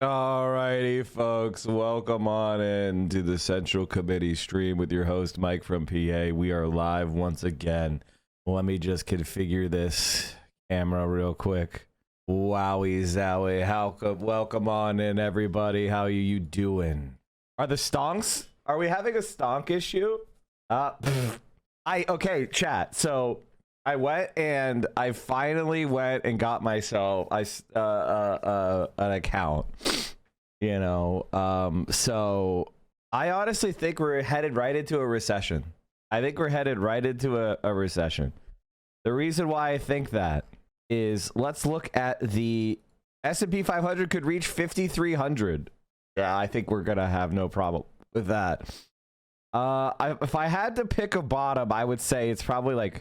Alrighty, folks, welcome on in to the Central Committee stream with your host, Mike from PA. We are live once again. Let me just configure this camera real quick. Wowie zowie. Welcome on in, everybody. How are you doing? Are the stonks? Are we having a stonk issue? Okay, chat. So I went and I finally went and got myself an account, so I honestly think we're headed right into a recession. I think we're headed right into a recession. The reason why I think that is, let's look at the S&P 500 could reach 5,300. Yeah, I think we're gonna have no problem with that. If I had to pick a bottom, I would say it's probably,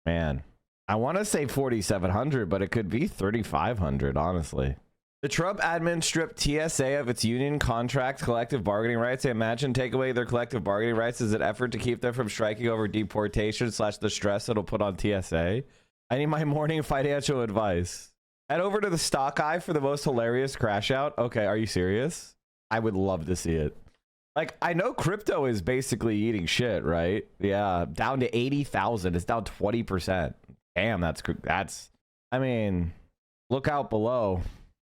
man, I want to say 4,700, but it could be 3,500, honestly. The Trump admin stripped TSA of its union contract collective bargaining rights. I imagine take away their collective bargaining rights as an effort to keep them from striking over deportation / the stress it'll put on TSA. I need my morning financial advice. Head over to the stock eye for the most hilarious crash out. Okay, are you serious? I would love to see it. Like, I know crypto is basically eating shit, right? Yeah, down to 80,000. It's down 20%. Damn, that's. I mean, look out below.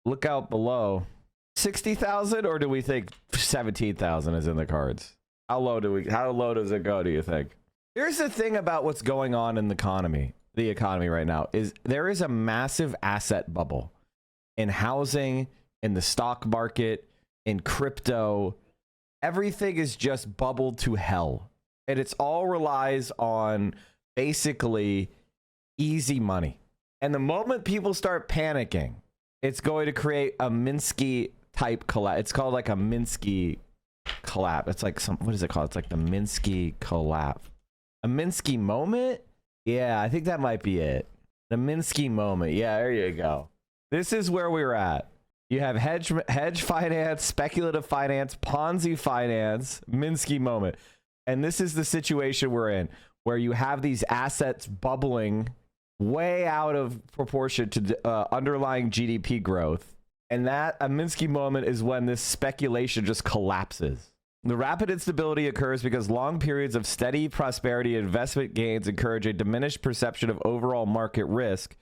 Look out below. 60,000, or do we think 17,000 is in the cards? How low does it go, do you think? Here's the thing about what's going on in the economy right now is there is a massive asset bubble in housing, in the stock market, in crypto. Everything is just bubbled to hell, and it's all relies on basically easy money. And the moment people start panicking, it's going to create a Minsky type collapse. It's called like a Minsky collapse. It's like what is it called? It's like the Minsky collapse. A Minsky moment? Yeah, I think that might be it. The Minsky moment. Yeah, there you go. This is where we're at. You have hedge finance, speculative finance, Ponzi finance, Minsky moment. And this is the situation we're in, where you have these assets bubbling way out of proportion to underlying GDP growth. And that a Minsky moment is when this speculation just collapses. The rapid instability occurs because long periods of steady prosperity and investment gains encourage a diminished perception of overall market risk,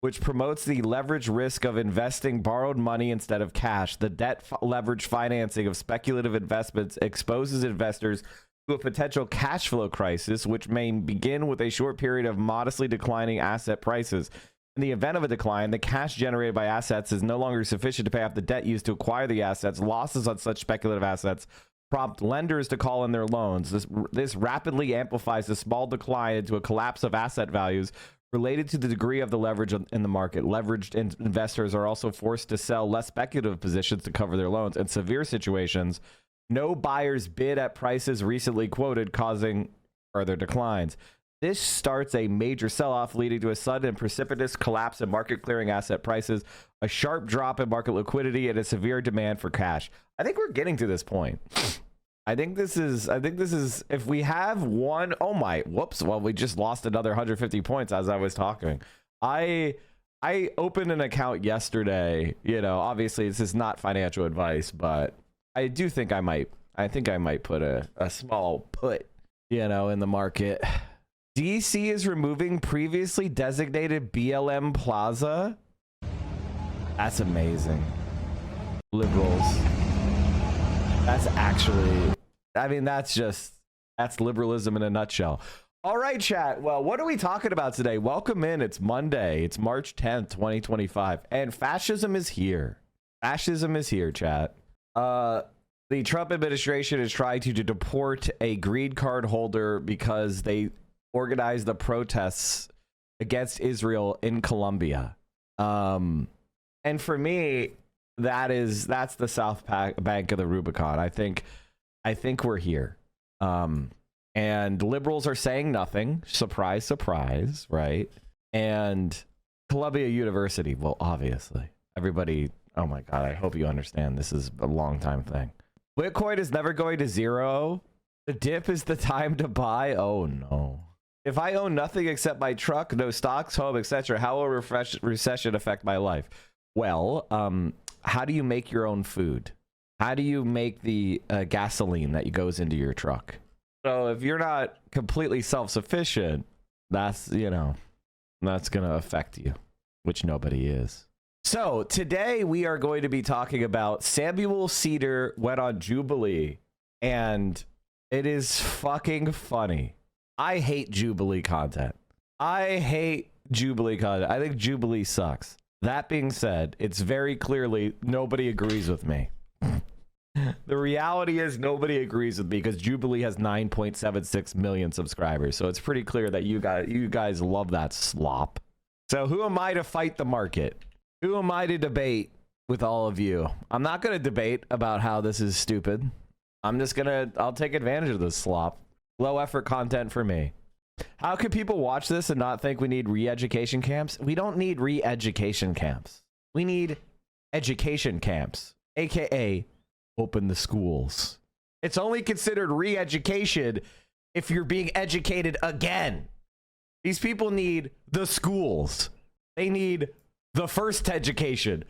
which promotes the leverage risk of investing borrowed money instead of cash. The debt leverage financing of speculative investments exposes investors to a potential cash flow crisis, which may begin with a short period of modestly declining asset prices. In the event of a decline, the cash generated by assets is no longer sufficient to pay off the debt used to acquire the assets. Losses on such speculative assets prompt lenders to call in their loans. This rapidly amplifies the small decline into a collapse of asset values related to the degree of the leverage in the market. Leveraged investors are also forced to sell less speculative positions to cover their loans. In severe situations, no buyers bid at prices recently quoted, causing further declines. This starts a major sell-off, leading to a sudden and precipitous collapse in market clearing asset prices, a sharp drop in market liquidity, and a severe demand for cash. I think we're getting to this point. I think this is if we have one, oh my, whoops, well, we just lost another 150 points as I was talking. I opened an account yesterday, obviously this is not financial advice, but I do think I might put a small put, in the market. DC is removing previously designated BLM Plaza. That's amazing. Liberals. That's actually, that's liberalism in a nutshell. All right, chat. Well, what are we talking about today? Welcome in. It's Monday. It's March 10th, 2025. And fascism is here. Fascism is here, chat. The Trump administration is trying to deport a green card holder because they organized the protests against Israel in Colombia. And for me, that's the South Bank of the Rubicon. I think we're here. And liberals are saying nothing. Surprise, surprise, right? And Columbia University, well, obviously. Everybody, oh my God, I hope you understand. This is a long time thing. Bitcoin is never going to zero. The dip is the time to buy. Oh no. If I own nothing except my truck, no stocks, home, etc., how will recession affect my life? Well, how do you make your own food? How do you make the gasoline that goes into your truck? So if you're not completely self-sufficient, that's, you know, that's going to affect you, which nobody is. So today we are going to be talking about Seder went on Jubliee, and it is fucking funny. I hate Jubliee content. I think Jubliee sucks. That being said, it's very clearly nobody agrees with me. The reality is nobody agrees with me because Jubliee has 9.76 million subscribers. So it's pretty clear that you guys love that slop. So who am I to fight the market? Who am I to debate with all of you? I'm not going to debate about how this is stupid. I'll take advantage of this slop. Low effort content for me. How could people watch this and not think we need re-education camps? We don't need re-education camps. We need education camps, aka open the schools. It's only considered re-education if you're being educated again. These people need the schools. They need the first education.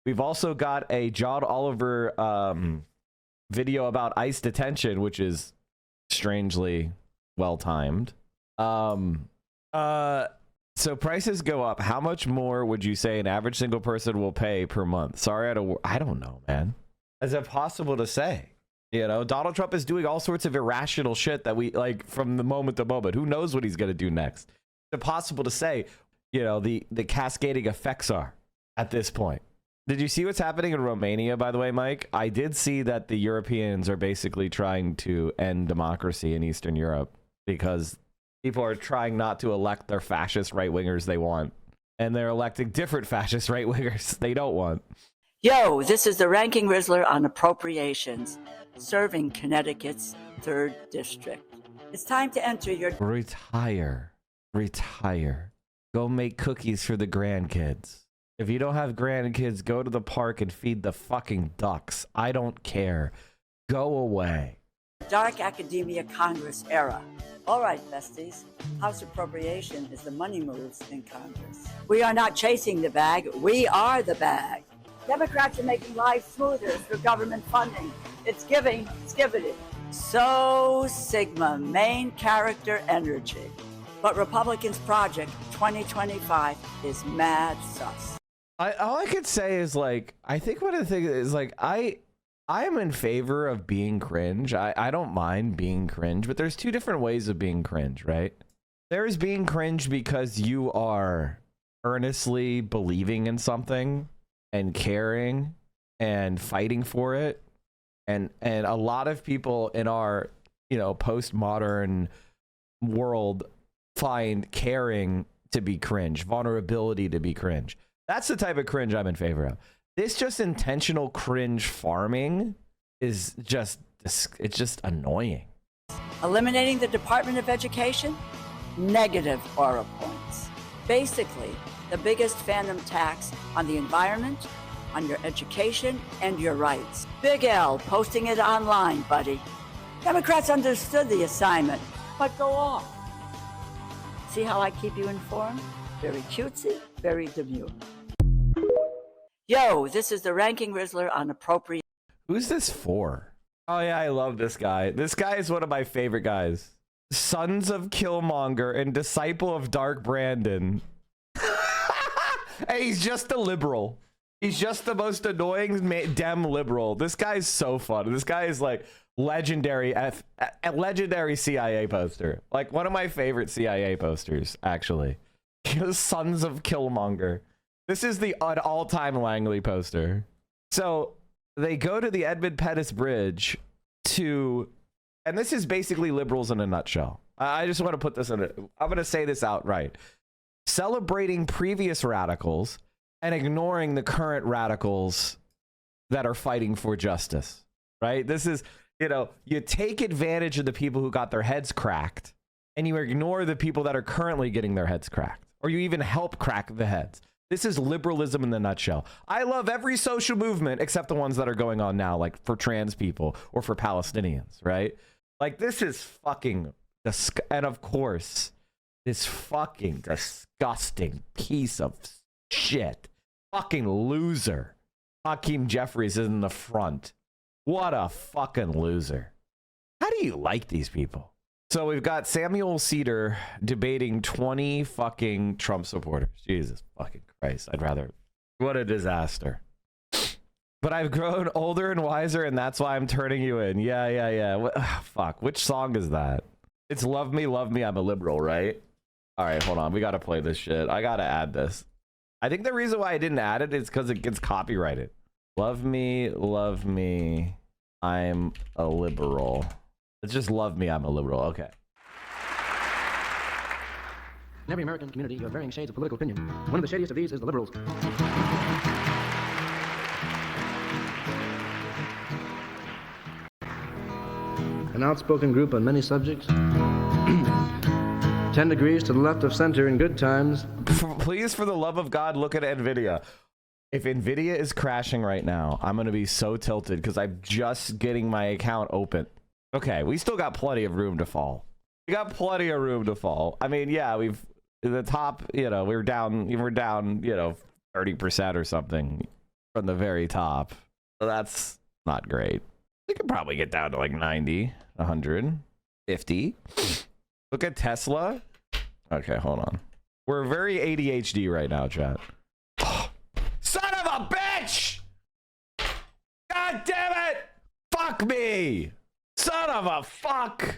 We've also got a John Oliver video about ICE detention, which is strangely well-timed. So prices go up. How much more would you say an average single person will pay per month? Sorry, I don't know, man. Is it possible to say? You know, Donald Trump is doing all sorts of irrational shit that we like from the moment to moment. Who knows what he's going to do next? Is it possible to say, you know, the cascading effects are at this point? Did you see what's happening in Romania, by the way, Mike? I did see that the Europeans are basically trying to end democracy in Eastern Europe because people are trying not to elect their fascist right-wingers they want. And they're electing different fascist right-wingers they don't want. Yo, this is the Ranking Rizzler on Appropriations, serving Connecticut's 3rd District. It's time to enter your... Retire. Go make cookies for the grandkids. If you don't have grandkids, go to the park and feed the fucking ducks. I don't care. Go away. Dark Academia Congress era. All right, besties. House appropriation is the money moves in Congress. We are not chasing the bag. We are the bag. Democrats are making life smoother through government funding. It's giving, skibbity. So Sigma, main character energy. But Republicans' Project 2025 is mad sus. All I could say is, like, I think one of the things is, like, I am in favor of being cringe. I don't mind being cringe, but there's two different ways of being cringe, right? There's being cringe because you are earnestly believing in something and caring and fighting for it. And a lot of people in our, you know, postmodern world find caring to be cringe, vulnerability to be cringe. That's the type of cringe I'm in favor of. This just intentional cringe farming is just, it's just annoying. Eliminating the Department of Education? Negative aura points. Basically, the biggest phantom tax on the environment, on your education, and your rights. Big L posting it online, buddy. Democrats understood the assignment, but go off. See how I keep you informed? Very cutesy, very demure. Yo, this is the Ranking Rizzler on Appropriate. Who's this for? Oh yeah, I love this guy. This guy is one of my favorite guys. Sons of Killmonger and disciple of Dark Brandon. Hey, he's just a liberal. He's just the most annoying Dem liberal. This guy's so fun. This guy is like legendary CIA poster. Like one of my favorite CIA posters, actually. Sons of Killmonger. This is the all-time Langley poster. So they go to the Edmund Pettus Bridge to, and this is basically liberals in a nutshell. I just want to put this in it. I'm going to say this outright. Celebrating previous radicals and ignoring the current radicals that are fighting for justice, right? This is, you know, you take advantage of the people who got their heads cracked and you ignore the people that are currently getting their heads cracked, or you even help crack the heads. This is liberalism in the nutshell. I love every social movement except the ones that are going on now, like for trans people or for Palestinians, right? Like this is fucking and of course, this fucking disgusting piece of shit, fucking loser, Hakeem Jeffries is in the front. What a fucking loser. How do you like these people? So we've got Samuel Seder debating 20 fucking Trump supporters. Jesus fucking Christ. I'd rather. What a disaster. But I've grown older and wiser, and that's why I'm turning you in. Yeah. Fuck. Which song is that? It's Love Me, I'm a Liberal, right? All right, hold on. We got to play this shit. I got to add this. I think the reason why I didn't add it is because it gets copyrighted. Love me, I'm a liberal. It's just love me, I'm a liberal. Okay. In every American community, you have varying shades of political opinion. One of the shadiest of these is the liberals. An outspoken group on many subjects. 10 degrees to the left of center in good times. Please, for the love of God, look at NVIDIA. If NVIDIA is crashing right now, I'm going to be so tilted because I'm just getting my account open. Okay, we still got plenty of room to fall. We got plenty of room to fall. I mean, yeah, we've the top, you know, we're down, you know, 30% or something from the very top. So that's not great. We could probably get down to like 90, 100, 50. Look at Tesla. Okay, hold on. We're very ADHD right now, chat. Son of a bitch! God damn it! Fuck me! Son of a fuck!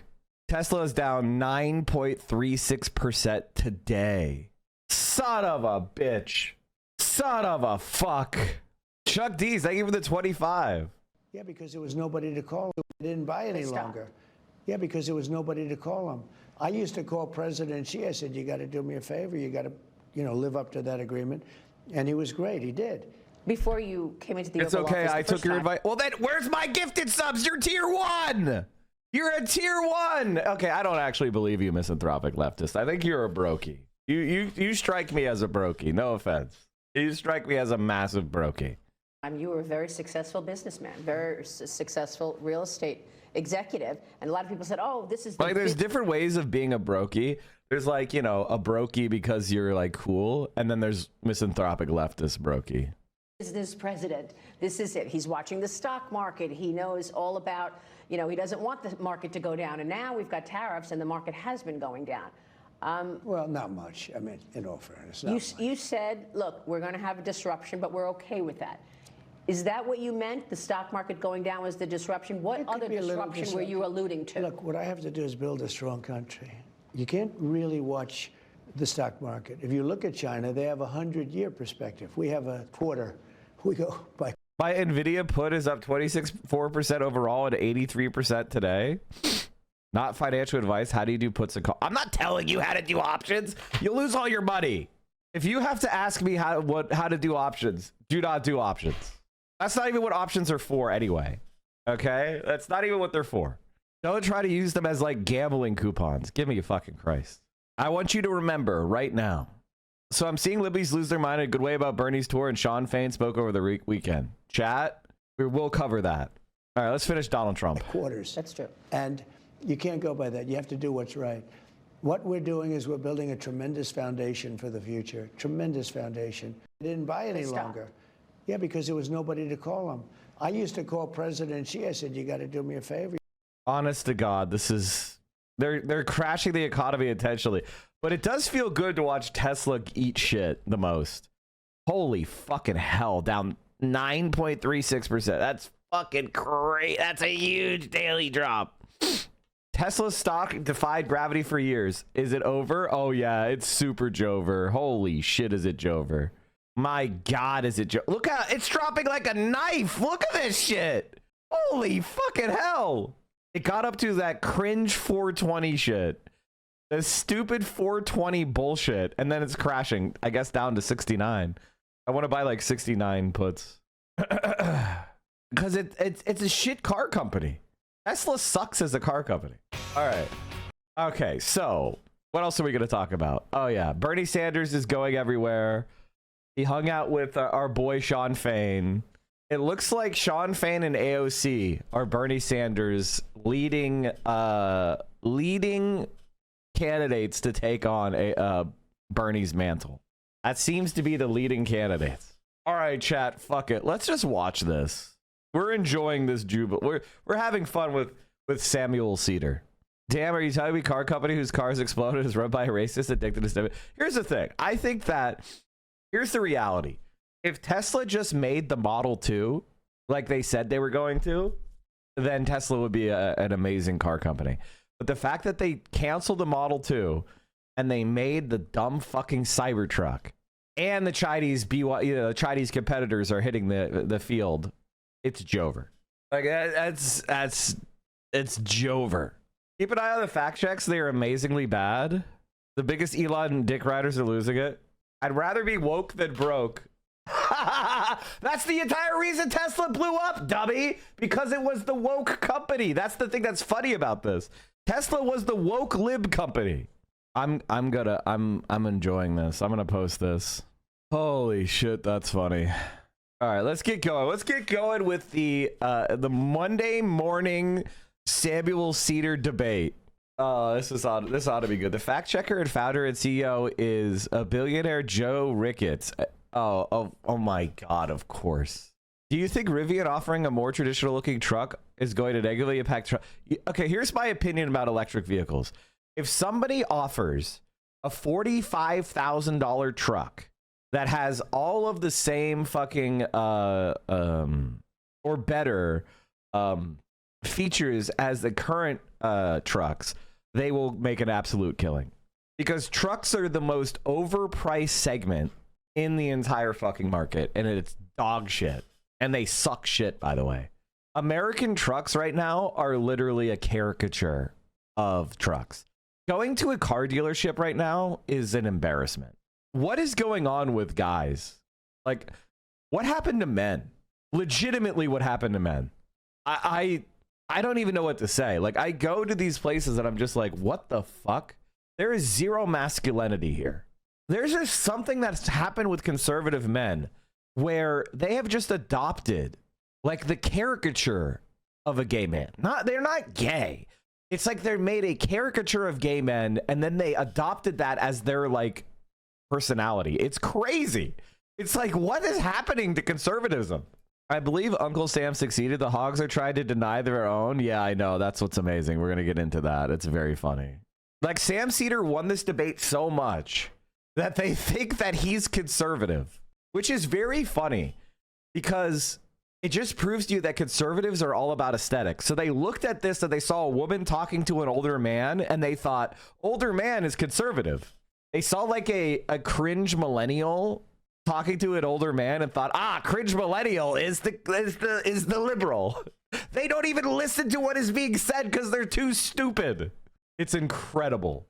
Tesla is down 9.36% today. Son of a bitch. Son of a fuck. Chuck D's, thank you for the 25. Yeah, because there was nobody to call. They didn't buy any longer. Yeah, because there was nobody to call them. I used to call President Xi. I said, you got to do me a favor. You got to, you know, live up to that agreement. And he was great. He did. Before you came into the It's Oval okay. Office I took your advice. Well, then where's my gifted subs? You're tier 1. You're a tier 1. Okay, I don't actually believe you, misanthropic leftist. I think you're a brokey. You strike me as a brokey. No offense. You strike me as a massive brokey. You were a very successful businessman, very successful real estate executive, and a lot of people said, "Oh, this is the like." There's different ways of being a brokey. There's like, you know, a brokey because you're like cool, and then there's misanthropic leftist brokey. Business president. This is it. He's watching the stock market. He knows all about, you know, he doesn't want the market to go down, and now we've got tariffs, and the market has been going down. Well, not much. I mean, in all fairness, You said, look, we're going to have a disruption, but we're okay with that. Is that what you meant? The stock market going down was the disruption? What other disruption were you alluding to? Look, what I have to do is build a strong country. You can't really watch the stock market. If you look at China, they have a 100-year perspective. We have a quarter. We go by. My NVIDIA put is up 26.4% overall and 83% today. Not financial advice. How do you do puts and calls? I'm not telling you how to do options. You'll lose all your money. If you have to ask me how to do options, do not do options. That's not even what options are for anyway. Okay? That's not even what they're for. Don't try to use them as like gambling coupons. Give me a fucking Christ. I want you to remember right now. So I'm seeing Libby's lose their mind in a good way about Bernie's tour, and Sean Fain spoke over the weekend. Chat, we will cover that. All right, let's finish Donald Trump. Quarters. That's true. And you can't go by that. You have to do what's right. What we're doing is we're building a tremendous foundation for the future. Tremendous foundation. They didn't buy any longer. Yeah, because there was nobody to call them. I used to call President Xi. I said, you got to do me a favor. Honest to God, this is they're crashing the economy intentionally. But it does feel good to watch Tesla eat shit the most. Holy fucking hell, down 9.36%. That's fucking great. That's a huge daily drop. Tesla's stock defied gravity for years. Is it over? Oh yeah, it's super Jover. Holy shit, is it Jover? My God, is it Jover? Look how it's dropping like a knife. Look at this shit. Holy fucking hell. It got up to that cringe 420 shit. The stupid 420 bullshit. And then it's crashing, I guess, down to 69. I want to buy like 69 puts. Because it's a shit car company. Tesla sucks as a car company. All right. Okay, so what else are we going to talk about? Oh, yeah. Bernie Sanders is going everywhere. He hung out with our boy Sean Fain. It looks like Sean Fain and AOC are Bernie Sanders leading candidates to take on Bernie's mantle. That seems to be the leading candidates. All right, chat, fuck it. Let's just watch this. We're enjoying this Jubilee. We're having fun with Samuel Seder. Damn, are you telling me car company whose cars exploded is run by a racist addicted to stimulus? Here's the thing. I think that here's the reality. If Tesla just made the Model 2 like they said they were going to, then Tesla would be an amazing car company. But the fact that they canceled the Model 2 and they made the dumb fucking Cybertruck and the Chinese the Chinese competitors are hitting the field, it's Jover. Like it's Jover. Keep an eye on the fact checks. They are amazingly bad. The biggest Elon dick riders are losing it. I'd rather be woke than broke. That's the entire reason Tesla blew up, dummy, because it was the woke company. That's the thing that's funny about this. Tesla was the woke lib company. I'm enjoying this. I'm gonna post this. Holy shit, that's funny. All right, let's get going. Let's get going with the Monday morning Samuel Seder debate. This ought to be good. The fact checker and founder and CEO is a billionaire Joe Ricketts. Oh my God, of course. Do you think Rivian offering a more traditional looking truck is going to negatively impact Okay, here's my opinion about electric vehicles. If somebody offers a $45,000 truck that has all of the same fucking or better features as the current trucks, they will make an absolute killing, because trucks are the most overpriced segment in the entire fucking market, and it's dog shit, and they suck shit, by the way. American trucks right now are literally a caricature of trucks. Going to a car dealership right now is an embarrassment. What is going on with guys? Like, what happened to men? Legitimately, what happened to men? I don't even know what to say. Like, I go to these places and I'm just like, what the fuck? There is zero masculinity here. There's just something that's happened with conservative men where they have just adopted like the caricature of a gay man. They're not gay. It's like they made a caricature of gay men and then they adopted that as their like personality. It's crazy. It's like, what is happening to conservatism? I believe Uncle Sam succeeded. The Hogs are trying to deny their own. Yeah, I know. That's what's amazing. We're going to get into that. It's very funny. Like, Sam Seder won this debate so much that they think that he's conservative, which is very funny because it just proves to you that conservatives are all about aesthetics. So they looked at this and they saw a woman talking to an older man and they thought older man is conservative. They saw like a cringe millennial talking to an older man and thought, cringe millennial is the liberal. They don't even listen to what is being said because they're too stupid. It's incredible.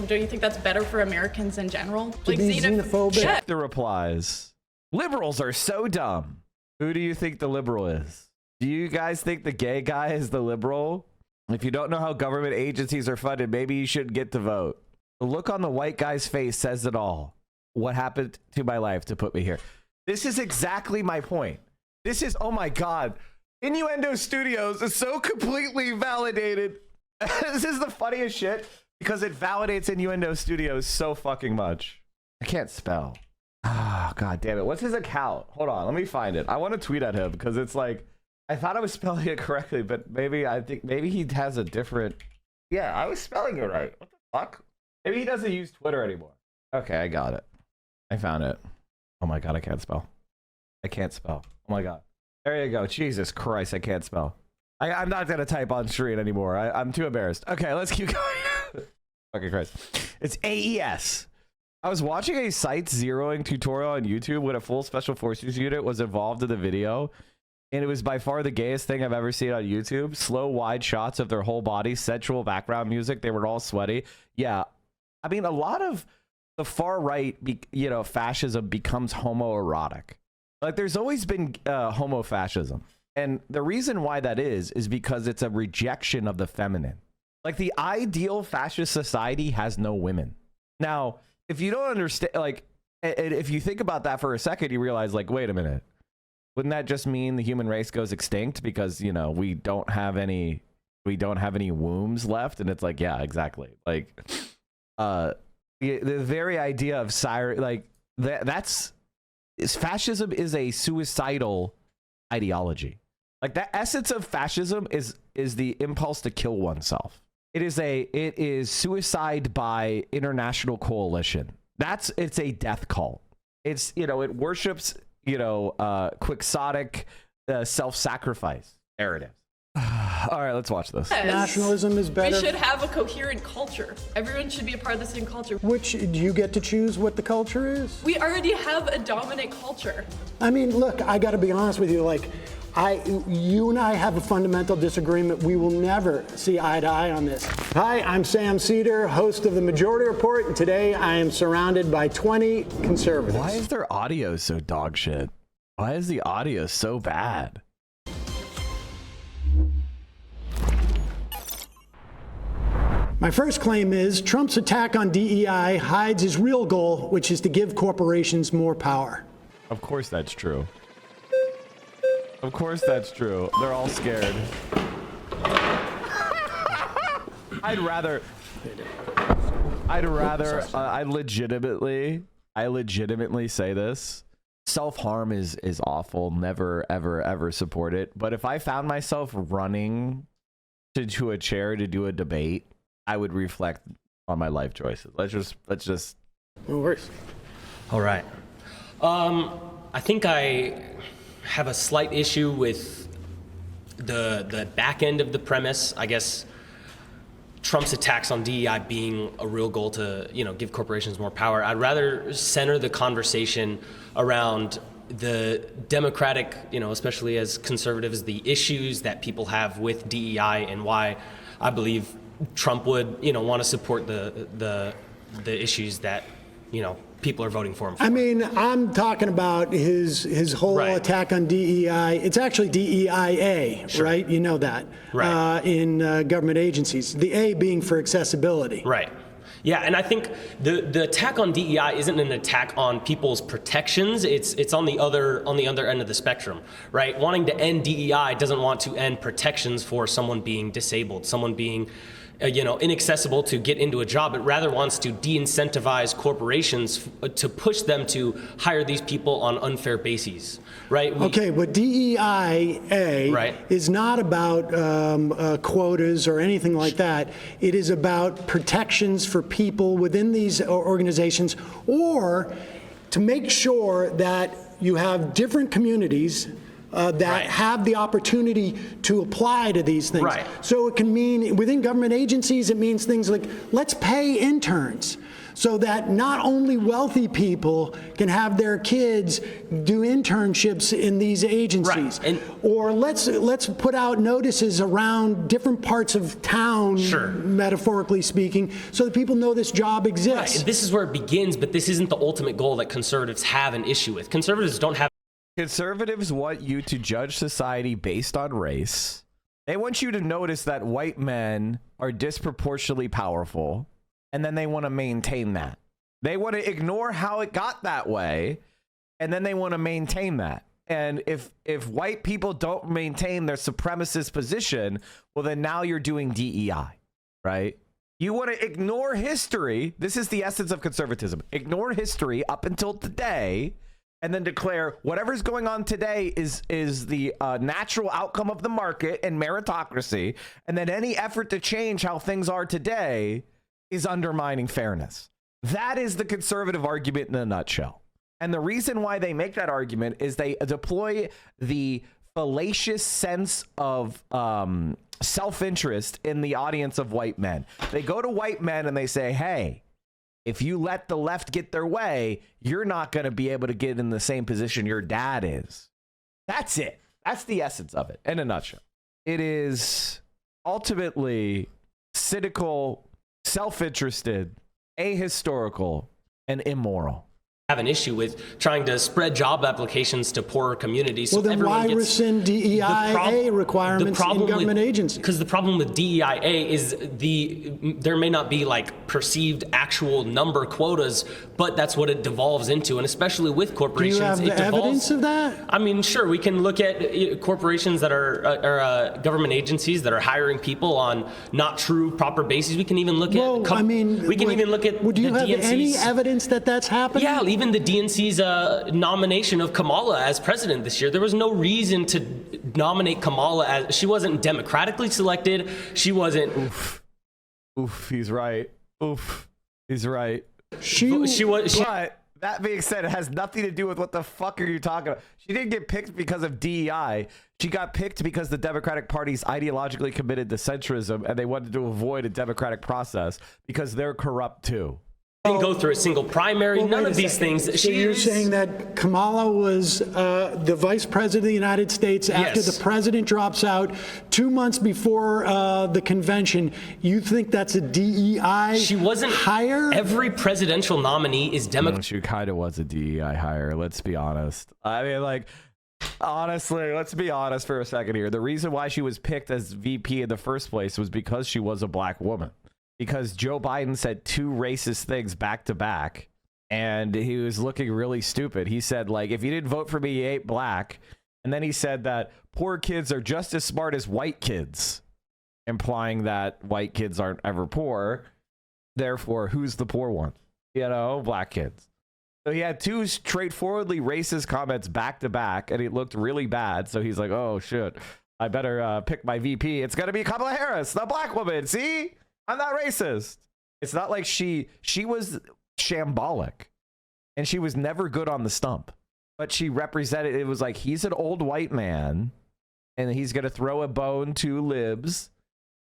Do you think that's better for Americans in general? Like xenophobic. Check the replies. Liberals are so dumb. Who do you think the liberal is? Do you guys think the gay guy is the liberal? If you don't know how government agencies are funded, maybe you shouldn't get to vote. The look on the white guy's face says it all. What happened to my life to put me here? This is exactly my point. This is, oh my God. Innuendo Studios is so completely validated. This is the funniest shit because it validates Innuendo Studios so fucking much. I can't spell. God damn it. What's his account? Hold on. Let me find it. I want to tweet at him because it's like, I thought I was spelling it correctly, but maybe he has a different. Yeah, I was spelling it right. What the fuck? Maybe he doesn't use Twitter anymore. Okay, I got it. I found it. Oh my God, I can't spell. I can't spell. Oh my God. There you go. Jesus Christ, I can't spell. I'm not going to type on screen anymore. I'm too embarrassed. Okay, let's keep going. Fucking Christ. It's AES. I was watching a site zeroing tutorial on YouTube when a full special forces unit was involved in the video. And it was by far the gayest thing I've ever seen on YouTube. Slow, wide shots of their whole body, sensual background music. They were all sweaty. Yeah. I mean, a lot of the far right, fascism becomes homoerotic. Like, there's always been homo fascism. And the reason why that is because it's a rejection of the feminine. Like, the ideal fascist society has no women. Now, if you don't understand, like, if you think about that for a second, you realize, like, wait a minute. Wouldn't that just mean the human race goes extinct because, we don't have any wombs left? And it's like, yeah, exactly. Like, the very idea of siren, like, that's fascism is a suicidal ideology. Like, the essence of fascism is the impulse to kill oneself. It is suicide by international coalition. It's a death cult. It's, it worships, quixotic self-sacrifice. There it is. All right, let's watch this. Yes. Nationalism is better. We should have a coherent culture. Everyone should be a part of the same culture. Which, do you get to choose what the culture is? We already have a dominant culture. I mean, look, I got to be honest with you. Like, you and I have a fundamental disagreement. We will never see eye to eye on this. Hi, I'm Sam Seder, host of the Majority Report, and today I am surrounded by 20 conservatives. Why is their audio so dog shit? Why is the audio so bad? My first claim is Trump's attack on DEI hides his real goal, which is to give corporations more power. Of course that's true. Of course that's true. They're all scared. I legitimately say this. Self-harm is awful. Never, ever, ever support it. But if I found myself running to a chair to do a debate, I would reflect on my life choices. Let's just. No worries. All right. I think I have a slight issue with the back end of the premise. I guess Trump's attacks on DEI being a real goal to, give corporations more power. I'd rather center the conversation around the democratic, especially as conservatives, the issues that people have with DEI and why I believe Trump would, want to support the issues that, people are voting for him for. I mean, I'm talking about his whole attack on DEI. It's actually DEIA, sure. Right? You know that. Right. In government agencies. The A being for accessibility. Right. Yeah, and I think the attack on DEI isn't an attack on people's protections. It's on the other end of the spectrum, right? Wanting to end DEI doesn't want to end protections for someone being disabled, someone being inaccessible to get into a job. It rather wants to de-incentivize corporations to push them to hire these people on unfair bases, right? Okay, but DEIA is not about quotas or anything like that. It is about protections for people within these organizations, or to make sure that you have different communities that have the opportunity to apply to these things. Right. So it can mean, within government agencies, it means things like, let's pay interns so that not only wealthy people can have their kids do internships in these agencies. Right. Or let's put out notices around different parts of town, sure. Metaphorically speaking, so that people know this job exists. Right. And this is where it begins, but this isn't the ultimate goal that conservatives have an issue with. Conservatives want you to judge society based on race. They want you to notice that white men are disproportionately powerful, and then they want to maintain that. They want to ignore how it got that way, and then they want to maintain that. And if white people don't maintain their supremacist position, well, then now you're doing DEI, right? You want to ignore history. This is the essence of conservatism. Ignore history up until today, and then declare whatever's going on today is the natural outcome of the market and meritocracy, and then any effort to change how things are today is undermining fairness. That is the conservative argument in a nutshell. And the reason why they make that argument is they deploy the fallacious sense of self-interest in the audience of white men. They go to white men and they say, hey, if you let the left get their way, you're not going to be able to get in the same position your dad is. That's it. That's the essence of it in a nutshell. It is ultimately cynical, self-interested, ahistorical, and immoral. Have an issue with trying to spread job applications to poorer communities. Well, then why rescind DEIA requirements in government agencies? Because the problem with DEIA is there may not be like perceived actual number quotas, but that's what it devolves into, and especially with corporations, do you have evidence of that? I mean, sure, we can look at corporations that are government agencies that are hiring people on not true proper bases. We can even look at. I mean, we can even look at. Would you the have DNC's, any evidence that that's happening? Yeah, even the DNC's nomination of Kamala as president this year, there was no reason to nominate Kamala as, she wasn't democratically selected. She wasn't. Oof, he's right. Oof, he's right. But that being said, it has nothing to do with what the fuck are you talking about. She didn't get picked because of DEI. She got picked because the Democratic Party's ideologically committed to centrism, and they wanted to avoid a democratic process because they're corrupt too. Didn't go through a single primary, none of these things. So you're saying that Kamala was the vice president of the United States after the president drops out 2 months before the convention. You think that's a DEI She wasn't hire? Every presidential nominee is Democrat. She kind of was a DEI hire, let's be honest. I mean, like, honestly, let's be honest for a second here. The reason why she was picked as VP in the first place was because she was a black woman. Because Joe Biden said 2 racist things back to back, and he was looking really stupid. He said, like, if you didn't vote for me, you ain't black. And then he said that poor kids are just as smart as white kids, implying that white kids aren't ever poor. Therefore, who's the poor one? You know, black kids. So he had 2 straightforwardly racist comments back to back, and it looked really bad. So he's like, oh, shit, I better pick my VP. It's going to be Kamala Harris, the black woman. See? I'm not racist. It's not like she was shambolic, and she was never good on the stump, but she represented, it was like, he's an old white man and he's going to throw a bone to libs,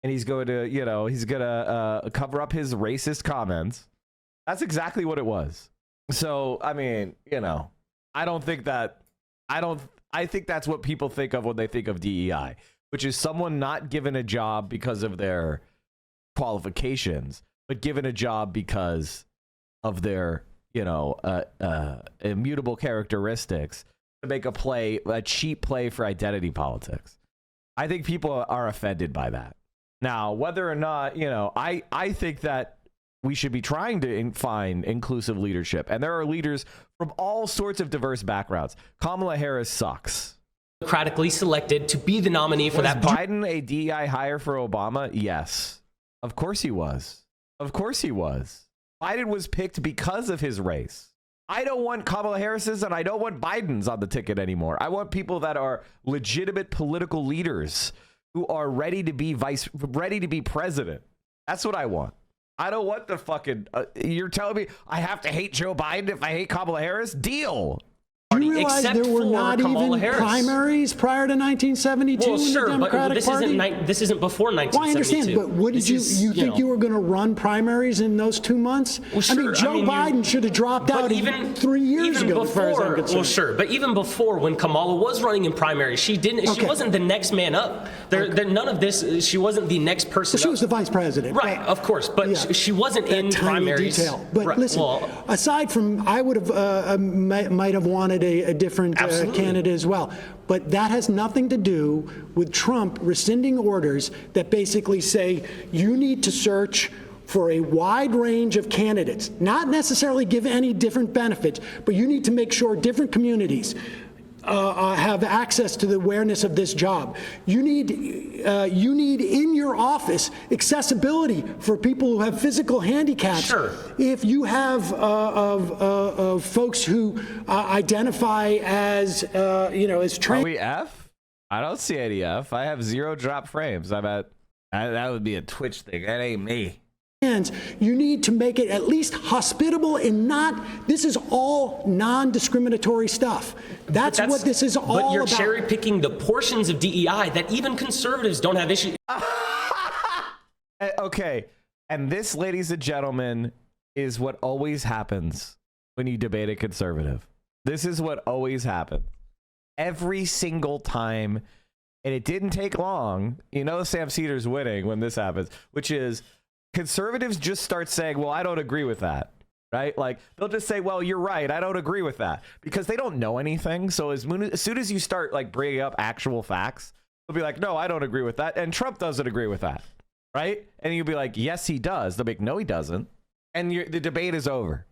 and he's going to, you know, he's going to cover up his racist comments. That's exactly what it was. So, I mean, you know, I think that's what people think of when they think of DEI, which is someone not given a job because of their qualifications, but given a job because of their, you know, immutable characteristics to make a cheap play for identity politics. I think people are offended by that. Now, whether or not, you know, I think that we should be trying to find inclusive leadership, and there are leaders from all sorts of diverse backgrounds. Kamala Harris sucks. Democratically selected to be the nominee for that. Biden a DEI hire for Obama? Yes. Of course he was. Of course he was. Biden was picked because of his race. I don't want Kamala Harris's, and I don't want Biden's on the ticket anymore. I want people that are legitimate political leaders who are ready to be president. That's what I want. I don't want the fucking, you're telling me I have to hate Joe Biden if I hate Kamala Harris? Deal. You realize there were not even primaries prior to 1972 in the Democratic Party? This isn't before 1972. Well, I understand, but what did you think you were going to run primaries in those 2 months? Well, sure. I mean, Joe Biden should have dropped out even 3 years ago, as far as I'm concerned. Well, sure, but even before, when Kamala was running in primaries, she wasn't the next man up. None of this, she wasn't the next person She was the vice president. Right, of course, but she wasn't in primaries. Detail. But listen, aside from, I would have, might have wanted a different candidate as well. But that has nothing to do with Trump rescinding orders that basically say you need to search for a wide range of candidates, not necessarily give any different benefits, but you need to make sure different communities have access to the awareness of this job. You need in your office accessibility for people who have physical handicaps. Sure. If you have folks who identify as as trans. Are we F? I don't see any F. I have 0 drop frames. I'm at. That would be a Twitch thing. That ain't me. You need to make it at least hospitable and not, this is all non-discriminatory stuff. That's what this is all about. But you're cherry picking the portions of DEI that even conservatives don't have issues. Okay. And this, ladies and gentlemen, is what always happens when you debate a conservative. This is what always happens. Every single time. And it didn't take long. You know, Sam Cedars winning when this happens, which is, conservatives just start saying, well, I don't agree with that, right? Like, they'll just say, well, you're right, I don't agree with that, because they don't know anything. So as soon as you start, like, bringing up actual facts, they'll be like, no, I don't agree with that, and Trump doesn't agree with that, right? And you'll be like, yes, he does. They'll be like, no, he doesn't. And the debate is over,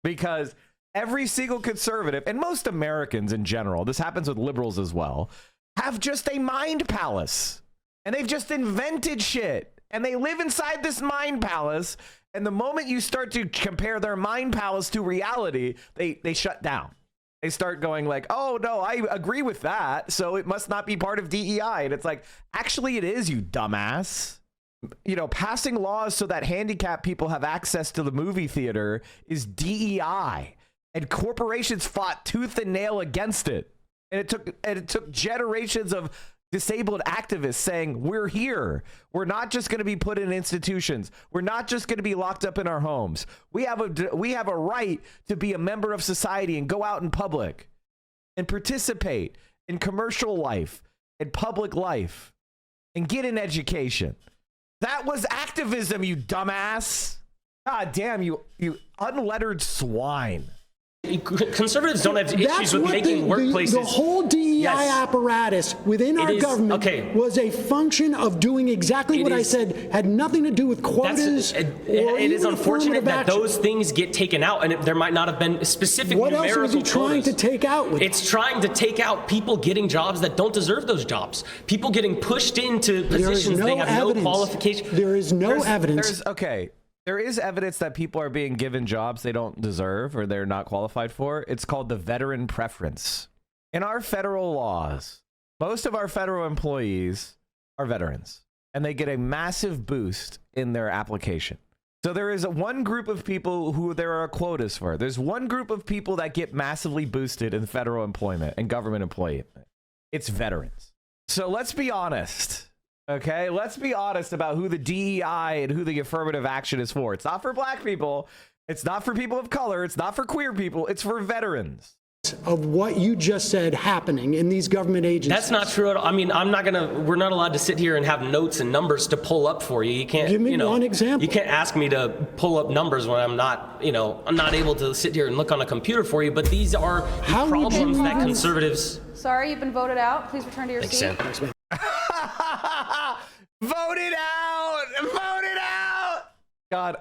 because every single conservative, and most Americans in general, this happens with liberals as well, have just a mind palace, and they've just invented shit. And they live inside this mind palace. And the moment you start to compare their mind palace to reality, they shut down. They start going like, oh, no, I agree with that. So it must not be part of DEI. And it's like, actually, it is, you dumbass. You know, passing laws so that handicapped people have access to the movie theater is DEI. And corporations fought tooth and nail against it. And it took generations of disabled activists saying, we're here. We're not just going to be put in institutions. We're not just going to be locked up in our homes. We have a right to be a member of society and go out in public and participate in commercial life and public life and get an education. That was activism, you dumbass. God damn, you unlettered swine. Conservatives don't have issues with making workplaces. The whole DEI apparatus within our government was a function of doing exactly what I said, had nothing to do with quotas. It is unfortunate that those things get taken out, and there might not have been specific numerical quotas. What else is he trying to take out with It's trying to take out people getting jobs that don't deserve those jobs. People getting pushed into positions they have no qualification. There is no evidence. There is evidence that people are being given jobs they don't deserve or they're not qualified for. It's called the veteran preference. In our federal laws, most of our federal employees are veterans, and they get a massive boost in their application. So there is one group of people who there are quotas for. There's one group of people that get massively boosted in federal employment and government employment. It's veterans. So let's be honest. Okay, let's be honest about who the DEI and who the affirmative action is for. It's not for black people. It's not for people of color. It's not for queer people. It's for veterans. Of what you just said happening in these government agencies. That's not true at all. I mean, we're not allowed to sit here and have notes and numbers to pull up for you. You can't give me one example. You can't ask me to pull up numbers when I'm not able to sit here and look on a computer for you. But these are the problems that conservatives. Sorry, you've been voted out. Please return to your seat. Voted out! Voted out! God.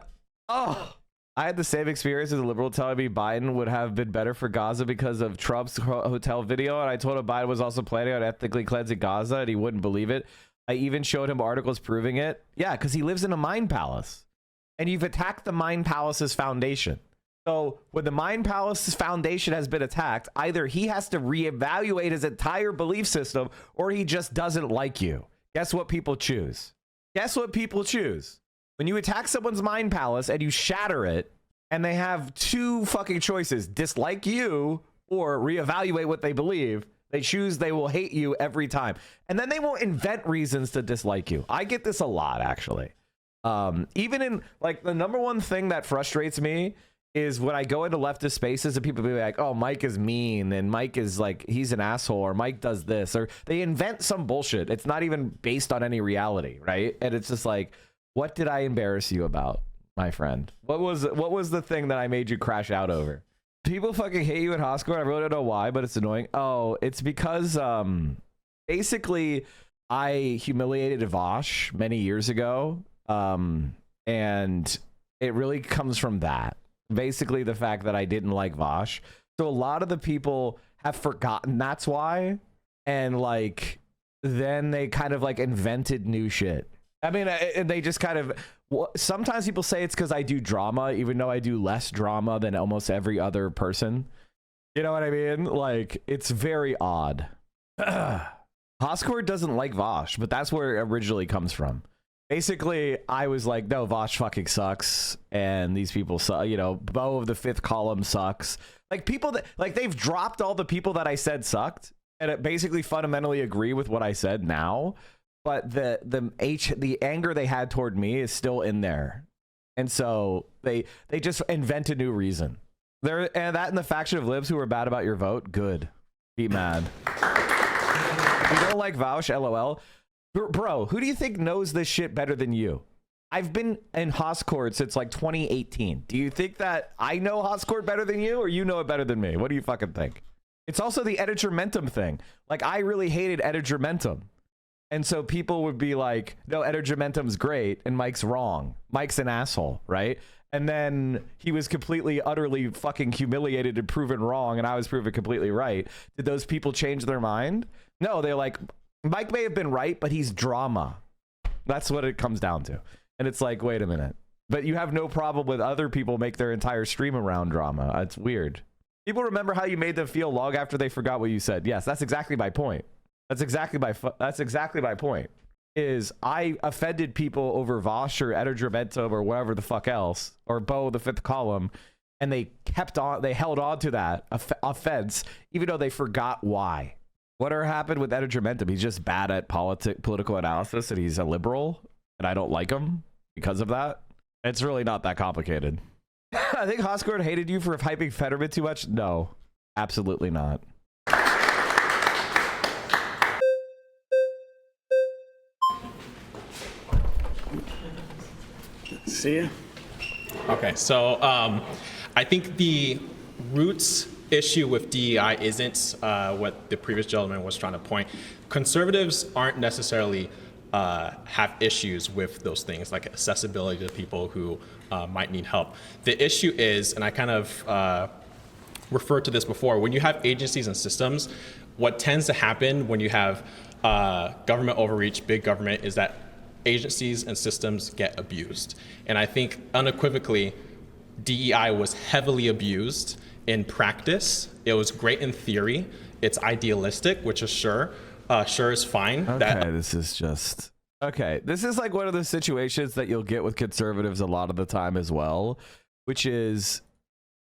Oh. I had the same experience as a liberal telling me Biden would have been better for Gaza because of Trump's hotel video. And I told him Biden was also planning on ethnically cleansing Gaza and he wouldn't believe it. I even showed him articles proving it. Yeah, because he lives in a mind palace. And you've attacked the mind palace's foundation. So when the mind palace's foundation has been attacked, either he has to reevaluate his entire belief system or he just doesn't like you. Guess what people choose? Guess what people choose? When you attack someone's mind palace and you shatter it, and they have two fucking choices, dislike you or reevaluate what they believe, they choose they will hate you every time. And then they won't invent reasons to dislike you. I get this a lot, actually. Even in, like, the number one thing that frustrates me is when I go into leftist spaces and people be like, oh, Mike is mean and Mike is like, he's an asshole, or Mike does this, or they invent some bullshit. It's not even based on any reality, right? And it's just like, what did I embarrass you about, my friend? What was the thing that I made you crash out over? People fucking hate you at Hoscore. I really don't know why, but it's annoying. Oh, it's because basically I humiliated Vosh many years ago, and it really comes from that. Basically the fact that I didn't like Vosh. So a lot of the people have forgotten that's why, and like then they kind of like invented new shit. I mean, and they just kind of, sometimes people say it's because I do drama, even though I do less drama than almost every other person. You know what I mean? Like, it's very odd. Hoscore doesn't like Vosh, but that's where it originally comes from. Basically, I was like, no, Vosh fucking sucks, and these people suck. You know, Bo of the Fifth Column sucks. Like, people that, like, they've dropped all the people that I said sucked, and it basically fundamentally agree with what I said now. But the anger they had toward me is still in there, and so they just invent a new reason. And the faction of libs who are bad about your vote, good, be mad. You don't like Vouch, LOL, bro. Who do you think knows this shit better than you? I've been in Hoscourt since like 2018. Do you think that I know Hoscourt better than you, or you know it better than me? What do you fucking think? It's also the Edigermentum thing. Like, I really hated Edigermentum. And so people would be like, no, Edigermentum's great, and Mike's wrong. Mike's an asshole, right? And then he was completely, utterly fucking humiliated and proven wrong, and I was proven completely right. Did those people change their mind? No, they're like, Mike may have been right, but he's drama. That's what it comes down to. And it's like, wait a minute. But you have no problem with other people make their entire stream around drama. It's weird. People remember how you made them feel long after they forgot what you said. Yes, that's exactly my point. That's exactly my point. Is I offended people over Vosh or Ederdramento or whatever the fuck else, or Bo the fifth column, and they held on to that offense, even though they forgot why. Whatever happened with Ederdramento? He's just bad at political analysis, and he's a liberal, and I don't like him because of that. It's really not that complicated. I think Hoscord hated you for hyping Fetterman too much. No, absolutely not. See ya. Okay, so I think the roots issue with DEI isn't what the previous gentleman was trying to point. Conservatives aren't necessarily have issues with those things like accessibility to people who might need help. The issue is, and I kind of referred to this before, when you have agencies and systems, what tends to happen when you have government overreach, big government, is that agencies and systems get abused. And I think unequivocally, DEI was heavily abused in practice. It was great in theory. It's idealistic, which is sure is fine. Okay, this is like one of those situations that you'll get with conservatives a lot of the time as well, which is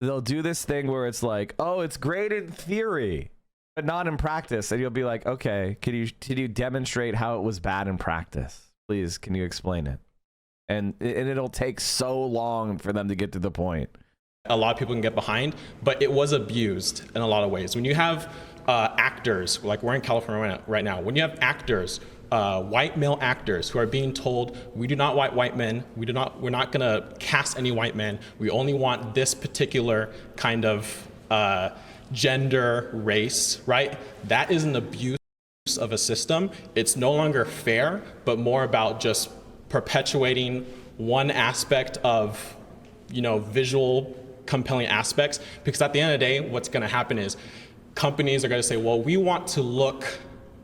they'll do this thing where it's like, oh, it's great in theory, but not in practice. And you'll be like, okay, can you demonstrate how it was bad in practice? Please, can you explain it? And it'll take so long for them to get to the point. A lot of people can get behind, but it was abused in a lot of ways. When you have actors, like we're in California right now, when you have actors, white male actors who are being told, we do not want white men, we're not gonna cast any white men, we only want this particular kind of gender, race, right? That is an abuse of a system. It's no longer fair, but more about just perpetuating one aspect of, visual compelling aspects. Because at the end of the day, what's going to happen is companies are going to say, well, we want to look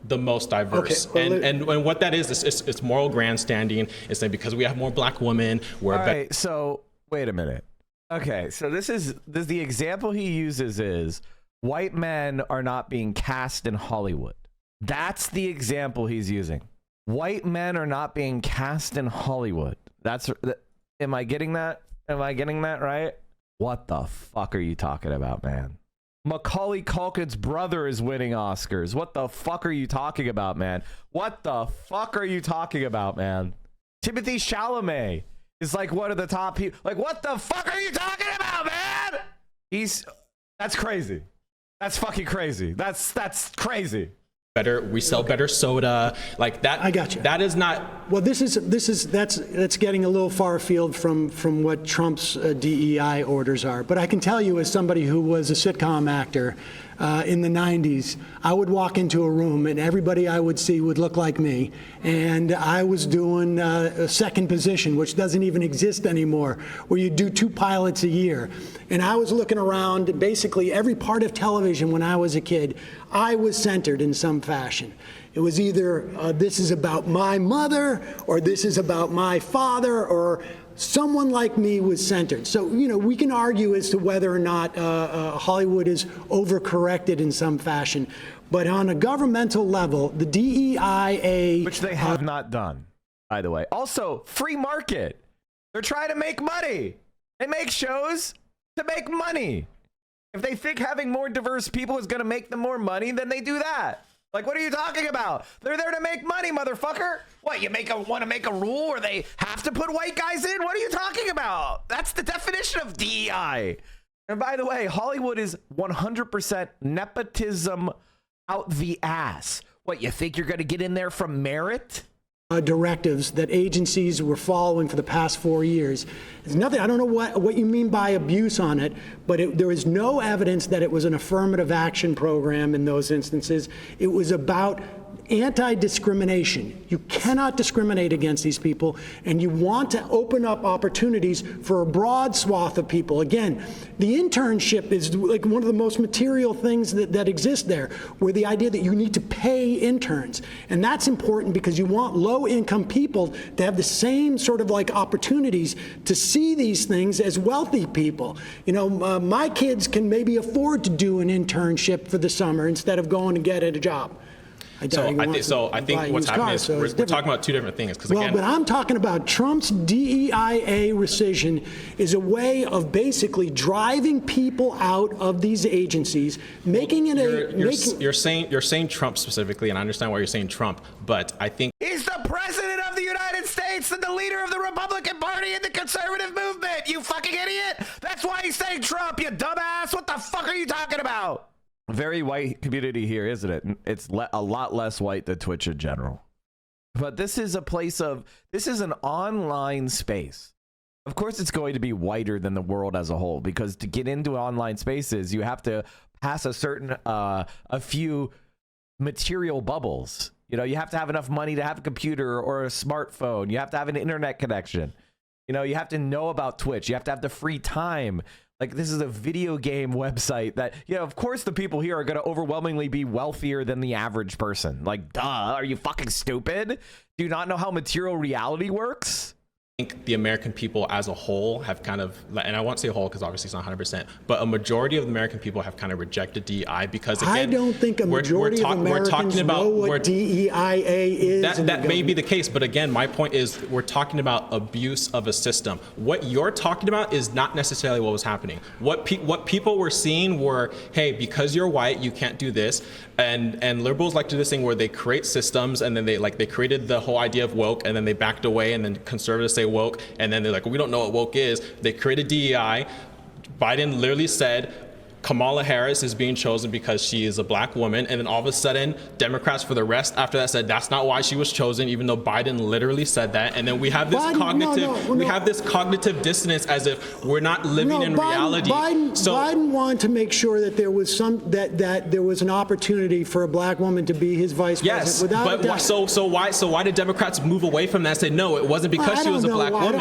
the most diverse. Okay, well, and what that is it's moral grandstanding. It's saying because we have more black women, we're better. Right, so wait a minute. Okay, so this is the example he uses is white men are not being cast in Hollywood. That's the example he's using. White men are not being cast in Hollywood. Am I getting that? Am I getting that right? What the fuck are you talking about, man? Macaulay Culkin's brother is winning Oscars. What the fuck are you talking about, man? What the fuck are you talking about, man? Timothée Chalamet is like one of the top people. Like, what the fuck are you talking about, man? That's crazy. That's fucking crazy. That's crazy. Better, we sell better soda, like that. I got you. That is not. Well, that's getting a little far afield from what Trump's DEI orders are. But I can tell you, as somebody who was a sitcom actor in the 90s, I would walk into a room and everybody I would see would look like me, and I was doing a second position, which doesn't even exist anymore, where you do 2 pilots a year. And I was looking around basically every part of television when I was a kid. I was centered in some fashion. It was either this is about my mother, or this is about my father, or someone like me was centered. So, we can argue as to whether or not Hollywood is overcorrected in some fashion. But on a governmental level, the DEIA... Which they have not done, by the way. Also, free market. They're trying to make money. They make shows to make money. If they think having more diverse people is going to make them more money, then they do that. Like, what are you talking about? They're there to make money, motherfucker. What, you want to make a rule where they have to put white guys in? What are you talking about? That's the definition of DEI. And by the way, Hollywood is 100% nepotism out the ass. What, you think you're going to get in there from merit? Directives that agencies were following for the past 4 years. There's nothing, I don't know what you mean by abuse on it, but there is no evidence that it was an affirmative action program in those instances. It was about anti-discrimination. You cannot discriminate against these people, and you want to open up opportunities for a broad swath of people. Again, the internship is like one of the most material things that exist there, where the idea that you need to pay interns. And that's important because you want low-income people to have the same sort of like opportunities to see these things as wealthy people. You know, my kids can maybe afford to do an internship for the summer instead of going and getting a job. I think what's happening is we're talking about two different things. Well, but I'm talking about Trump's DEIA rescission is a way of basically driving people out of these agencies, making it you're saying Trump specifically, and I understand why you're saying Trump, but I think he's the president of the United States and the leader of the Republican Party and the conservative movement. You fucking idiot! That's why he's saying Trump. You dumbass! What the fuck are you talking about? Very white community here, isn't it? It's a lot less white than Twitch in general. But this is this is an online space. Of course, it's going to be whiter than the world as a whole, because to get into online spaces, you have to pass a certain, a few material bubbles. You know, you have to have enough money to have a computer or a smartphone. You have to have an internet connection. You know, you have to know about Twitch. You have to have the free time. Like, this is a video game website that, you know, of course the people here are going to overwhelmingly be wealthier than the average person. Like, duh, are you fucking stupid? Do you not know how material reality works? I think the American people as a whole have kind of, and I won't say whole because obviously it's not 100%, but a majority of the American people have kind of rejected DEI because, again, I don't think a majority of Americans know what DEIA is. That may be the case, but again, my point is we're talking about abuse of a system. What you're talking about is not necessarily what was happening. What people were seeing were, hey, because you're white, you can't do this. And liberals like to do this thing where they create systems, and then they created the whole idea of woke, and then they backed away, and then conservatives say woke, and then they're like, we don't know what woke is. They created DEI. Biden literally said Kamala Harris is being chosen because she is a black woman, and then all of a sudden Democrats for the rest after that said that's not why she was chosen, even though Biden literally said that. And then we have this cognitive dissonance as if we're not living in reality. Biden wanted to make sure that there was that there was an opportunity for a black woman to be his vice president. Yes, but so why did Democrats move away from that and say no, it wasn't because she was a black woman?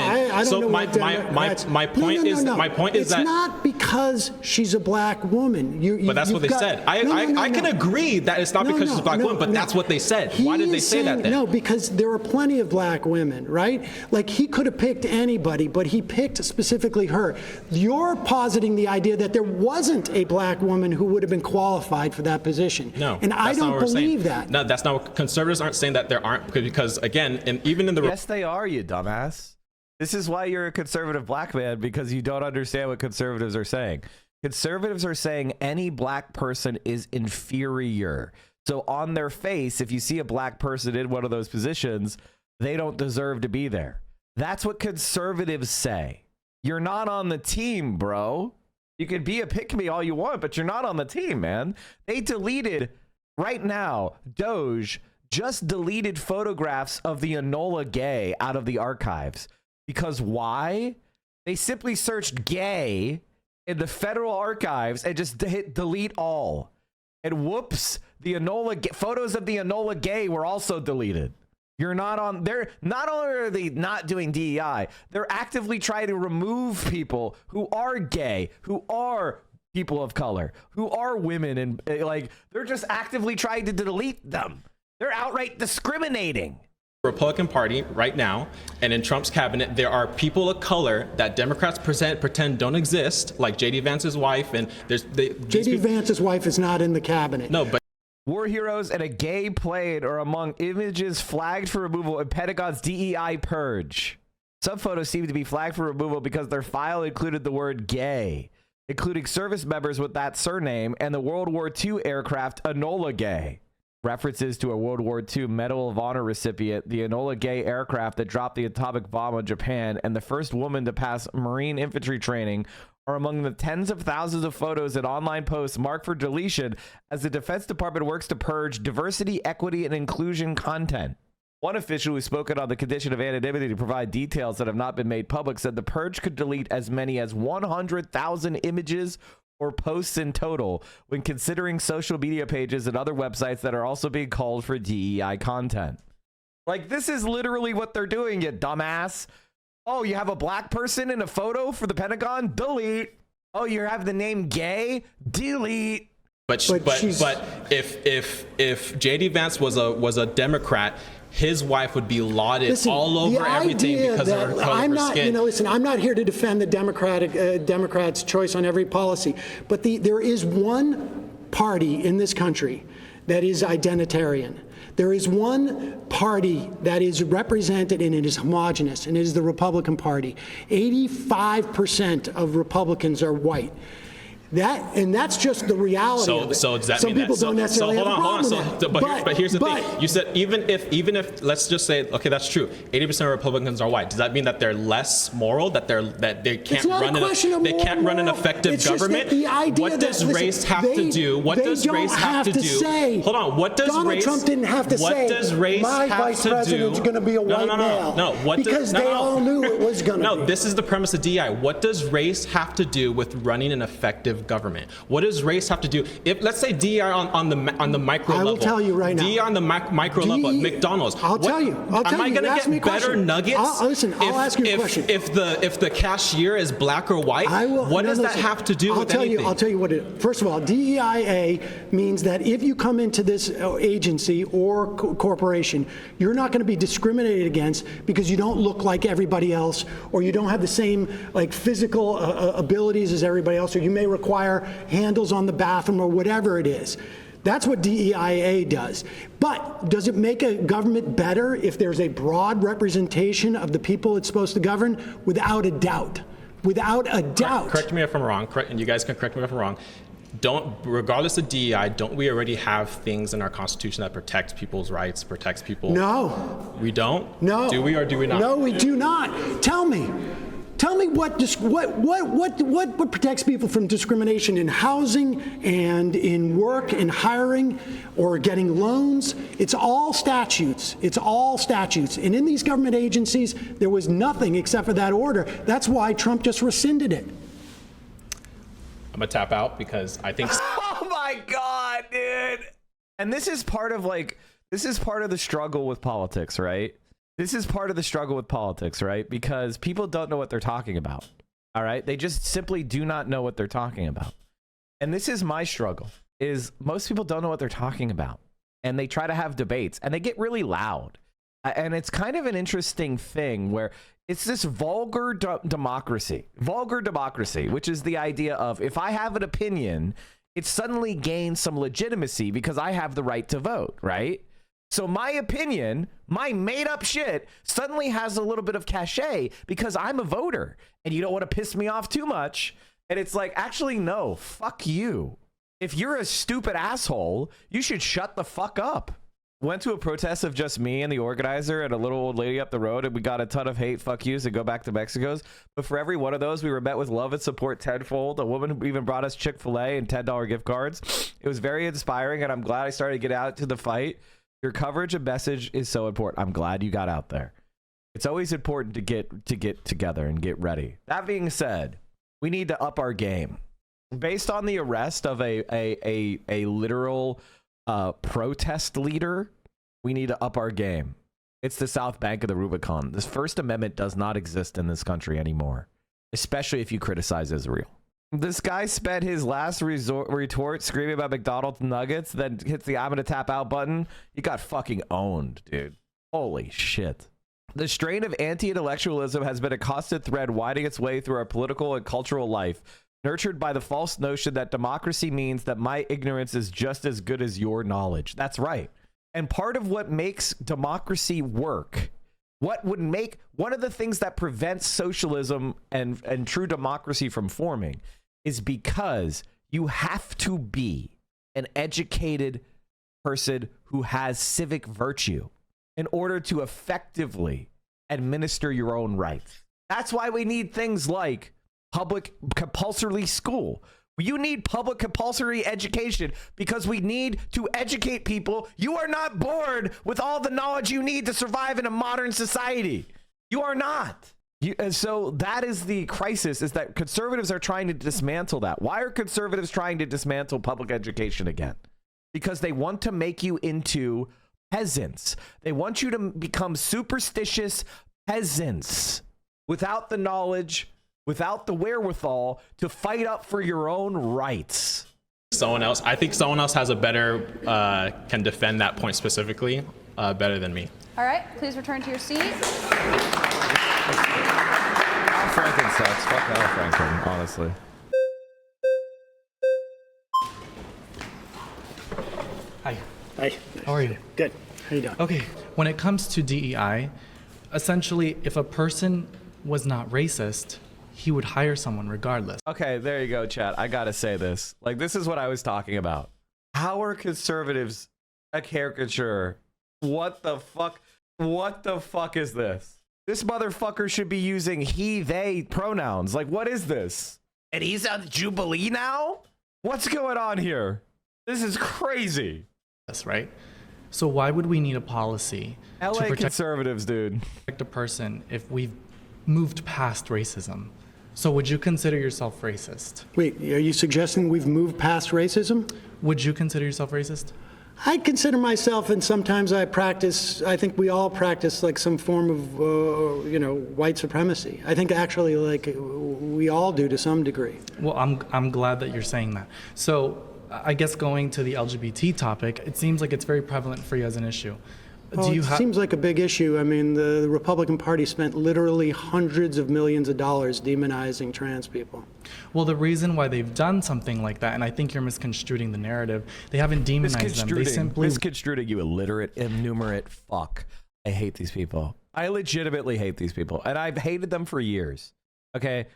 My point is that it's not because she's a black woman. But that's what they said. I can agree that it's not because she's a black woman, but that's what they said. Why did they say that then? No, because there are plenty of black women, right? Like, he could have picked anybody, but he picked specifically her. You're positing the idea that there wasn't a black woman who would have been qualified for that position. No, and I don't believe that. No, that's not what conservatives aren't saying, that there aren't, because again, and even in the yes, they are, you dumbass. This is why you're a conservative black man, because you don't understand what conservatives are saying. Conservatives are saying any black person is inferior. So on their face, if you see a black person in one of those positions, they don't deserve to be there. That's what conservatives say. You're not on the team, bro. You can be a pick-me all you want, but you're not on the team, man. They deleted, right now, Doge just deleted photographs of the Enola Gay out of the archives. Because why? They simply searched gay in the federal archives and just hit delete all, and whoops, the photos of the Enola Gay were also deleted. You're not on. They're not only are they not doing DEI, they're actively trying to remove people who are gay, who are people of color, who are women, and like, they're just actively trying to delete them. They're outright discriminating. Republican Party right now, and in Trump's cabinet, there are people of color that Democrats pretend don't exist, like J.D. Vance's wife, and J.D. Vance's wife is not in the cabinet. No, but war heroes and a gay plane are among images flagged for removal in Pentagon's DEI purge. Some photos seem to be flagged for removal because their file included the word gay, including service members with that surname and the World War II aircraft Enola Gay. References to a World War II Medal of Honor recipient, the Enola Gay aircraft that dropped the atomic bomb on Japan, and the first woman to pass Marine infantry training are among the tens of thousands of photos and online posts marked for deletion as the Defense Department works to purge diversity, equity, and inclusion content. One official who spoke on the condition of anonymity to provide details that have not been made public said the purge could delete as many as 100,000 images or posts in total when considering social media pages and other websites that are also being called for DEI content. Like, this is literally what they're doing, you dumbass. Oh, you have a black person in a photo for the Pentagon? Delete. Oh, you have the name gay? Delete. But if JD Vance was a Democrat, his wife would be lauded all over everything because of her color of her skin. Listen, I'm not here to defend the Democrats' choice on every policy, but there is one party in this country that is identitarian. There is one party that is represented and it is homogenous, and it is the Republican Party. 85% of Republicans are white. That's just the reality of it. So does that Some mean people that? don't necessarily have a problem with that. But here's the thing. You said even if let's just say, okay, that's true. 80% of Republicans are white. Does that mean that they're less moral? That they can't run an effective government? What does race have to do? What does race have to do? Hold on. What does Donald Trump didn't have to say my vice president's going to be a white male. No. Because they all knew it was going to be. No, this is the premise of DEI. What does race have to do with running an effective government? What does race have to do? If let's say DEI on the micro level. I will tell you right now. DEI on the micro level at McDonald's. I'll tell you. Am I going to get better nuggets? Listen, I'll ask you a question. If the cashier is black or white, what does that have to do with anything? I'll tell you what it is. First of all, DEIA means that if you come into this agency or corporation, you're not going to be discriminated against because you don't look like everybody else, or you don't have the same physical abilities as everybody else, or you may require handles on the bathroom or whatever it is. That's what DEIA does. But does it make a government better if there's a broad representation of the people it's supposed to govern? Without a doubt. Without a doubt. Correct me if I'm wrong, and you guys can correct me if I'm wrong. Regardless of DEI, don't we already have things in our Constitution that protects people's rights, protects people? No. We don't? No. Do we or do we not? No, we do not. Tell me what protects people from discrimination in housing and in work and hiring or getting loans. It's all statutes. It's all statutes. And in these government agencies, there was nothing except for that order. That's why Trump just rescinded it. I'm gonna tap out because I think. Oh my God, dude. And this is part of the struggle with politics, right? This is part of the struggle with politics, right? Because people don't know what they're talking about. All right. They just simply do not know what they're talking about. And this is my struggle, is most people don't know what they're talking about. And they try to have debates and they get really loud. And it's kind of an interesting thing where it's this vulgar democracy, which is the idea of if I have an opinion, it suddenly gains some legitimacy because I have the right to vote, right? So my opinion, my made up shit, suddenly has a little bit of cachet because I'm a voter and you don't want to piss me off too much. And it's like, actually, no, fuck you. If you're a stupid asshole, you should shut the fuck up. Went to a protest of just me and the organizer and a little old lady up the road, and we got a ton of hate fuck yous and go back to Mexico's. But for every one of those, we were met with love and support tenfold. A woman even brought us Chick-fil-A and $10 gift cards. It was very inspiring, and I'm glad I started to get out to the fight. Your coverage and message is so important. I'm glad you got out there. It's always important to get together and get ready. That being said, we need to up our game. Based on the arrest of a literal protest leader, we need to up our game. It's the South Bank of the Rubicon. This First Amendment does not exist in this country anymore, especially if you criticize Israel. This guy spent his last retort screaming about McDonald's nuggets, then hits the I'm gonna tap out button. He got fucking owned, dude. Holy shit. The strain of anti-intellectualism has been a constant thread winding its way through our political and cultural life, nurtured by the false notion that democracy means that my ignorance is just as good as your knowledge. That's right. And part of what makes democracy work, one of the things that prevents socialism and true democracy from forming is because you have to be an educated person who has civic virtue in order to effectively administer your own rights. That's why we need things like public compulsory school. You need public compulsory education because we need to educate people. You are not born with all the knowledge you need to survive in a modern society. You are not. And so that is the crisis, is that conservatives are trying to dismantle that. Why are conservatives trying to dismantle public education again? Because they want to make you into peasants. They want you to become superstitious peasants without the knowledge, without the wherewithal to fight up for your own rights. I think someone else has a better, can defend that point specifically better than me. All right, please return to your seat. Al Franken sucks. Fuck Al Franken, honestly. Hi. Hi. How are you? Good. How you doing? Okay. When it comes to DEI, essentially, if a person was not racist, he would hire someone regardless. Okay, there you go, chat. I gotta say this. Like, this is what I was talking about. How are conservatives a caricature? What the fuck? What the fuck is this? This motherfucker should be using he, they pronouns. Like, what is this? And he's on Jubilee now? What's going on here? This is crazy. That's right. So why would we need a policy LA to protect conservatives, dude, a person if we've moved past racism? So would you consider yourself racist? Wait, are you suggesting we've moved past racism? Would you consider yourself racist? I consider myself, and sometimes I think we all practice like some form of, white supremacy. I think actually like we all do to some degree. Well, I'm glad that you're saying that. So I guess going to the LGBT topic, it seems like it's very prevalent for you as an issue. It seems like a big issue. I mean, the Republican Party spent literally hundreds of millions of dollars demonizing trans people. Well, the reason why they've done something like that, and I think you're misconstruing the narrative, they haven't demonized them. They simply misconstruing, you illiterate, innumerate fuck. I hate these people. I legitimately hate these people, and I've hated them for years. Okay,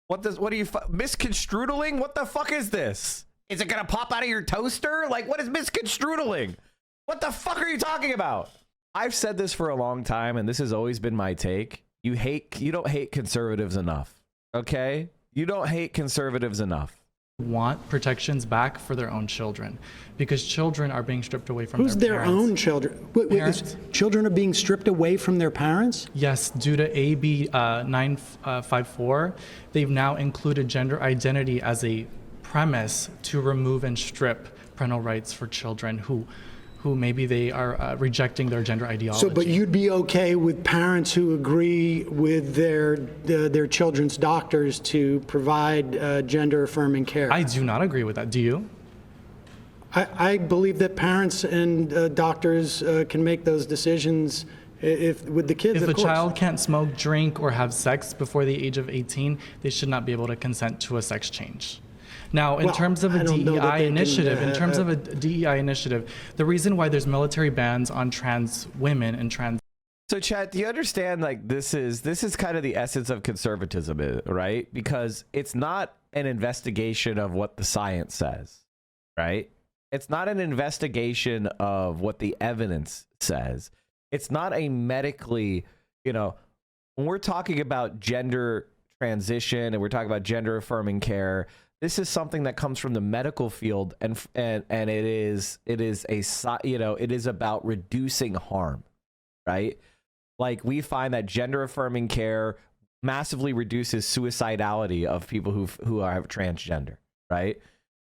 what are you misconstruing? What the fuck is this? Is it gonna pop out of your toaster? Like, what is misconstruing? What the fuck are you talking about? I've said this for a long time, and this has always been my take. You don't hate conservatives enough. Okay? You don't hate conservatives enough. Want protections back for their own children, because children are being stripped away from Who's their their parents. own children? Wait, children are being stripped away from their parents? Yes, due to AB 954, they've now included gender identity as a premise to remove and strip parental rights for children who maybe they are rejecting their gender ideology. So, but you'd be okay with parents who agree with their children's doctors to provide gender-affirming care? I do not agree with that. Do you? I believe that parents and doctors can make those decisions with the kids. If of course. child can't smoke, drink, or have sex before the age of 18, they should not be able to consent to a sex change. Now, in terms of a DEI initiative, the reason why there's military bans on trans women and trans. So, Chad, do you understand? Like, this is kind of the essence of conservatism, right? Because it's not an investigation of what the science says, right? It's not an investigation of what the evidence says. It's not a medically, when we're talking about gender transition and we're talking about gender affirming care. This is something that comes from the medical field, and it is about reducing harm, right? Like, we find that gender affirming care massively reduces suicidality of people who are transgender, right?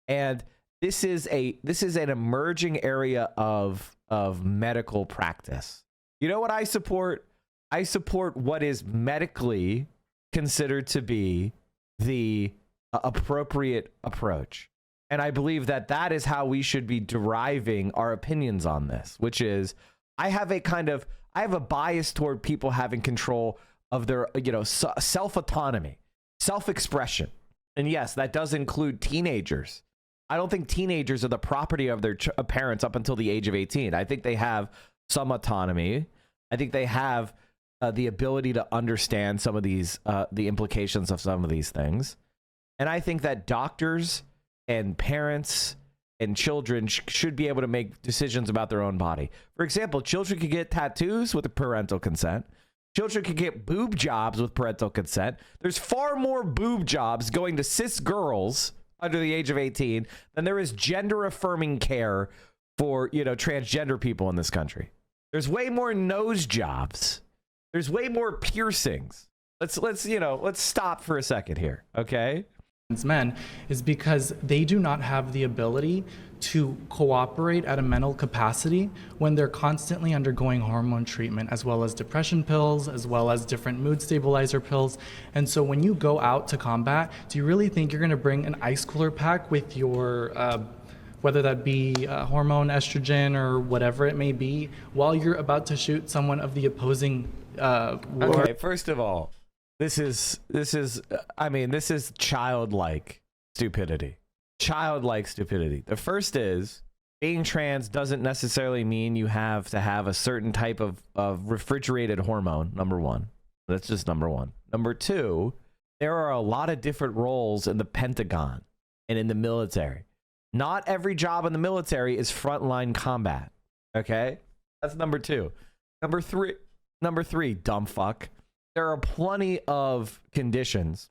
And this is an emerging area of medical practice. You know what I support? I support what is medically considered to be the appropriate approach. And I believe that is how we should be deriving our opinions on this, which is I have a bias toward people having control of their, self-autonomy, self-expression. And yes, that does include teenagers. I don't think teenagers are the property of their parents up until the age of 18. I think they have some autonomy. I think they have the ability to understand some of these, the implications of some of these things. And I think that doctors and parents and children should be able to make decisions about their own body. For example, children can get tattoos with parental consent. Children can get boob jobs with parental consent. There's far more boob jobs going to cis girls under the age of 18 than there is gender affirming care for, transgender people in this country. There's way more nose jobs. There's way more piercings. let's stop for a second here, okay? Men is because they do not have the ability to cooperate at a mental capacity when they're constantly undergoing hormone treatment, as well as depression pills, as well as different mood stabilizer pills. And so when you go out to combat, do you really think you're going to bring an ice cooler pack with your whether that be hormone estrogen or whatever it may be, while you're about to shoot someone of the opposing Okay, first of all, this is childlike stupidity. Childlike stupidity. The first is, being trans doesn't necessarily mean you have to have a certain type of refrigerated hormone, number one. That's just number one. Number two, there are a lot of different roles in the Pentagon and in the military. Not every job in the military is frontline combat. Okay? That's number two. Number three, dumb fuck. There are plenty of conditions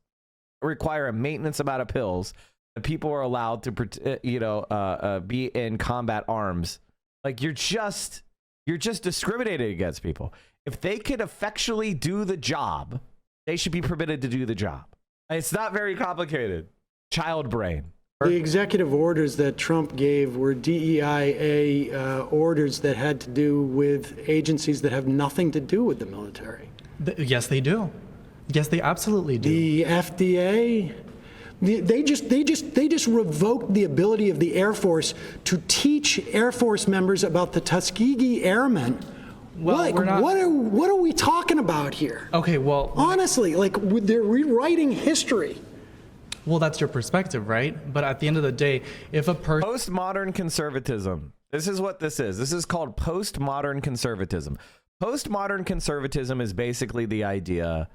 that require a maintenance amount of pills that people are allowed to, be in combat arms. Like, you're just discriminating against people. If they can effectually do the job, they should be permitted to do the job. It's not very complicated. Child brain. The executive orders that Trump gave were DEIA orders that had to do with agencies that have nothing to do with the military. Yes, they do. Yes, they absolutely do. The FDA, they just revoked the ability of the Air Force to teach Air Force members about the Tuskegee Airmen. Well, what are we talking about here? Okay, well, honestly, they're rewriting history. Well, that's your perspective, right? But at the end of the day, if a person... Postmodern conservatism. This is what this is. This is called postmodern conservatism. Postmodern conservatism is basically the idea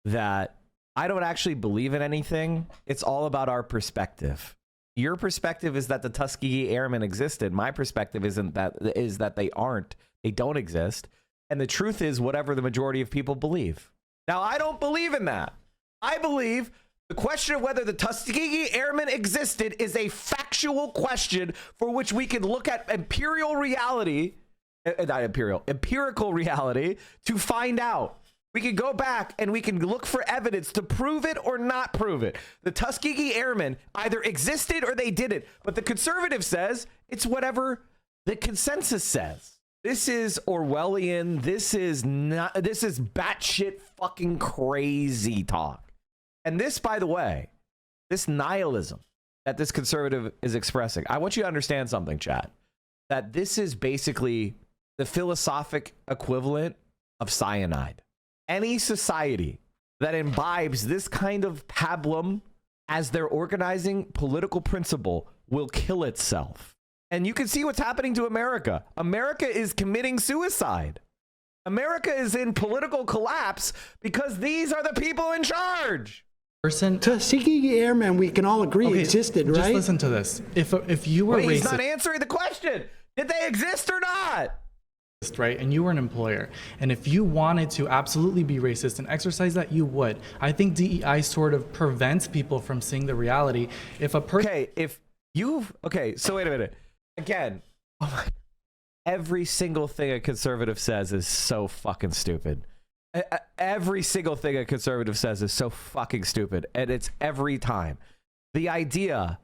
that I don't actually believe in anything. It's all about our perspective. Your perspective is that the Tuskegee Airmen existed. My perspective is that they aren't. They don't exist. And the truth is whatever the majority of people believe. Now, I don't believe in that. I believe the question of whether the Tuskegee Airmen existed is a factual question for which we can look at empirical reality to find out. We can go back and we can look for evidence to prove it or not prove it. The Tuskegee Airmen either existed or they didn't. But the conservative says it's whatever the consensus says. This is Orwellian. This is batshit fucking crazy talk. And this, by the way, this nihilism that this conservative is expressing, I want you to understand something, chat, that this is basically the philosophic equivalent of cyanide. Any society that imbibes this kind of pablum as their organizing political principle will kill itself. And you can see what's happening to America. America is committing suicide. America is in political collapse because these are the people in charge. Tuskegee Airmen, we can all agree, existed, right? Just listen to this. If you were Wait, racist, he's not answering the question. Did they exist or not? Right, and you were an employer, and if you wanted to absolutely be racist and exercise that, you would. I think DEI sort of prevents people from seeing the reality. If a person, so wait a minute. Again, every single thing a conservative says is so fucking stupid. Every single thing a conservative says is so fucking stupid, and it's every time. The idea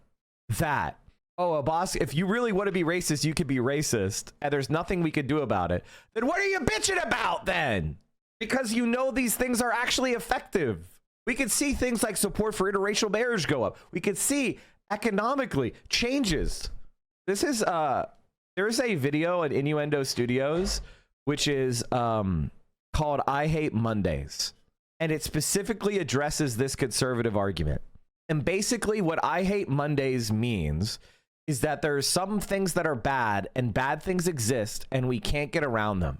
that, a boss, if you really want to be racist, you can be racist, and there's nothing we could do about it, then what are you bitching about then? Because you know these things are actually effective. We could see things like support for interracial marriage go up. We could see economically changes. This is, there's a video at Innuendo Studios, which is, called I Hate Mondays, and it specifically addresses this conservative argument. And basically what I Hate Mondays means is that there are some things that are bad and bad things exist and we can't get around them.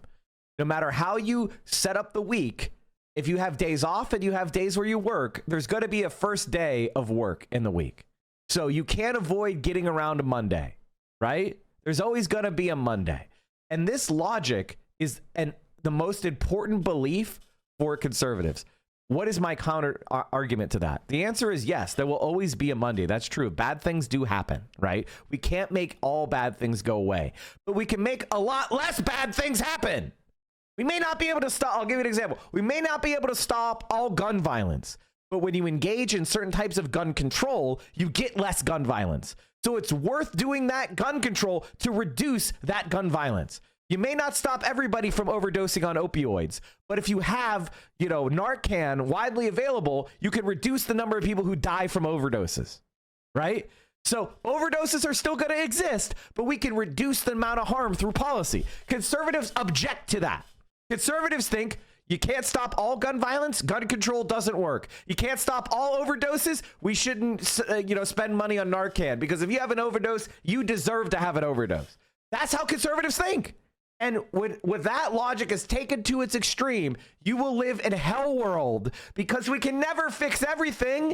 No matter how you set up the week, if you have days off and you have days where you work, there's going to be a first day of work in the week. So you can't avoid getting around a Monday, right? There's always going to be a Monday. And this logic is the most important belief for conservatives. What is my counter argument to that? The answer is yes, there will always be a Monday. That's true. Bad things do happen, right? We can't make all bad things go away, but we can make a lot less bad things happen. We may not be able to stop. I'll give you an example. We may not be able to stop all gun violence, but when you engage in certain types of gun control, you get less gun violence. So it's worth doing that gun control to reduce that gun violence. You may not stop everybody from overdosing on opioids, but if you have, Narcan widely available, you can reduce the number of people who die from overdoses, right? So overdoses are still going to exist, but we can reduce the amount of harm through policy. Conservatives object to that. Conservatives think you can't stop all gun violence. Gun control doesn't work. You can't stop all overdoses. We shouldn't, spend money on Narcan, because if you have an overdose, you deserve to have an overdose. That's how conservatives think. And with that logic is taken to its extreme, you will live in a hell world, because we can never fix everything.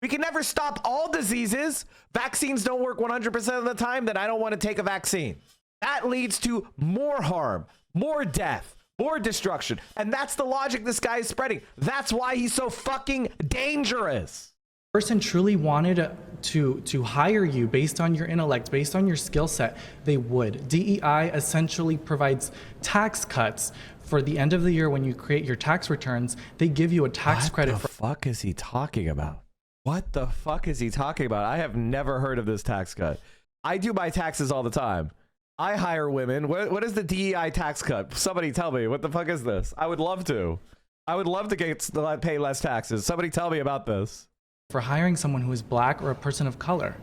We can never stop all diseases. Vaccines don't work 100% of the time, then I don't want to take a vaccine. That leads to more harm, more death, more destruction. And that's the logic this guy is spreading. That's why he's so fucking dangerous. Person truly wanted to hire you based on your intellect, based on your skill set, they would. DEI essentially provides tax cuts for the end of the year. When you create your tax returns, they give you a tax credit. What the fuck is he talking about? What the fuck is he talking about? I have never heard of this tax cut. I do my taxes all the time. I hire women. What is the DEI tax cut? Somebody tell me. What the fuck is this? I would love to. I would love to pay less taxes. Somebody tell me about this. For hiring someone who is black or a person of color.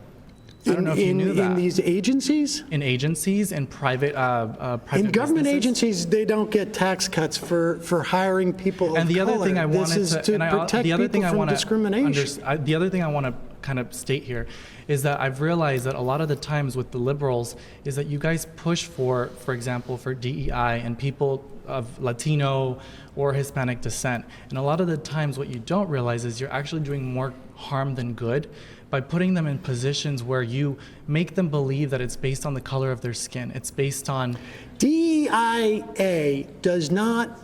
I don't know if you knew that. In these agencies? In agencies, in private in government businesses. Agencies, they don't get tax cuts for hiring people and of the other color. thing I wanted this is to protect the other people thing I from want discrimination. the other thing I want to kind of state here is that I've realized that a lot of the times with the liberals is that you guys push for example, for DEI and people of Latino or Hispanic descent. And a lot of the times what you don't realize is you're actually doing more harm than good by putting them in positions where you make them believe that it's based on the color of their skin. It's based on... DEIA does not...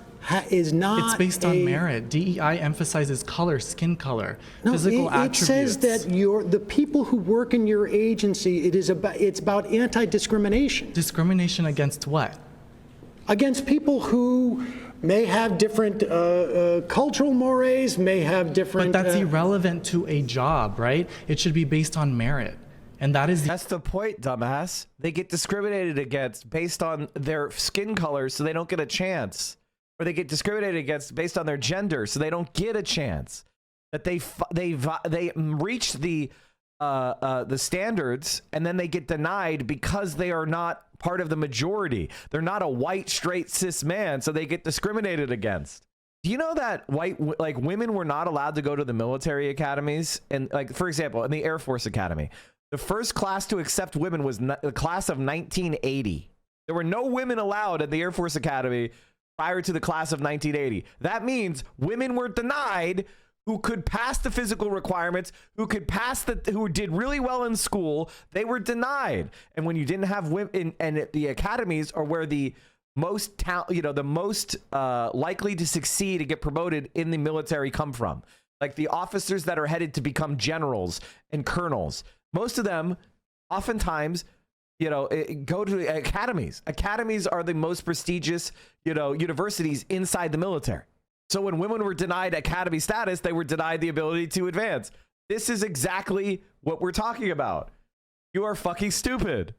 is not It's based on merit. DEI emphasizes color, skin color, physical attributes. It says that the people who work in your agency, it's about anti-discrimination. Discrimination against what? Against people who may have different cultural mores, may have different... But that's irrelevant to a job, right? It should be based on merit. And that's the point, dumbass. They get discriminated against based on their skin color, so they don't get a chance. Or they get discriminated against based on their gender, so they don't get a chance. That they reach the standards, and then they get denied because they are not part of the majority. They're not a white, straight, cis man, so they get discriminated against. Do you know that women were not allowed to go to the military academies? And for example, in the Air Force Academy, the first class to accept women was the class of 1980. There were no women allowed at the Air Force Academy prior to the class of 1980. That means women were denied who could pass the physical requirements, who did really well in school. They were denied. And when you didn't have women, and the academies are where the most likely to succeed and get promoted in the military come from. Like the officers that are headed to become generals and colonels. Most of them, oftentimes, go to academies. Academies are the most prestigious, universities inside the military. So when women were denied academy status, they were denied the ability to advance. This is exactly what we're talking about. You are fucking stupid.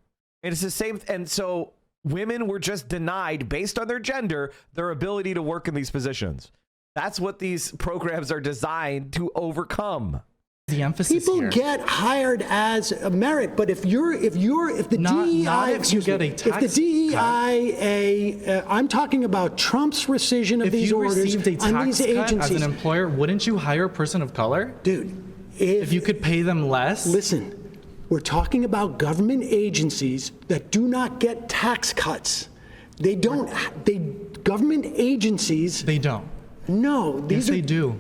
And it's the same. And so women were just denied based on their gender, their ability to work in these positions. That's what these programs are designed to overcome. The emphasis People here. get hired as a merit, but if the DEI, I'm talking about Trump's rescission of these orders If you received a on tax these cut agencies. as an employer, wouldn't you hire a person of color? Dude, if you could pay them less? Listen, we're talking about government agencies that do not get tax cuts. They don't. Government agencies. They don't. No, Yes, they do.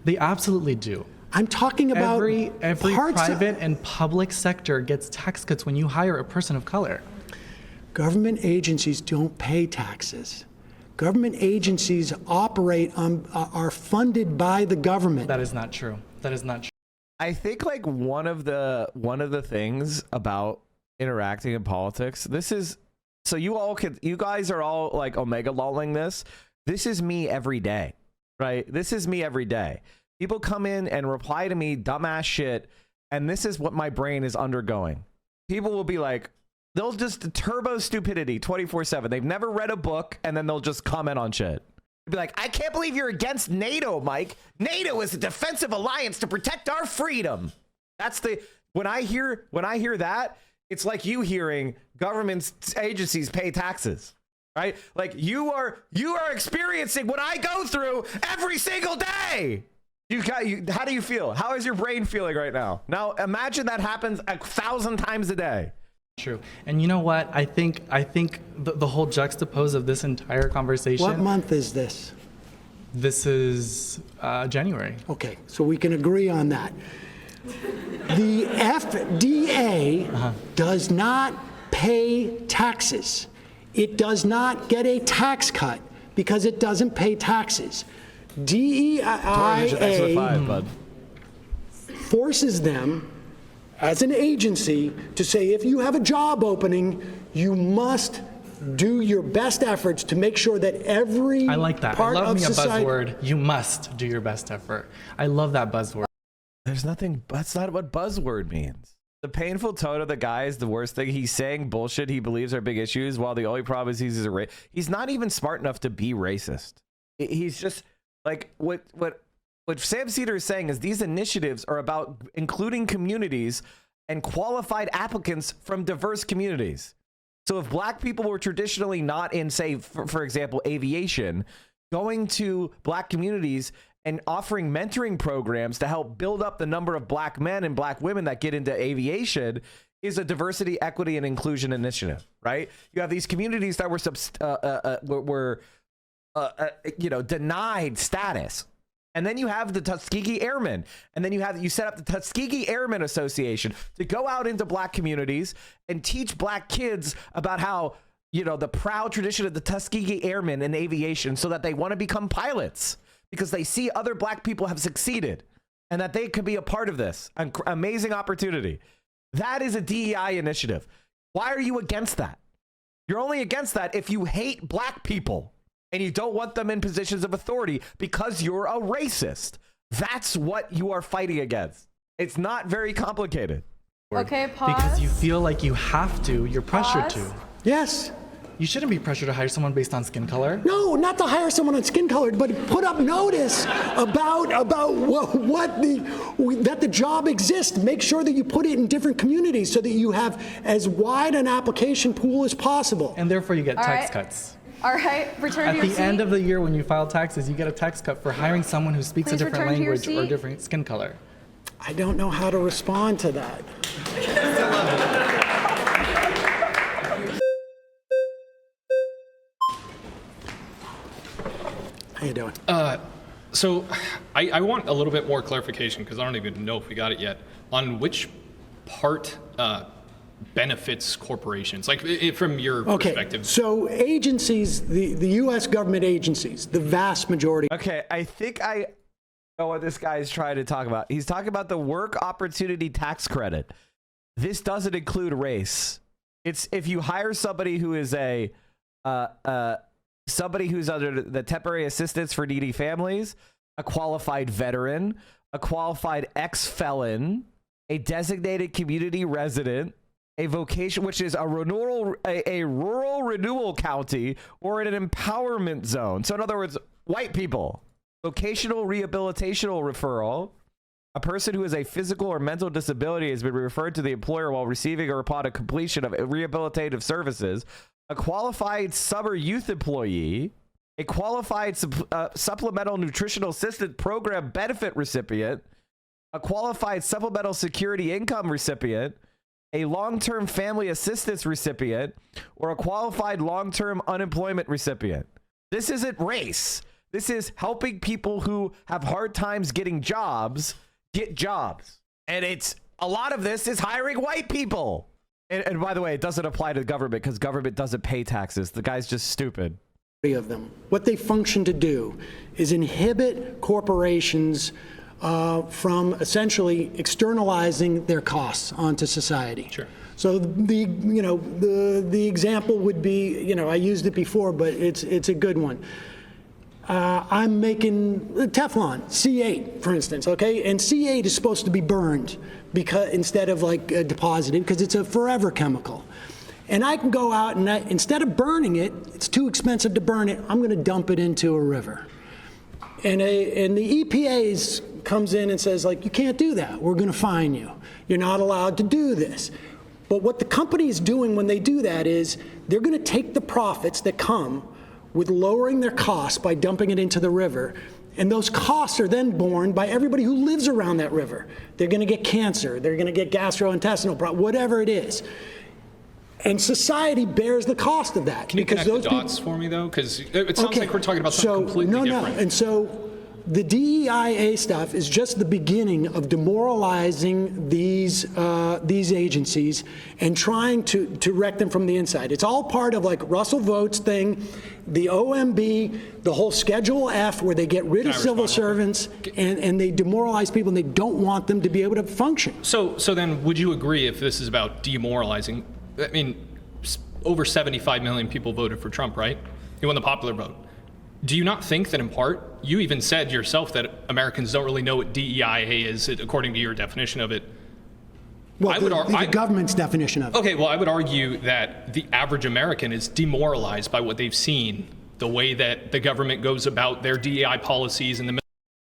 They absolutely do. I'm talking about every private and public sector gets tax cuts when you hire a person of color. Government agencies don't pay taxes. Government agencies are funded by the government. That is not true. That is not true. I think one of the things about interacting in politics, this is So you guys are all like omega lolling this. This is me every day, right? This is me every day. People come in and reply to me dumbass shit, and this is what my brain is undergoing. People will be like, they'll just turbo stupidity 24/7. They've never read a book, and then they'll just comment on shit. They'll be like, I can't believe you're against NATO, Mike. NATO is a defensive alliance to protect our freedom. That's when I hear that, it's like you hearing government agencies pay taxes, right? Like you are experiencing what I go through every single day. How do you feel? How is your brain feeling right now? Now imagine that happens 1,000 times a day. True. And you know what? I think the whole juxtapose of this entire conversation. What month is this? This is January. Okay, so we can agree on that. The FDA does not pay taxes. It does not get a tax cut because it doesn't pay taxes. DEIA forces them as an agency to say, if you have a job opening, you must do your best efforts to make sure that every I like that. part I love of me society. A buzzword. You must do your best effort. I love that buzzword. There's nothing. That's not what buzzword means. The painful tone of the guy is the worst thing. He's saying bullshit he believes are big issues, while the only problem is he's not even smart enough to be racist. He's just like what Sam Seder is saying is these initiatives are about including communities and qualified applicants from diverse communities. So if black people were traditionally not in, say, for example, aviation, going to black communities and offering mentoring programs to help build up the number of black men and black women that get into aviation is a diversity, equity, and inclusion initiative, right? You have these communities that were denied status. And then you have the Tuskegee Airmen. And then you set up the Tuskegee Airmen Association to go out into black communities and teach black kids about how, the proud tradition of the Tuskegee Airmen in aviation, so that they want to become pilots because they see other black people have succeeded and that they could be a part of this amazing opportunity. That is a DEI initiative. Why are you against that? You're only against that if you hate black people and you don't want them in positions of authority because you're a racist. That's what you are fighting against. It's not very complicated. Okay, pause. Because you feel like you have to, you're pressured to. Yes. You shouldn't be pressured to hire someone based on skin color. No, not to hire someone on skin color, but put up notice about that the job exists. Make sure that you put it in different communities so that you have as wide an application pool as possible. And therefore you get tax right. cuts. All right, return to your seat. At the end of the year when you file taxes, you get a tax cut for hiring someone who speaks Please a different return to your language or seat. different skin color. I don't know how to respond to that. How you doing? So I want a little bit more clarification, because I don't even know if we got it yet, on which part benefits corporations, like from your perspective. So agencies, the U.S. government agencies, the vast majority. Okay, I think I know what this guy is trying to talk about. He's talking about the work opportunity tax credit. This doesn't include race. It's if you hire somebody who is somebody who's under the temporary assistance for needy families, a qualified veteran, a qualified ex-felon, a designated community resident, a vocation, which is a rural renewal county, or in an empowerment zone. So in other words, white people, vocational rehabilitational referral, a person who has a physical or mental disability has been referred to the employer while receiving or upon a completion of rehabilitative services, a qualified summer youth employee, a qualified supplemental nutritional assistant program benefit recipient, a qualified supplemental security income recipient, a long-term family assistance recipient, or a qualified long-term unemployment recipient. This isn't race. This is helping people who have hard times getting jobs get jobs. And a lot of this is hiring white people. And by the way, it doesn't apply to the government because government doesn't pay taxes. The guy's just stupid. Of them. What they function to do is inhibit corporations from essentially externalizing their costs onto society. Sure. So the example would be, I used it before, but it's a good one. I'm making Teflon, C8, for instance, okay? And C8 is supposed to be burned because instead of deposited, because it's a forever chemical. And I can go out and instead of burning it, it's too expensive to burn it, I'm going to dump it into a river. And the EPA comes in and says, you can't do that. We're going to fine you. You're not allowed to do this. But what the company is doing when they do that is they're going to take the profits that come with lowering their costs by dumping it into the river. And those costs are then borne by everybody who lives around that river. They're going to get cancer. They're going to get gastrointestinal problems, whatever it is. And society bears the cost of that. Can you connect the dots for me, though? Because it sounds like we're talking about something completely different. And so the DEIA stuff is just the beginning of demoralizing these agencies and trying to wreck them from the inside. It's all part of Russell Votes thing, the OMB, the whole Schedule F, where they get rid of civil servants and they demoralize people and they don't want them to be able to function. So then would you agree if this is about demoralizing? I mean, over 75 million people voted for Trump, right? He won the popular vote. Do you not think that in part, you even said yourself that Americans don't really know what DEIA is, according to your definition of it? Well, the government's definition of it. Okay, well, I would argue that the average American is demoralized by what they've seen, the way that the government goes about their DEI policies and the.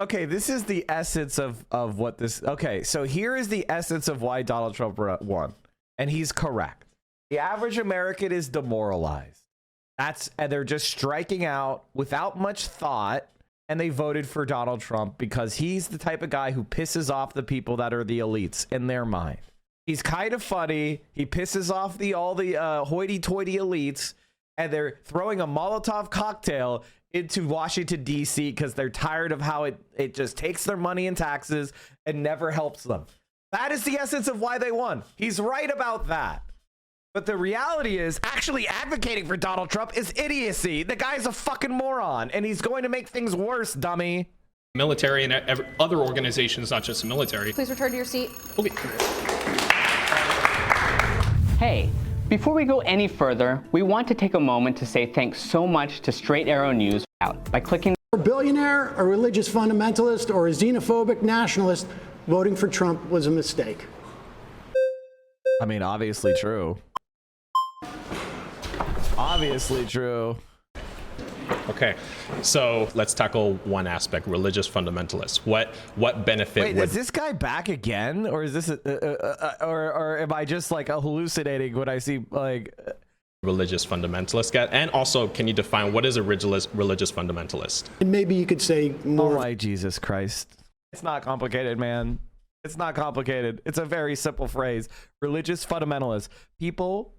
Okay, this is the essence of what this. Okay, so here is the essence of why Donald Trump won, and he's correct. The average American is demoralized. And they're just striking out without much thought, and they voted for Donald Trump because he's the type of guy who pisses off the people that are the elites in their mind. He's kind of funny. He pisses off all the hoity-toity elites, and they're throwing a Molotov cocktail into Washington, D.C. because they're tired of how it just takes their money in taxes and never helps them. That is the essence of why they won. He's right about that. But the reality is, actually advocating for Donald Trump is idiocy. The guy's a fucking moron, and he's going to make things worse, dummy. Military and other organizations, not just the military. Please return to your seat. Okay. Hey, before we go any further, we want to take a moment to say thanks so much to Straight Arrow News out by clicking. A billionaire, a religious fundamentalist, or a xenophobic nationalist, voting for Trump was a mistake. I mean, obviously true. Obviously true. Okay, so let's tackle one aspect: religious fundamentalists. What benefit? Wait, is this guy back again, or is this, or am I just hallucinating when I see religious fundamentalists get? And also, can you define what is a religious fundamentalist? And maybe you could say more. Oh my Jesus Christ! It's not complicated, man. It's not complicated. It's a very simple phrase: religious fundamentalists, people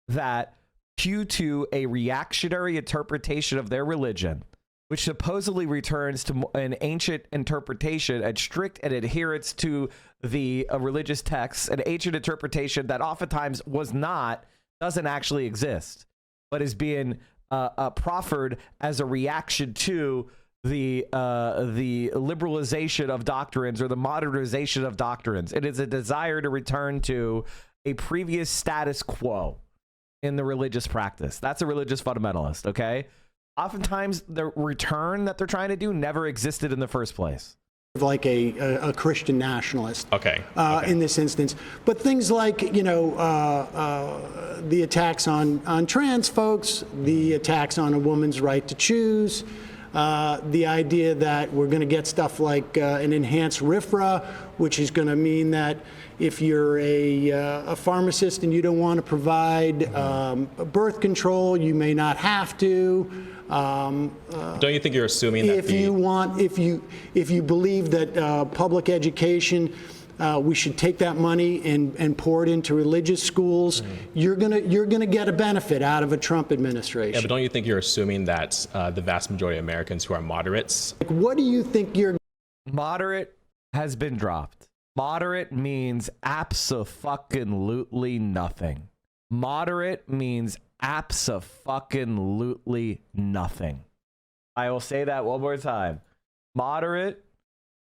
that hew to a reactionary interpretation of their religion, which supposedly returns to an ancient interpretation and strict and adherence to the religious texts, an ancient interpretation that oftentimes doesn't actually exist, but is being proffered as a reaction to the liberalization of doctrines or the modernization of doctrines. It is a desire to return to a previous status quo in the religious practice. That's a religious fundamentalist, okay? Oftentimes, the return that they're trying to do never existed in the first place. Like a Christian nationalist, okay. In this instance. But things like, the attacks on trans folks, the attacks on a woman's right to choose, the idea that we're going to get stuff like an enhanced RFRA, which is going to mean that if you're a pharmacist and you don't want to provide birth control, you may not have to. Don't you think you're assuming that if you believe that public education, we should take that money and pour it into religious schools, you're gonna get a benefit out of a Trump administration? Yeah, but don't you think you're assuming that the vast majority of Americans who are moderates? What do you think you're? Moderate has been dropped. Moderate means abso-fucking-lutely nothing. Moderate means abso-fucking-lutely nothing. I will say that one more time. Moderate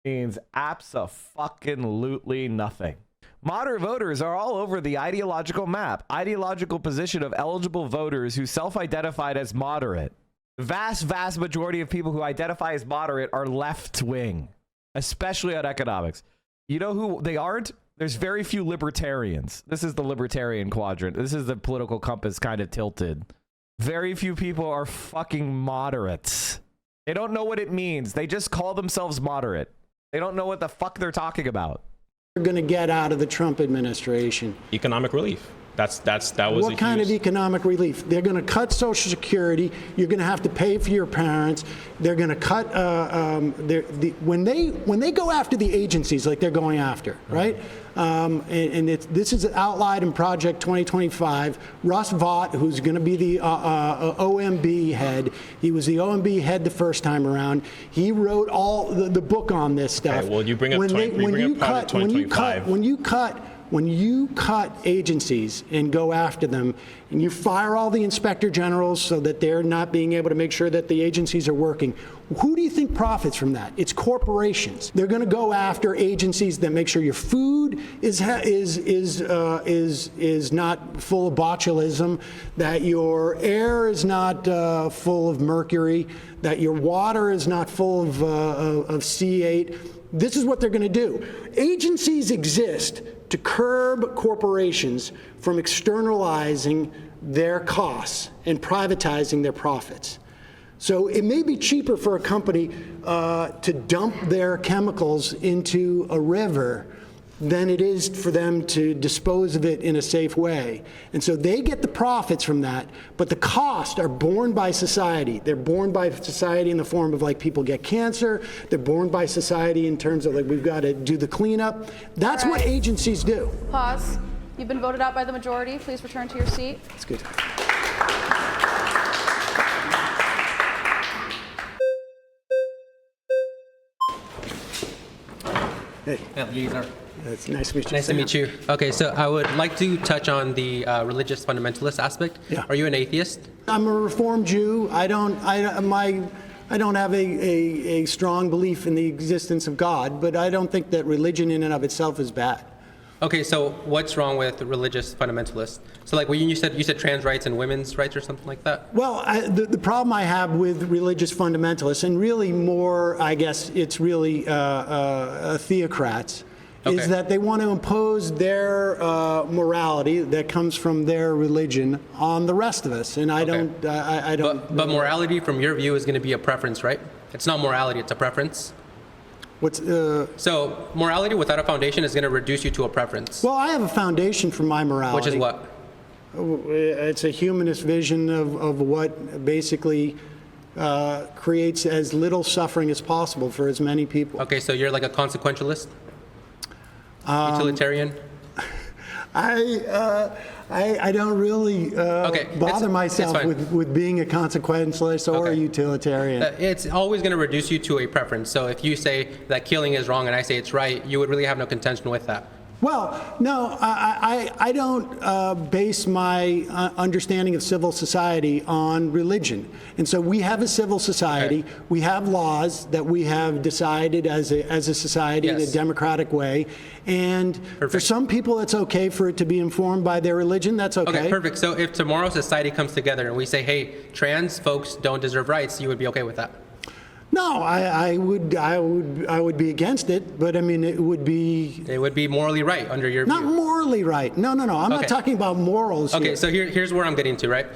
means abso-fucking-lutely nothing. Moderate voters are all over the ideological map, ideological position of eligible voters who self-identified as moderate. The vast majority of people who identify as moderate are left-wing, especially on economics. You know who they aren't? There's very few libertarians. This is the libertarian quadrant. This is the political compass kind of tilted. Very few people are fucking moderates. They don't know what it means. They just call themselves moderate. They don't know what the fuck they're talking about. We're going to get out of the Trump administration. Economic relief. That was what kind of economic relief? They're going to cut Social Security. You're going to have to pay for your parents. They're going to cut when they go after the agencies like they're going after, right? This is outlined in Project 2025. Russ Vought, who's going to be the OMB head, he was the OMB head the first time around. He wrote all the book on this stuff. Okay, well, you bring up Project 2025. When you cut agencies and go after them, and you fire all the inspector generals so that they're not being able to make sure that the agencies are working, who do you think profits from that? It's corporations. They're going to go after agencies that make sure your food is not full of botulism, that your air is not full of mercury, that your water is not full of C8. This is what they're going to do. Agencies exist to curb corporations from externalizing their costs and privatizing their profits. So it may be cheaper for a company to dump their chemicals into a river than it is for them to dispose of it in a safe way. And so they get the profits from that, but the costs are borne by society. They're borne by society in the form of like people get cancer. They're borne by society in terms of like we've got to do the cleanup. That's what agencies do. Pause. You've been voted out by the majority. Please return to your seat. That's good. Hey. It's nice to meet you. Nice to meet you. Okay, so I would like to touch on the religious fundamentalist aspect. Yeah. Are you an atheist? I'm a Reformed Jew. I don't have a strong belief in the existence of God, but I don't think that religion in and of itself is bad. Okay, so what's wrong with religious fundamentalists? So like when you said trans rights and women's rights or something like that? Well, the problem I have with religious fundamentalists, and really more, I guess it's really theocrats, is that they want to impose their morality that comes from their religion on the rest of us, and I don't. But morality, from your view, is going to be a preference, right? It's not morality; it's a preference. So morality without a foundation is going to reduce you to a preference. Well, I have a foundation for my morality. Which is what? It's a humanist vision of what basically creates as little suffering as possible for as many people. Okay, so you're like a consequentialist? Utilitarian? I don't really bother myself with being a consequentialist or a utilitarian. It's always going to reduce you to a preference. So if you say that killing is wrong and I say it's right, you would really have no contention with that. Well, no, I don't base my understanding of civil society on religion. And so we have a civil society. Okay. We have laws that we have decided as a society in a democratic way. And for some people, it's okay for it to be informed by their religion. That's okay. Okay, perfect. So if tomorrow society comes together and we say, hey, trans folks don't deserve rights, you would be okay with that? No, I would be against it, but I mean it would be. It would be morally right under your view. Not morally right. No. I'm not talking about morals. Okay, here. so here's where I'm getting to, right?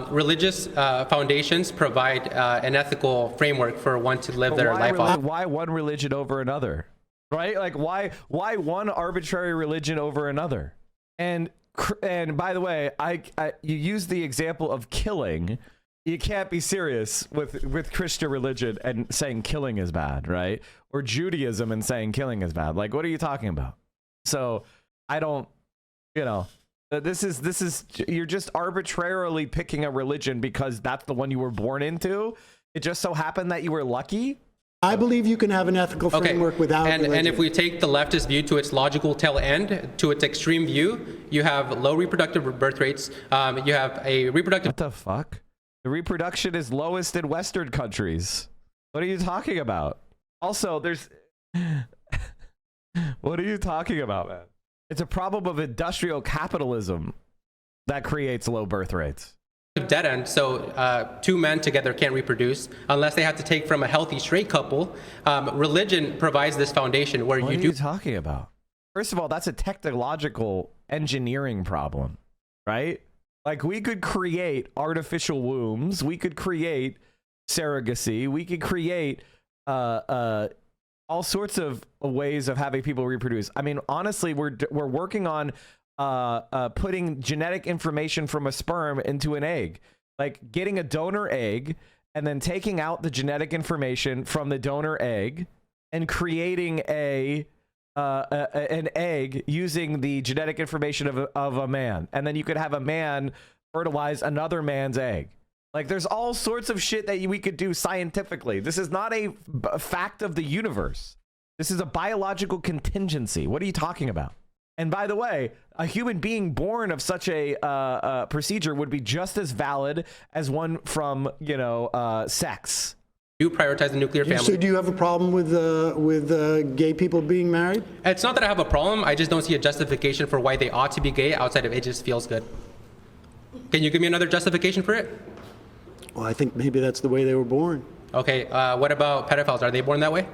Religious foundations provide an ethical framework for one to live their life off. Why one religion over another, right? Like why one arbitrary religion over another? And by the way, you use the example of killing. You can't be serious with Christian religion and saying killing is bad, right? Or Judaism and saying killing is bad. Like, what are you talking about? So I don't, this is you're just arbitrarily picking a religion because that's the one you were born into. It just so happened that you were lucky. I believe you can have an ethical framework without religion. And if we take the leftist view to its logical tail end, to its extreme view, you have low reproductive birth rates. You have a reproductive. What the fuck? The reproduction is lowest in Western countries. What are you talking about? Also, there's... What are you talking about, man? It's a problem of industrial capitalism that creates low birth rates. Dead end, so 2 men together can't reproduce unless they have to take from a healthy straight couple. Religion provides this foundation where What you are do. you talking about? First of all, that's a technological engineering problem, right? Like, we could create artificial wombs, we could create surrogacy, we could create all sorts of ways of having people reproduce. I mean, honestly, we're working on putting genetic information from a sperm into an egg, like getting a donor egg and then taking out the genetic information from the donor egg and creating an egg using the genetic information of a man, and then you could have a man fertilize another man's egg. Like, there's all sorts of shit that we could do scientifically. This is not a fact of the universe. This is a biological contingency. What are you talking about? And by the way, a human being born of such a procedure would be just as valid as one from, sex. You prioritize the nuclear family. So do you have a problem with gay people being married? It's not that I have a problem. I just don't see a justification for why they ought to be gay outside of it just feels good. Can you give me another justification for it? Well, I think maybe that's the way they were born. Okay, what about pedophiles? Are they born that way?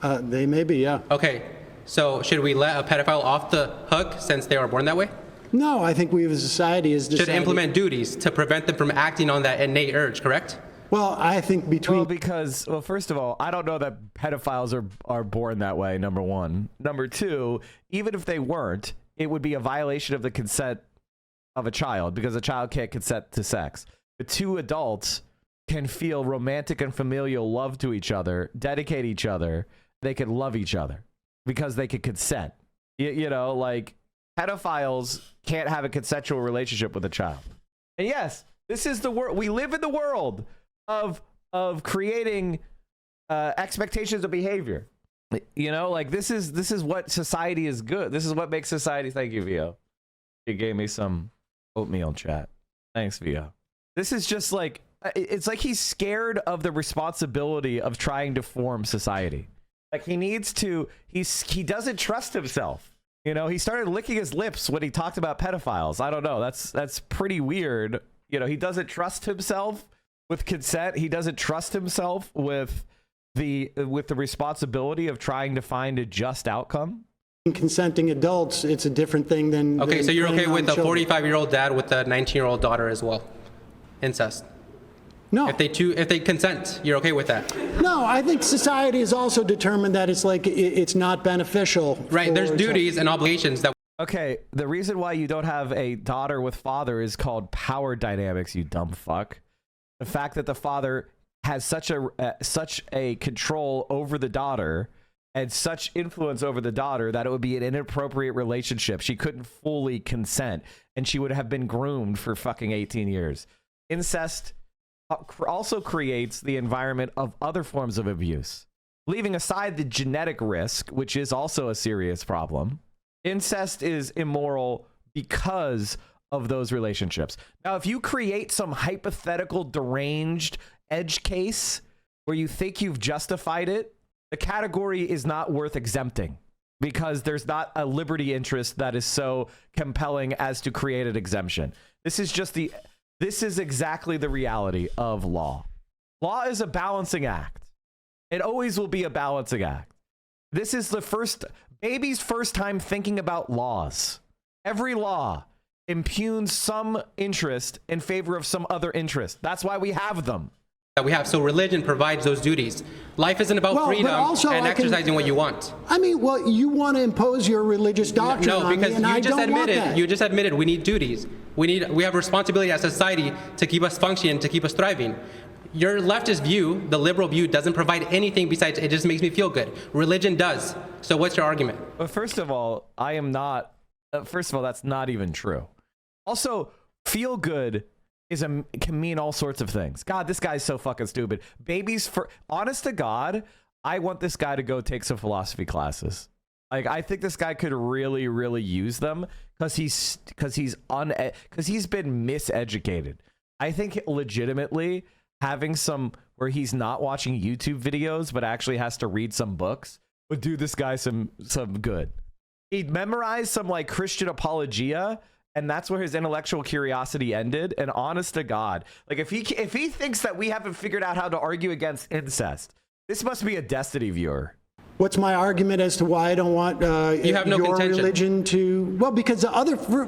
They may be, yeah. Okay, so should we let a pedophile off the hook since they were born that way? No, I think we as a society has decided... Should implement duties to prevent them from acting on that innate urge, correct? Well, I think between... Well, first of all, I don't know that pedophiles are born that way, number one. Number two, even if they weren't, it would be a violation of the consent of a child, because a child can't consent to sex. The 2 adults can feel romantic and familial love to each other, dedicate each other, they could love each other because they could consent. Like, pedophiles can't have a consensual relationship with a child. And yes, this is the world. We live in the world of creating expectations of behavior. Like, this is what society is good. This is what makes society. Thank you, Vio. You gave me some oatmeal chat. Thanks, Vio. This is just like, it's like he's scared of the responsibility of trying to form society. Like, he doesn't trust himself. He started licking his lips when he talked about pedophiles. I don't know. That's pretty weird. He doesn't trust himself with consent. He doesn't trust himself with the responsibility of trying to find a just outcome. Consenting adults, it's a different thing than... Okay, so you're okay with a 45-year-old dad with a 19-year-old daughter as well? Incest? No. If they consent, you're okay with that? No, I think society has also determined that it's not beneficial. Right, there's duties and obligations that... Okay, the reason why you don't have a daughter with father is called power dynamics, you dumb fuck. The fact that the father has such a control over the daughter and such influence over the daughter that it would be an inappropriate relationship. She couldn't fully consent, and she would have been groomed for fucking 18 years. Incest also creates the environment of other forms of abuse. Leaving aside the genetic risk, which is also a serious problem, incest is immoral because of those relationships. Now, if you create some hypothetical deranged edge case where you think you've justified it, the category is not worth exempting because there's not a liberty interest that is so compelling as to create an exemption. This is exactly the reality of law. Law is a balancing act. It always will be a balancing act. This is baby's first time thinking about laws. Every law impugns some interest in favor of some other interest. That's why we have them. That we have. So religion provides those duties. Life isn't about freedom and exercising what you want. I mean, well, you want to impose your religious doctrine on me, and I don't want that. You just admitted we need duties. We have responsibility as a society to keep us functioning, to keep us thriving. Your leftist view, the liberal view, doesn't provide anything besides it just makes me feel good. Religion does. So what's your argument? Well, first of all, I am not. First of all, that's not even true. Also, feel good can mean all sorts of things. God, this guy's so fucking stupid. Honest to God, I want this guy to go take some philosophy classes. Like, I think this guy could really, really use them because he's been miseducated. I think legitimately having some where he's not watching YouTube videos but actually has to read some books would do this guy some good. He memorized some like Christian apologia, and that's where his intellectual curiosity ended. And honest to God, like if he thinks that we haven't figured out how to argue against incest, this must be a Destiny viewer. What's my argument as to why I don't want you have no your contention. religion to? Well, because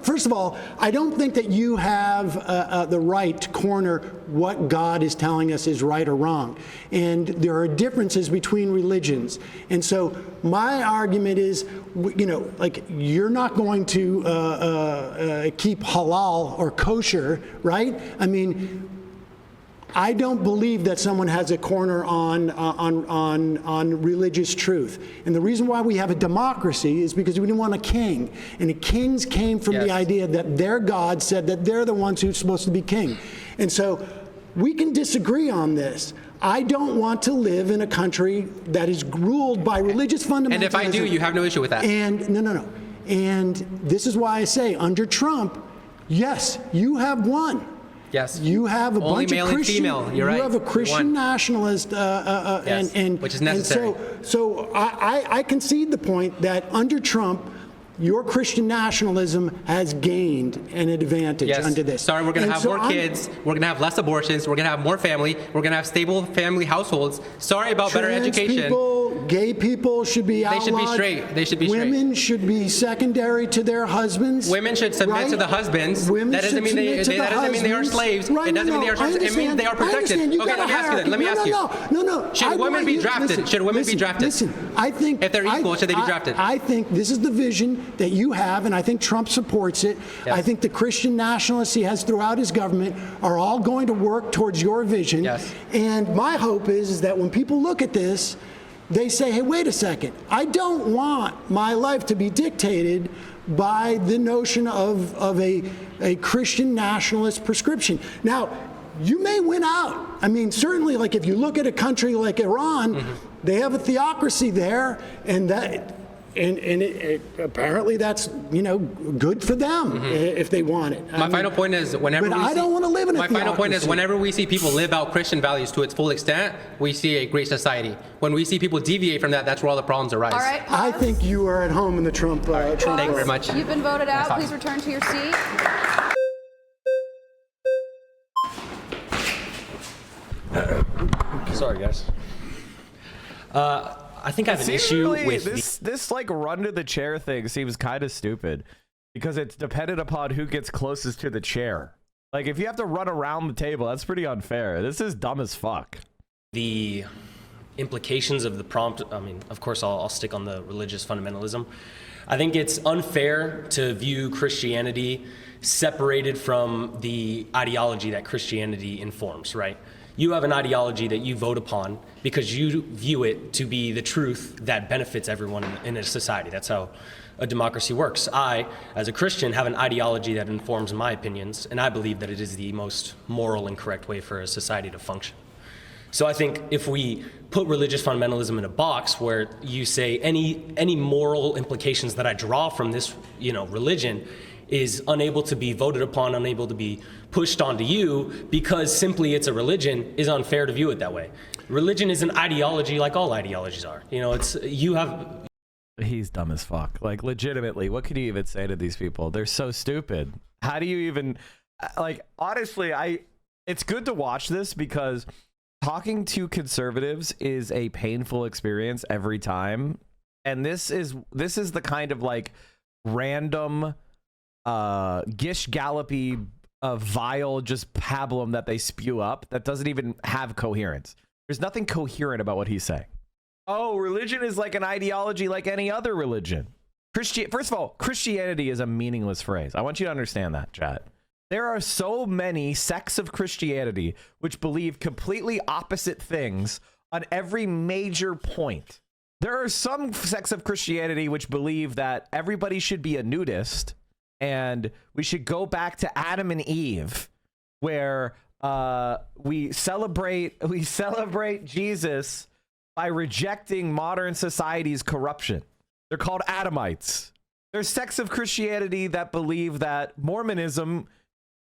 first of all, I don't think that you have the right to corner what God is telling us is right or wrong. And there are differences between religions. And so my argument is, like you're not going to keep halal or kosher, right? I mean, I don't believe that someone has a corner on religious truth. And the reason why we have a democracy is because we didn't want a king. And the kings came from the idea that their God said that they're the ones who's supposed to be king. And so we can disagree on this. I don't want to live in a country that is ruled by religious fundamentalism. And if I do, you have no issue with that. And no. And this is why I say under Trump, yes, you have won. Yes. You have a Only bunch male of Christian. and female. You're right. You have a Christian nationalist, Yes, and which is necessary. And so I concede the point that under Trump, your Christian nationalism has gained an advantage under this. Sorry, we're going to have more kids. We're going to have less abortions. We're going to have more family. We're going to have stable family households. Sorry about better education. People, gay people should be outlawed. They should be straight. They should be straight. Women should be secondary to their husbands. Women should submit to the husbands. Women that doesn't mean they are slaves. Right, it doesn't mean they are slaves. It means they are protected. Okay, let me ask you then. Let me ask you. No. Should women be drafted? Should women be drafted? Listen, I think if they're equal, should they be drafted? I think this is the vision that you have, and I think Trump supports it. Yes. I think the Christian nationalists he has throughout his government are all going to work towards your vision. Yes. And my hope is that when people look at this, they say, hey, wait a second. I don't want my life to be dictated by the notion of a Christian nationalist prescription. Now, you may win out. I mean, certainly, like if you look at a country like Iran, they have a theocracy there, and that. And apparently that's good for them if they want it. My final point is whenever I don't want to live in a My final point is whenever we see people live out Christian values to its full extent, we see a great society. When we see people deviate from that, that's where all the problems arise. All right, I think you are at home in the Trump. Trump Thank you very much. You've been voted out. Please return to your seat. Sorry, guys. I think I have an issue with this like run to the chair thing seems kind of stupid because it's dependent upon who gets closest to the chair. Like if you have to run around the table, that's pretty unfair. This is dumb as fuck. the implications of the prompt. I mean, of course, I'll stick on the religious fundamentalism. I think it's unfair to view Christianity separated from the ideology that Christianity informs, right? You have an ideology that you vote upon because you view it to be the truth that benefits everyone in a society. That's how a democracy works. I, as a Christian, have an ideology that informs my opinions, and I believe that it is the most moral and correct way for a society to function. So I think if we put religious fundamentalism in a box where you say any moral implications that I draw from this, religion is unable to be voted upon, unable to be pushed onto you because simply it's a religion, is unfair to view it that way. Religion is an ideology like all ideologies are. He's dumb as fuck. Like, legitimately, what could you even say to these people? They're so stupid. How do you even, honestly, it's good to watch this because talking to conservatives is a painful experience every time. And this is the kind of random gish gallopy vile just pablum that they spew up that doesn't even have coherence. There's nothing coherent about what he's saying. Oh, religion is like an ideology like any other religion. First of all, Christianity is a meaningless phrase. I want you to understand that, chat. There are so many sects of Christianity which believe completely opposite things on every major point. There are some sects of Christianity which believe that everybody should be a nudist and we should go back to Adam and Eve, where we celebrate Jesus by rejecting modern society's corruption. They're called Adamites. There's sects of Christianity that believe that Mormonism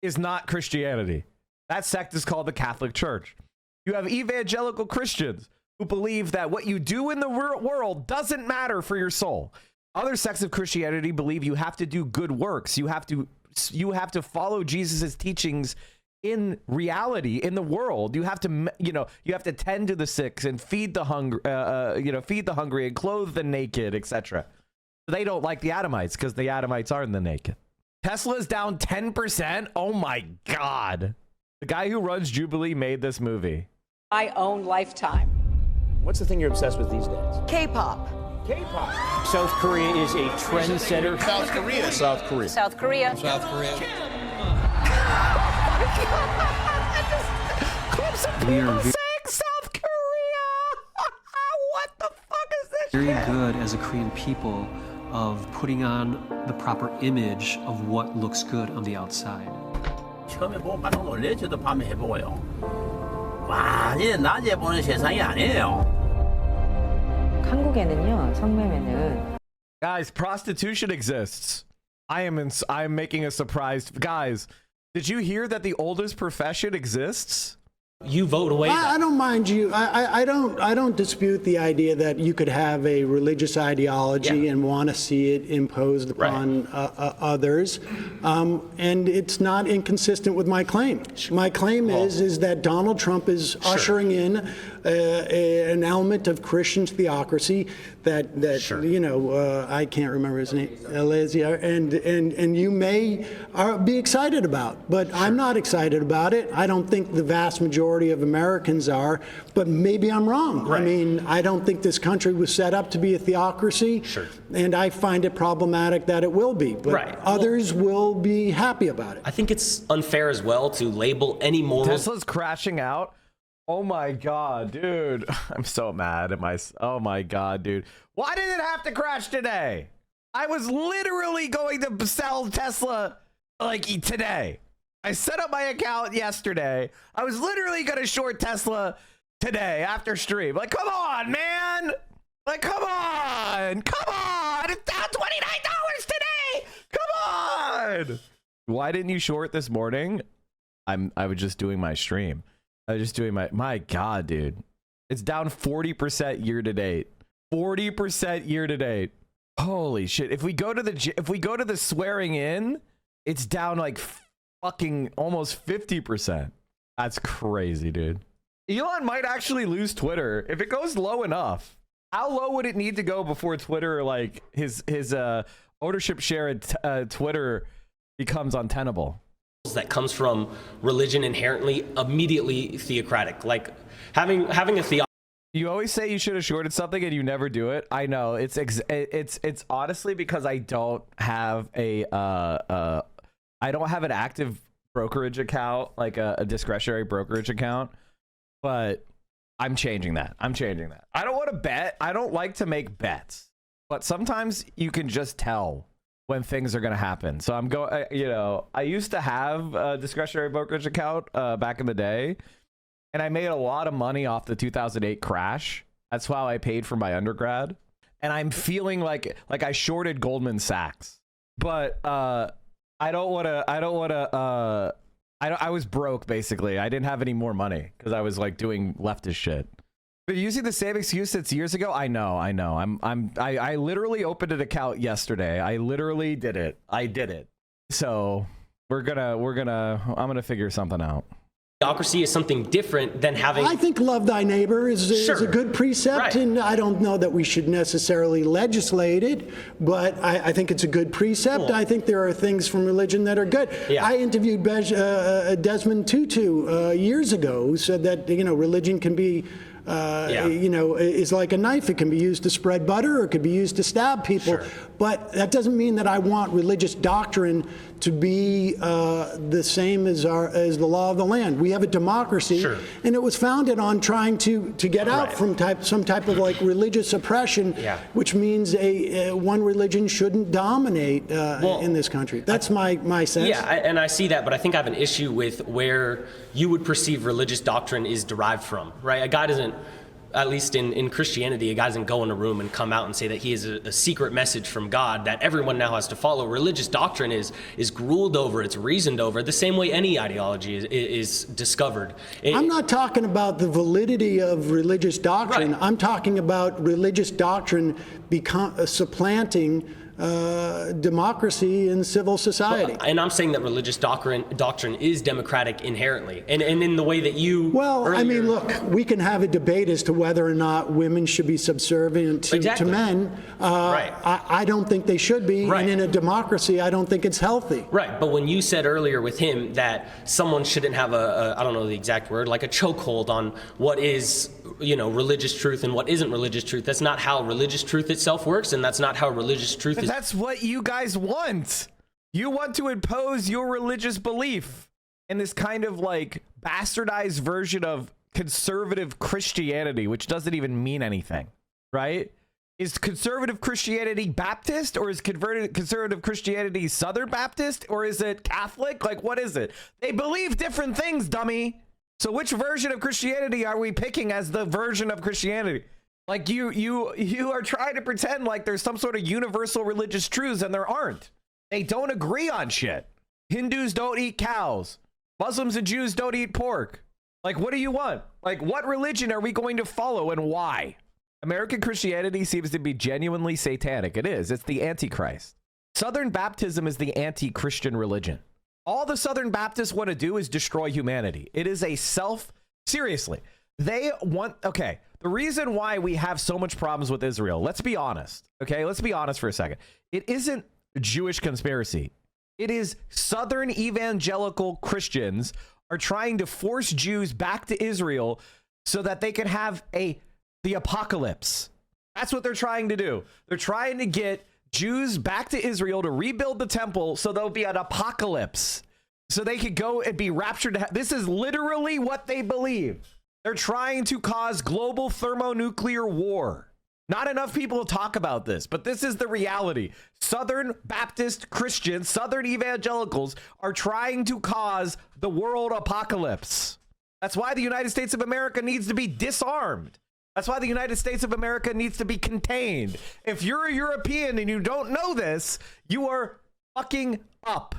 is not Christianity. That sect is called the Catholic Church. You have evangelical Christians who believe that what you do in the world doesn't matter for your soul. Other sects of Christianity believe you have to do good works. You have to follow Jesus's teachings in reality, in the world. You have to, you have to tend to the sick and feed the hungry and clothe the naked, etc. They don't like the Adamites because the Adamites aren't the naked. Tesla's down 10%. Oh my God. The guy who runs Jubilee made this movie. I own Lifetime. What's the thing you're obsessed with these days? K-pop. K-pop. South Korea is a trendsetter. South Korea. South Korea. South Korea. South Korea. Clips of people saying South Korea. What the fuck is this? Very good as a Korean people of putting on the proper image of what looks good on the outside. 처음에 보고 깜짝 놀래. 저도 밤에 해보고요. 와, 이제 낮에 보는 세상이 아니에요. 한국에는요, 성매매는. Guys, prostitution exists. I'm making a surprise. Guys, did you hear that the oldest profession exists? You vote away. I don't mind you. I don't dispute the idea that you could have a religious ideology and want to see it imposed upon others, and it's not inconsistent with my claim. My claim is that Donald Trump is ushering in an element of Christian theocracy that I can't remember his name, and you may be excited about, but I'm not excited about it. I don't think the vast majority of Americans are, but maybe I'm wrong. Right. I mean, I don't think this country was set up to be a theocracy, and I find it problematic that it will be, but others will be happy about it. I think it's unfair as well to label any moral. Tesla's crashing out. Oh my God, dude. I'm so mad at oh my God, dude. Why did it have to crash today? I was literally going to sell Tesla like today. I set up my account yesterday. I was literally going to short Tesla today after stream. Like, come on, man. Like, come on. Come on. It's down $29 today. Come on. Why didn't you short this morning? I was just doing my stream. I was just doing my God, dude. It's down 40% year to date. 40% year to date. Holy shit. If we go to the swearing in, it's down like fucking almost 50%. That's crazy, dude. Elon might actually lose Twitter if it goes low enough. How low would it need to go before Twitter, like his ownership share at Twitter becomes untenable? That comes from religion inherently immediately theocratic, like having a theology. You always say you should have shorted something and you never do it. I know it's honestly because I don't have an active brokerage account, like a discretionary brokerage account, but I'm changing that. I don't want to bet. I don't like to make bets, but sometimes you can just tell when things are going to happen. So I'm going, I used to have a discretionary brokerage account back in the day, and I made a lot of money off the 2008 crash. That's how I paid for my undergrad. And I'm feeling like I shorted Goldman Sachs, but I was broke basically. I didn't have any more money because I was like doing leftist shit. But using the same excuse that's years ago, I know. I literally opened an account yesterday. I literally did it. I did it. So I'm gonna figure something out. Theocracy is something different than having. I think love thy neighbor is a good precept, and I don't know that we should necessarily legislate it, but I think it's a good precept. Cool. I think there are things from religion that are good. Yeah. I interviewed Desmond Tutu years ago, who said that religion can be. Is like a knife. It can be used to spread butter, or it could be used to stab people. Sure. But that doesn't mean that I want religious doctrine to be the same as the law of the land. We have a democracy, and it was founded on trying to get out from some type of like religious oppression, which means one religion shouldn't dominate in this country. That's my sense. Yeah, and I see that, but I think I have an issue with where you would perceive religious doctrine is derived from, right? A guy doesn't at least in Christianity, a guy doesn't go in a room and come out and say that he is a secret message from God that everyone now has to follow. Religious doctrine is ruled over, it's reasoned over, the same way any ideology is discovered. I'm not talking about the validity of religious doctrine. Right. I'm talking about religious doctrine supplanting democracy in civil society. And I'm saying that religious doctrine is democratic inherently, and in the way that you. Well, I mean, look, we can have a debate as to whether or not women should be subservient to men. Right. I don't think they should be, and in a democracy, I don't think it's healthy. Right, but when you said earlier with him that someone shouldn't have I don't know the exact word, like a chokehold on what is, religious truth and what isn't religious truth, that's not how religious truth itself works, and that's not how religious truth is. That's what you guys want. You want to impose your religious belief in this kind of like bastardized version of conservative Christianity, which doesn't even mean anything, right? Is conservative Christianity Baptist, or is conservative Christianity Southern Baptist, or is it Catholic? Like, what is it? They believe different things, dummy. So which version of Christianity are we picking as the version of Christianity? Like you are trying to pretend like there's some sort of universal religious truths, and there aren't. They don't agree on shit. Hindus don't eat cows. Muslims and Jews don't eat pork. Like, what do you want? Like, what religion are we going to follow and why? American Christianity seems to be genuinely satanic. It is. It's the Antichrist. Southern Baptism is the anti-Christian religion. All the Southern Baptists want to do is destroy humanity. It is a seriously, they want, okay, the reason why we have so much problems with Israel, let's be honest, okay? Let's be honest for a second. It isn't Jewish conspiracy. It is Southern evangelical Christians are trying to force Jews back to Israel so that they can have the apocalypse. That's what they're trying to do. They're trying to get Jews back to Israel to rebuild the temple so there'll be an apocalypse, so they could go and be raptured. This is literally what they believe. They're trying to cause global thermonuclear war. Not enough people talk about this, but this is the reality. Southern Baptist Christians, Southern evangelicals are trying to cause the world apocalypse. That's why the United States of America needs to be disarmed. That's why the United States of America needs to be contained. If you're a European and you don't know this, you are fucking up.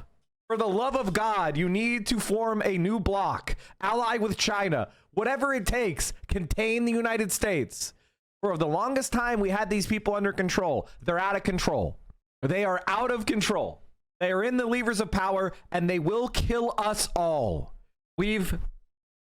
For the love of God, you need to form a new bloc, ally with China, whatever it takes, contain the United States. For the longest time, we had these people under control. They're out of control. They are out of control. They are in the levers of power, and they will kill us all.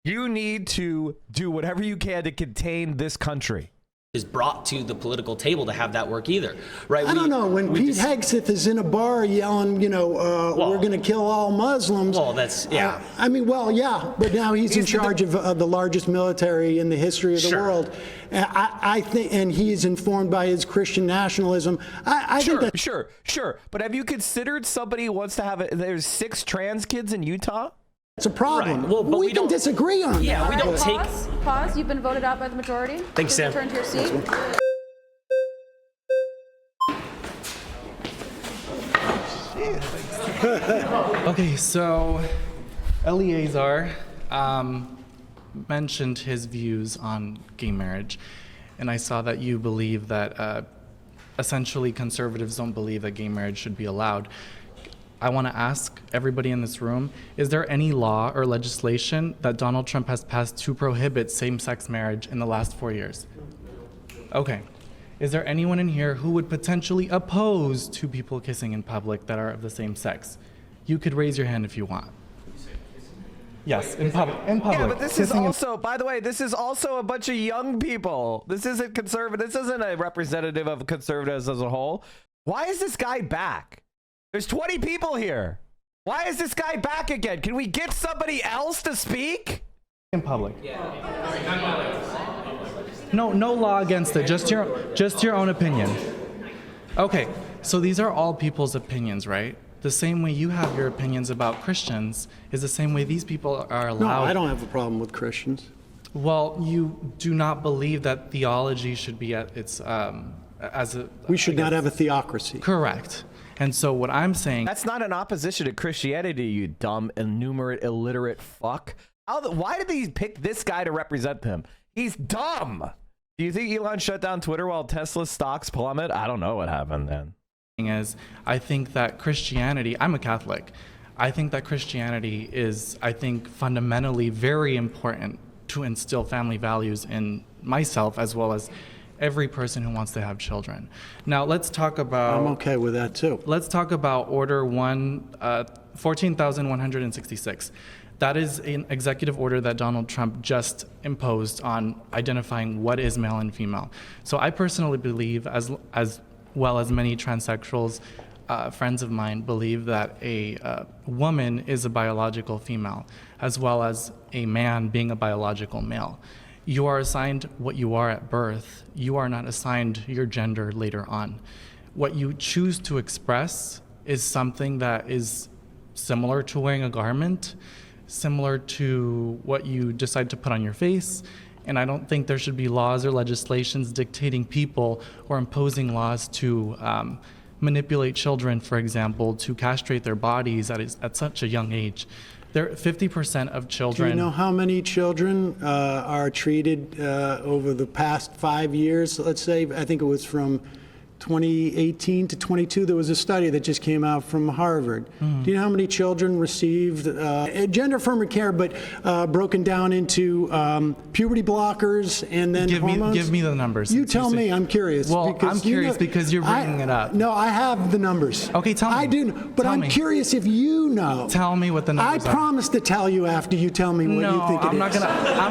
You need to do whatever you can to contain this country. Is brought to the political table to have that work either, right? I don't know. When Pete Hegseth is in a bar yelling, we're going to kill all Muslims. Well, that's, yeah. But now he's in charge of the largest military in the history of the world. I think, and he's informed by his Christian nationalism. I think that. Sure. But have you considered somebody who wants to have there's 6 trans kids in Utah? It's a problem. Right. Well, but we can disagree on that. We don't take. Pause. You've been voted out by the majority. Thanks, Sam. Return to your seat. Okay, so Eleazar mentioned his views on gay marriage, and I saw that you believe that essentially conservatives don't believe that gay marriage should be allowed. I want to ask everybody in this room, is there any law or legislation that Donald Trump has passed to prohibit same-sex marriage in the last 4 years? Okay. Is there anyone in here who would potentially oppose 2 people kissing in public that are of the same sex? You could raise your hand if you want. Yes, in public. Yeah, but this is also, by the way, this is also a bunch of young people. This isn't conservative. This isn't a representative of conservatives as a whole. Why is this guy back? There's 20 people here. Why is this guy back again? Can we get somebody else to speak? In public. No law against it. Just your own opinion. Okay, so these are all people's opinions, right? The same way you have your opinions about Christians is the same way these people are allowed. No, I don't have a problem with Christians. Well, you do not believe that theology should be at its We should not have a theocracy. Correct. And so what I'm saying... That's not an opposition to Christianity, you dumb, innumerate, illiterate fuck. Why did they pick this guy to represent them? He's dumb. Do you think Elon shut down Twitter while Tesla's stocks plummet? I don't know what happened then. Is I think that Christianity, I'm a Catholic. I think that Christianity is, I think, fundamentally very important to instill family values in myself as well as every person who wants to have children. Now let's talk about... I'm okay with that too. Let's talk about Order 14,166. That is an executive order that Donald Trump just imposed on identifying what is male and female. So I personally believe, as well as many transsexuals, friends of mine, believe that a woman is a biological female, as well as a man being a biological male. You are assigned what you are at birth. You are not assigned your gender later on. What you choose to express is something that is similar to wearing a garment, similar to what you decide to put on your face. And I don't think there should be laws or legislations dictating people or imposing laws to manipulate children, for example, to castrate their bodies at such a young age. 50% of children... Do you know how many children are treated over the past 5 years? Let's say, I think it was from 2018 to 22, there was a study that just came out from Harvard. Do you know how many children received gender-affirming care, but broken down into puberty blockers and then hormones? Give me the numbers. You tell me. I'm curious. Well, I'm curious because you're bringing it up. No, I have the numbers. Okay, tell me. I do, but I'm curious if you know. Tell me what the numbers are. I promise to tell you after you tell me what you think it is. I'm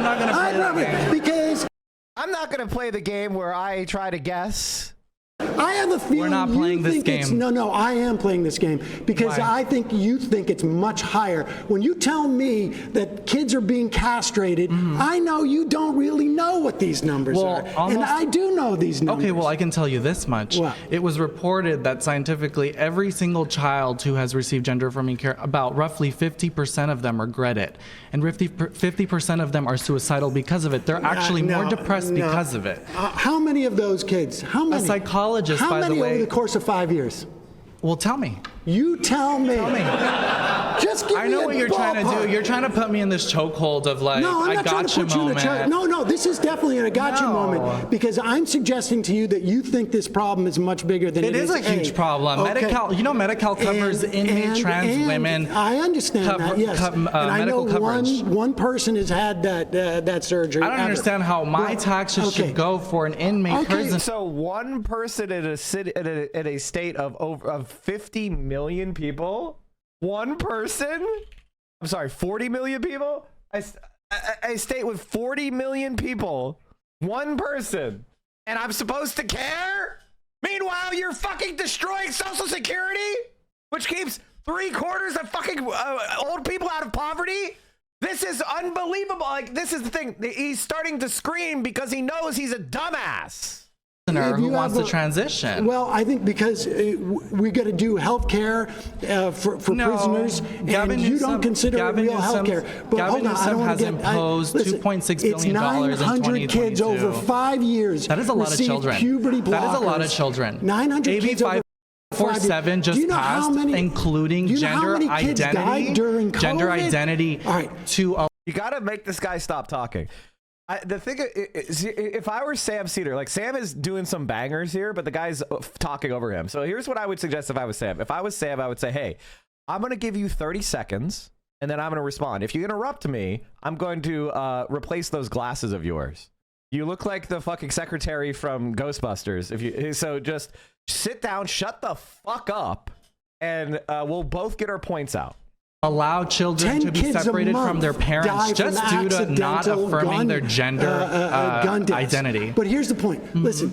not gonna play that game. Because I'm not gonna play the game where I try to guess. I have a feeling we're not playing this game. No, I am playing this game because Why? I think you think it's much higher. When you tell me that kids are being castrated, I know you don't really know what these numbers are. And I do know these numbers. Okay, well, I can tell you this much. What? It was reported that scientifically every single child who has received gender-affirming care, about roughly 50% of them regret it. And 50% of them are suicidal because of it. They're actually more depressed because of it. How many of those kids? How many? A psychologist, How by the many way. over the course of 5 years? Well, tell me. You tell me. Tell me. Just give me I know what you're trying to do. You're trying to put me in this chokehold of like, no, I'm I not trying to gotcha put you in a moment. No, this is definitely an I gotcha moment because I'm suggesting to you that you think this problem is much bigger than it is. It is a huge problem. Okay. Medi-Cal, you know, Medi-Cal covers inmate trans women. I understand that, yes. And I know one person has had that surgery. I don't understand how my taxes should go for an inmate prison. So one person in a city, in a state of 50 million people, one person. I'm sorry, 40 million people. A state with 40 million people, one person, and I'm supposed to care? Meanwhile, you're fucking destroying Social Security, which keeps 3/4 of fucking old people out of poverty. This is unbelievable. Like, this is the thing. He's starting to scream because he knows he's a dumbass. Who wants to transition? Well, I think because we got to do health care for prisoners, and you don't consider it real health care. But Gavin Newsom has imposed $2.6 billion in 900 kids over 5 years. That is a lot of children. Puberty blockers. That is a lot of children. 900 kids over 547 just passed, including gender identity. Gender identity to. You got to make this guy stop talking. The thing is, if I were Sam Seder, like Sam is doing some bangers here, but the guy's talking over him. So here's what I would suggest if I was Sam. If I was Sam, I would say, hey, I'm going to give you 30 seconds and then I'm going to respond. If you interrupt me, I'm going to replace those glasses of yours. You look like the fucking secretary from Ghostbusters. So just sit down, shut the fuck up, and we'll both get our points out. Allow children to be separated from their parents just due to not affirming their gender identity. But here's the point. Listen,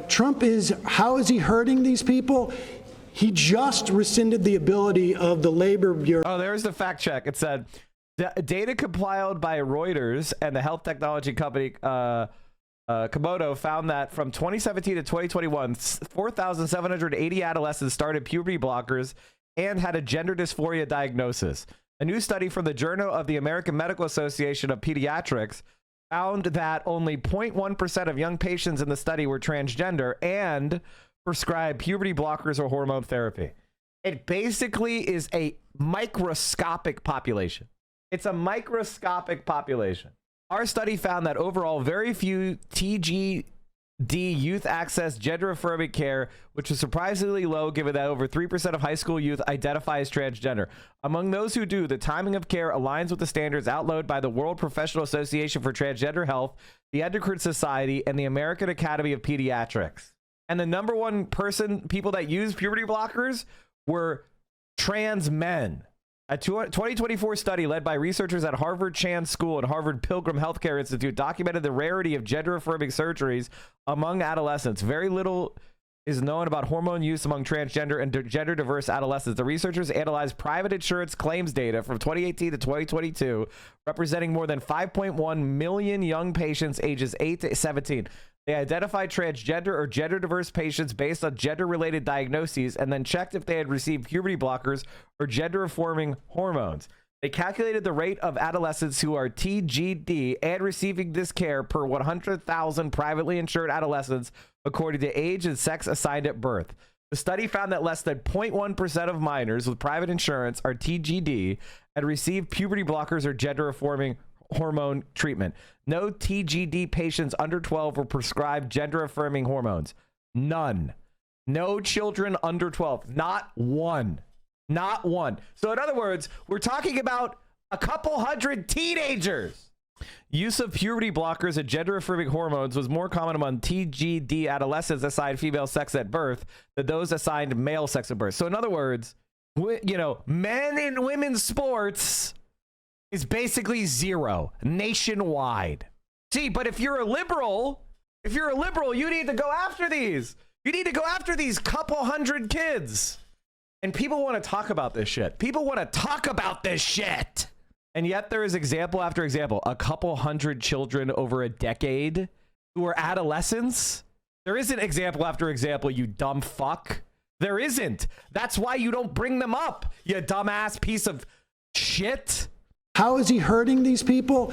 Trump how is he hurting these people? He just rescinded the ability of the Labor Bureau. Oh, there's the fact check. It said data compiled by Reuters and the health technology company Komodo found that from 2017 to 2021, 4,780 adolescents started puberty blockers and had a gender dysphoria diagnosis. A new study from the Journal of the American Medical Association of Pediatrics found that only 0.1% of young patients in the study were transgender and prescribed puberty blockers or hormone therapy. It basically is a microscopic population. It's a microscopic population. Our study found that overall, very few TGD youth access gender-affirming care, which was surprisingly low given that over 3% of high school youth identify as transgender. Among those who do, the timing of care aligns with the standards outlined by the World Professional Association for Transgender Health, the Endocrine Society, and the American Academy of Pediatrics. And the number one people that use puberty blockers were trans men. A 2024 study led by researchers at Harvard Chan School and Harvard Pilgrim Healthcare Institute documented the rarity of gender-affirming surgeries among adolescents. Very little is known about hormone use among transgender and gender-diverse adolescents. The researchers analyzed private insurance claims data from 2018 to 2022, representing more than 5.1 million young patients ages 8 to 17. They identified transgender or gender-diverse patients based on gender-related diagnoses and then checked if they had received puberty blockers or gender-affirming hormones. They calculated the rate of adolescents who are TGD and receiving this care per 100,000 privately insured adolescents according to age and sex assigned at birth. The study found that less than 0.1% of minors with private insurance are TGD and receive puberty blockers or gender-affirming hormone treatment. No TGD patients under 12 were prescribed gender-affirming hormones. None. No children under 12. Not one. Not one. So in other words, we're talking about a couple hundred teenagers. Use of puberty blockers and gender-affirming hormones was more common among TGD adolescents assigned female sex at birth than those assigned male sex at birth. So in other words, you know, men in women's sports is basically zero nationwide. See, but if you're a liberal, you need to go after these. You need to go after these couple hundred kids. And people want to talk about this shit. People want to talk about this shit. And yet there is example after example. A couple hundred children over a decade who are adolescents. There isn't example after example, you dumb fuck. There isn't. That's why you don't bring them up, you dumbass piece of shit. How is he hurting these people?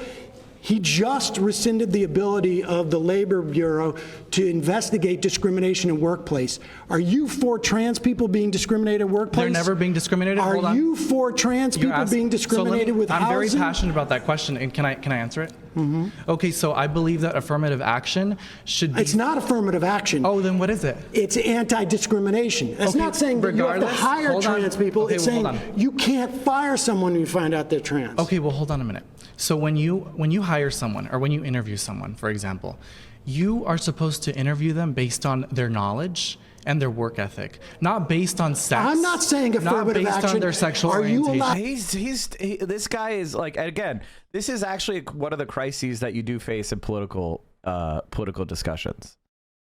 He just rescinded the ability of the Labor Bureau to investigate discrimination in workplace. Are you for trans people being discriminated in workplace? They're never being discriminated. Are you for trans people being discriminated with housing? I'm very passionate about that question, and can I answer it? Mm-hmm. Okay, so I believe that affirmative action should be... It's not affirmative action. Oh, then what is it? It's anti-discrimination. It's not saying that you have to hire trans people. It's saying you can't fire someone when you find out they're trans. Okay, well, hold on a minute. So when you hire someone or when you interview someone, for example, you are supposed to interview them based on their knowledge and their work ethic, not based on sex. I'm not saying affirmative not based action. On their sexual This orientation. guy is like, again, this is actually one of the crises that you do face in political discussions,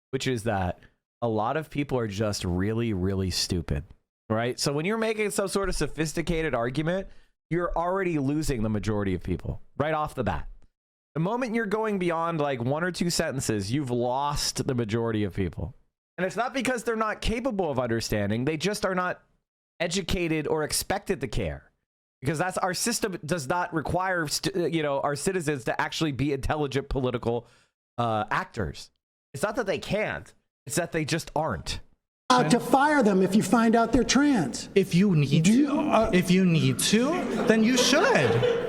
which is that a lot of people are just really, really stupid, right? So when you're making some sort of sophisticated argument, you're already losing the majority of people right off the bat. The moment you're going beyond like one or two sentences, you've lost the majority of people. And it's not because they're not capable of understanding. They just are not educated or expected to care, because that's our system does not require, our citizens to actually be intelligent political actors. It's not that they can't. It's that they just aren't. To fire them if you find out they're trans. If you need to, then you should.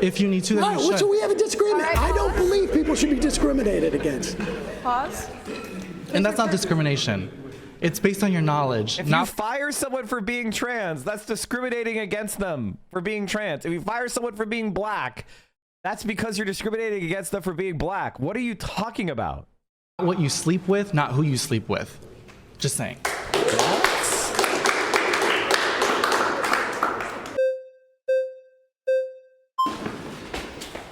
If you need to, then you should. So we have a disagreement. I don't believe people should be discriminated against. Pause. And that's not discrimination. It's based on your knowledge. If you fire someone for being trans, that's discriminating against them for being trans. If you fire someone for being black, that's because you're discriminating against them for being black. What are you talking about? What you sleep with, not who you sleep with. Just saying.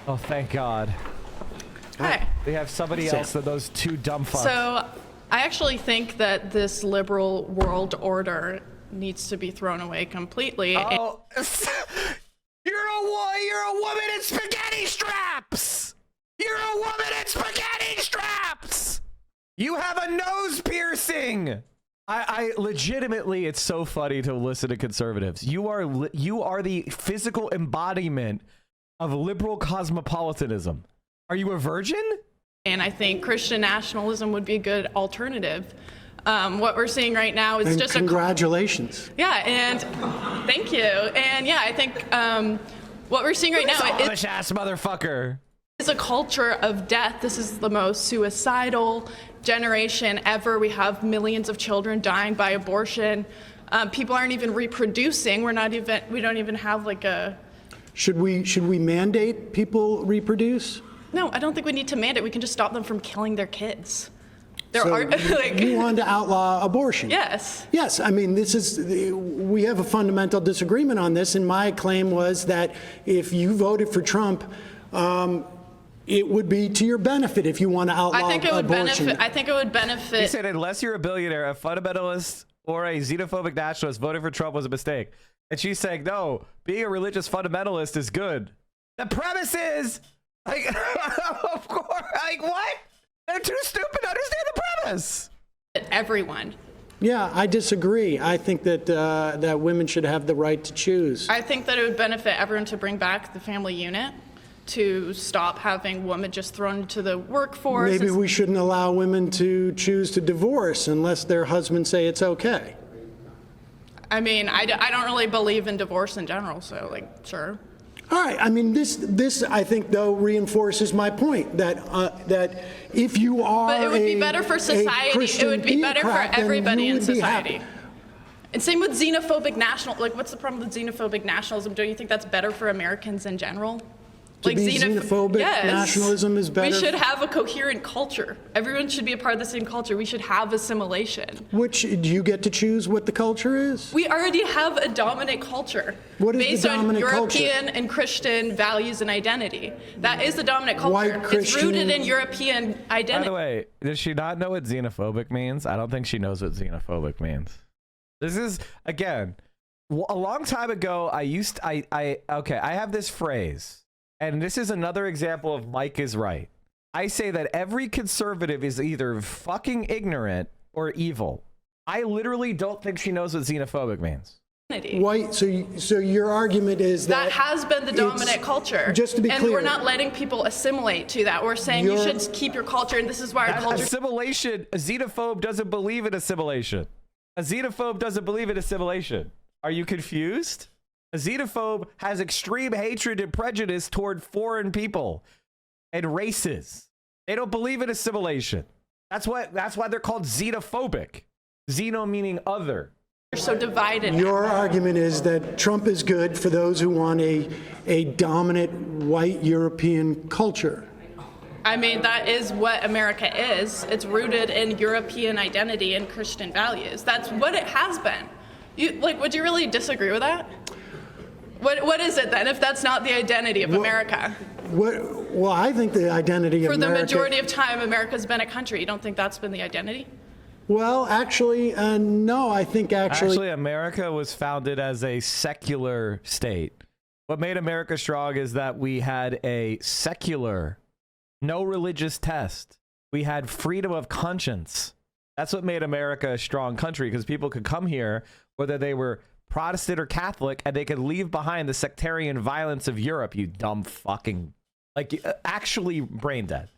Oh, thank God. Hi. We have somebody else than those two dumb fucks. So I actually think that this liberal world order needs to be thrown away completely. Oh, you're a woman in spaghetti straps. You're a woman in spaghetti straps. You have a nose piercing. I legitimately, it's so funny to listen to conservatives. You are the physical embodiment of liberal cosmopolitanism. Are you a virgin? And I think Christian nationalism would be a good alternative. What we're seeing right now is just congratulations. And thank you. And yeah, I think what we're seeing right now Amish ass motherfucker. It's a culture of death. This is the most suicidal generation ever. We have millions of children dying by abortion. People aren't even reproducing. We don't even have like a. Should we mandate people reproduce? No, I don't think we need to mandate. We can just stop them from killing their kids. You want to outlaw abortion? Yes. Yes. I mean, we have a fundamental disagreement on this, and my claim was that if you voted for Trump, it would be to your benefit if you want to outlaw abortion. I think it would benefit. He said, unless you're a billionaire, a fundamentalist, or a xenophobic nationalist, voting for Trump was a mistake. And she's saying, no, being a religious fundamentalist is good. The premise is, like, of course, like, what? They're too stupid to understand the premise. Everyone. Yeah, I disagree. I think that that women should have the right to choose. I think that it would benefit everyone to bring back the family unit, to stop having women just thrown into the workforce. Maybe we shouldn't allow women to choose to divorce unless their husbands say it's okay. I mean, I don't really believe in divorce in general, so, like, sure. All right. I mean, this I think, though, reinforces my point that if you are but it would be better for society. It would be better for everybody in society. And same with xenophobic what's the problem with xenophobic nationalism? Don't you think that's better for Americans in general? Xenophobic nationalism is better. We should have a coherent culture. Everyone should be a part of the same culture. We should have assimilation. Which, do you get to choose what the culture is? We already have a dominant culture. What is based the dominant on culture? European and Christian values and identity. That is the dominant culture. White Christian. It's rooted in European identity. By the way, does she not know what xenophobic means? I don't think she knows what xenophobic means. This is, again, a long time ago, I have this phrase. And this is another example of Mike is right. I say that every conservative is either fucking ignorant or evil. I literally don't think she knows what xenophobic means. White. So your argument is that has been the dominant culture. Just to be clear, and we're not letting people assimilate to that. We're saying you should keep your culture, and this is why our culture. Assimilation. A xenophobe doesn't believe in assimilation. A xenophobe doesn't believe in assimilation. Are you confused? A xenophobe has extreme hatred and prejudice toward foreign people and races. They don't believe in assimilation. That's why they're called xenophobic. Xeno meaning other. You're so divided. Your argument is that Trump is good for those who want a dominant white European culture. I mean, that is what America is. It's rooted in European identity and Christian values. That's what it has been. Would you really disagree with that? What is it then, if that's not the identity of America? Well, I think the identity of America... For the majority of time, America's been a country. You don't think that's been the identity? Well, actually, no, I think Actually, America was founded as a secular state. What made America strong is that we had a secular, no religious test. We had freedom of conscience. That's what made America a strong country, because people could come here, whether they were Protestant or Catholic, and they could leave behind the sectarian violence of Europe. You dumb fucking, actually brain dead.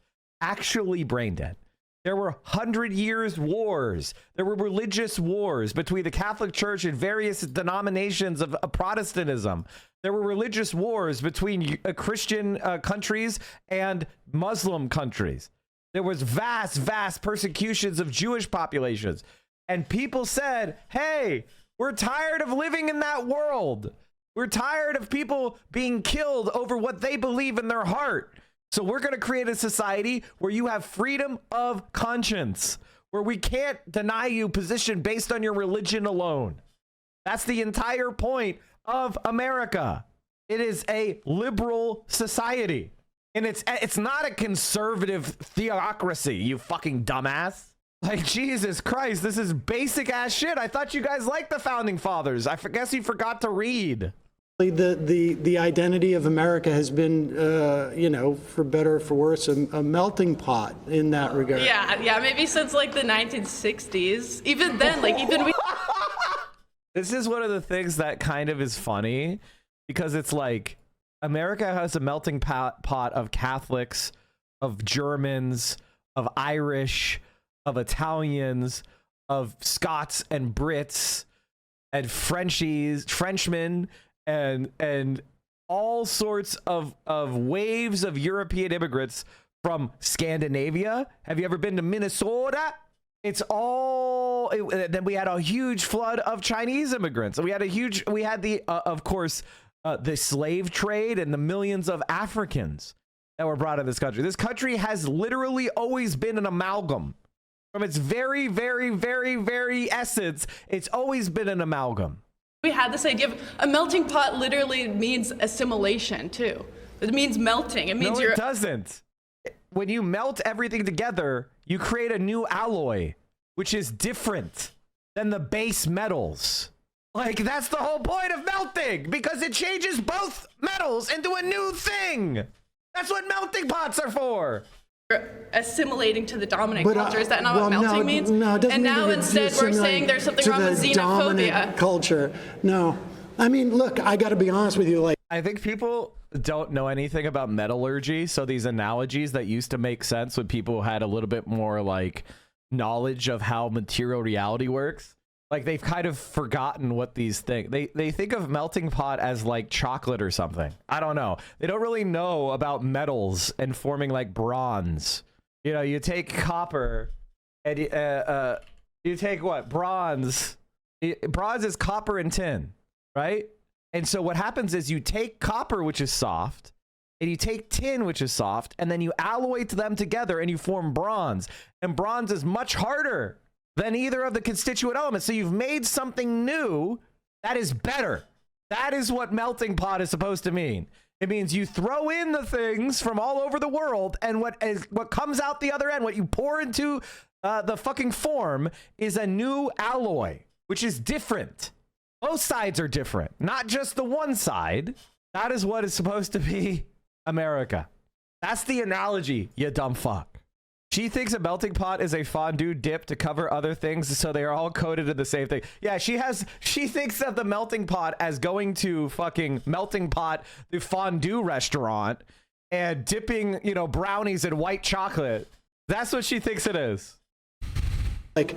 Actually brain dead. There were 100 years wars. There were religious wars between the Catholic Church and various denominations of Protestantism. There were religious wars between Christian countries and Muslim countries. There was vast persecutions of Jewish populations. And people said, hey, we're tired of living in that world. We're tired of people being killed over what they believe in their heart. So we're going to create a society where you have freedom of conscience, where we can't deny you position based on your religion alone. That's the entire point of America. It is a liberal society. And it's not a conservative theocracy, you fucking dumbass. Like, Jesus Christ, this is basic ass shit. I thought you guys liked the founding fathers. I guess you forgot to read. The identity of America has been, for better or for worse, a melting pot in that regard. Yeah, maybe since the 1960s. Even then, This is one of the things that kind of is funny, because it's like America has a melting pot of Catholics, of Germans, of Irish, of Italians, of Scots and Brits, and Frenchmen, and all sorts of waves of European immigrants from Scandinavia. Have you ever been to Minnesota? It's all. Then we had a huge flood of Chinese immigrants. We had the of course the slave trade and the millions of Africans that were brought in this country. This country has literally always been an amalgam. From its very, very, very, very essence, it's always been an amalgam. We had this idea of a melting pot literally means assimilation too. It means melting. It means it doesn't. When you melt everything together, you create a new alloy, which is different than the base metals. Like, that's the whole point of melting, because it changes both metals into a new thing. That's what melting pots are for. Assimilating to the dominant culture. Is that not what well, melting means? No, it doesn't and mean now instead we're saying there's something wrong with xenophobia. Culture. No. I mean, look, I got to be honest with you. Like, I think people don't know anything about metallurgy, so these analogies that used to make sense with people who had a little bit more like knowledge of how material reality works, like they've kind of forgotten what these things. They think of melting pot as like chocolate or something. I don't know. They don't really know about metals and forming like bronze. You know, you take copper and you take what? Bronze. Bronze is copper and tin, right? And so what happens is you take copper, which is soft, and you take tin, which is soft, and then you alloy them together and you form bronze. And bronze is much harder than either of the constituent elements. So you've made something new that is better. That is what melting pot is supposed to mean. It means you throw in the things from all over the world, and what comes out the other end, what you pour into the fucking form, is a new alloy, which is different. Both sides are different, not just the one side. That is what is supposed to be America. That's the analogy, you dumb fuck. She thinks a melting pot is a fondue dip to cover other things, so they are all coated in the same thing. Yeah, she thinks of the melting pot as going to fucking Melting Pot, the fondue restaurant, and dipping, you know, brownies in white chocolate. That's what she thinks it is. Like,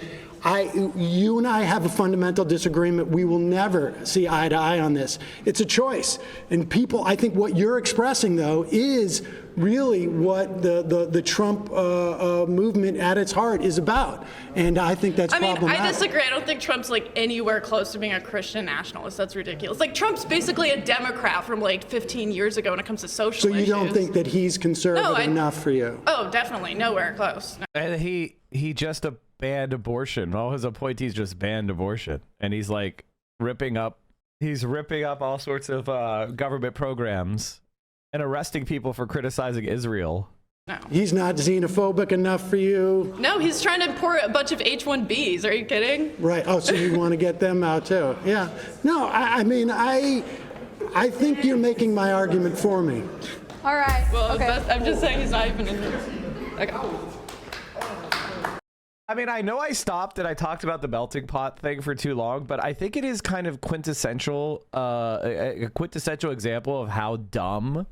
you and I have a fundamental disagreement. We will never see eye to eye on this. It's a choice. And people, I think what you're expressing, though, is really what the Trump movement at its heart is about. And I think that's problematic. I disagree. I don't think Trump's like anywhere close to being a Christian nationalist. That's ridiculous. Like, Trump's basically a Democrat from like 15 years ago when it comes to social issues. So you don't think that he's conservative enough for you? Oh, definitely. Nowhere close. No. And he just banned abortion. All his appointees just banned abortion, and he's like ripping up all sorts of government programs and arresting people for criticizing Israel. No. He's not xenophobic enough for you? No, he's trying to import a bunch of H-1Bs. Are you kidding? Right. Oh, so you want to get them out too? Yeah. No, I mean, I think you're making my argument for me. All right. Well, okay. I'm just saying he's not even in this. Okay. I mean, I know I stopped and I talked about the melting pot thing for too long, but I think it is kind of quintessential, a quintessential example of how dumb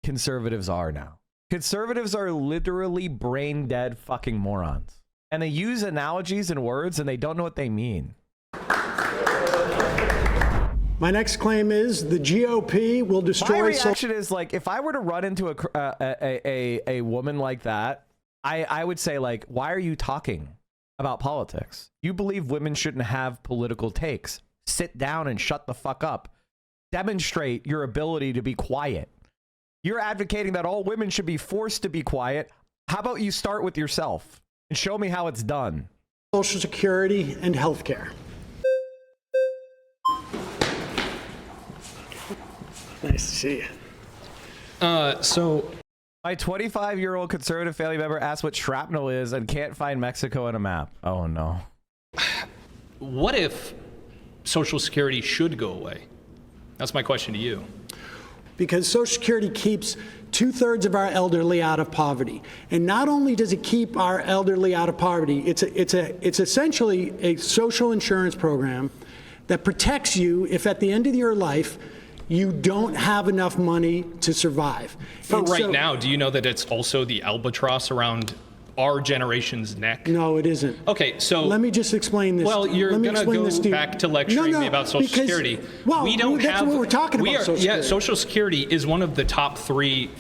conservatives are now. Conservatives are literally brain dead fucking morons. And they use analogies and words and they don't know what they mean. My next claim is the GOP will destroy... My reaction is like, if I were to run into a woman like that, I would say, like, why are you talking about politics? You believe women shouldn't have political takes. Sit down and shut the fuck up. Demonstrate your ability to be quiet. You're advocating that all women should be forced to be quiet. How about you start with yourself and show me how it's done? Social Security and health care. Nice to see you. So... My 25-year-old conservative family member asked what shrapnel is and can't find Mexico on a map. Oh, no. What if Social Security should go away? That's my question to you. Because Social Security keeps 2/3 of our elderly out of poverty. And not only does it keep our elderly out of poverty, it's essentially a social insurance program that protects you if at the end of your life you don't have enough money to survive. For now, do you know that it's also the albatross around our generation's neck. No, it isn't. Okay, so let me just explain this. Well, you're going to go back to lecturing me about Social Security. Well, we don't that's have. what we're talking about. Social Security. Yeah, Social Security is one of the top 3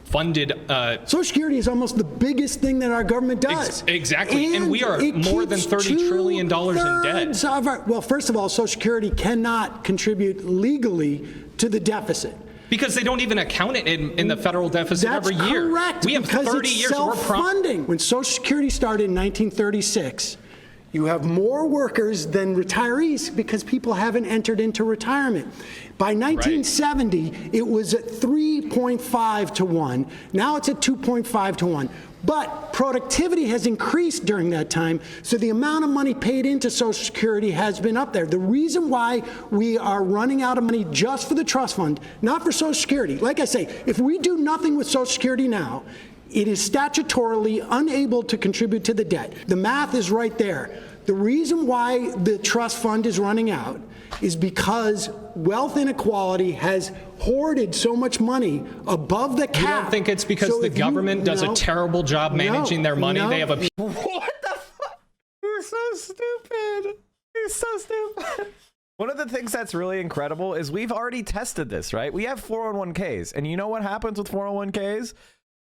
funded. Social Security is almost the biggest thing that our government does. Exactly, and we are more than $30 trillion in debt. Well, first of all, Social Security cannot contribute legally to the deficit. Because they don't even account it in the federal deficit every year. Correct. We have 30 years. Self-funding. When Social Security started in 1936, you have more workers than retirees because people haven't entered into retirement. By 1970, it was at 3.5 to 1. Now it's at 2.5 to 1. But productivity has increased during that time, so the amount of money paid into Social Security has been up there. The reason why we are running out of money just for the trust fund, not for Social Security, like I say, if we do nothing with Social Security now, it is statutorily unable to contribute to the debt. The math is right there. The reason why the trust fund is running out is because wealth inequality has hoarded so much money above the cap. You don't think it's because the government does a terrible job managing their money? They have a... What the fuck? You're so stupid. You're so stupid. One of the things that's really incredible is we've already tested this, right? We have 401ks, and you know what happens with 401ks?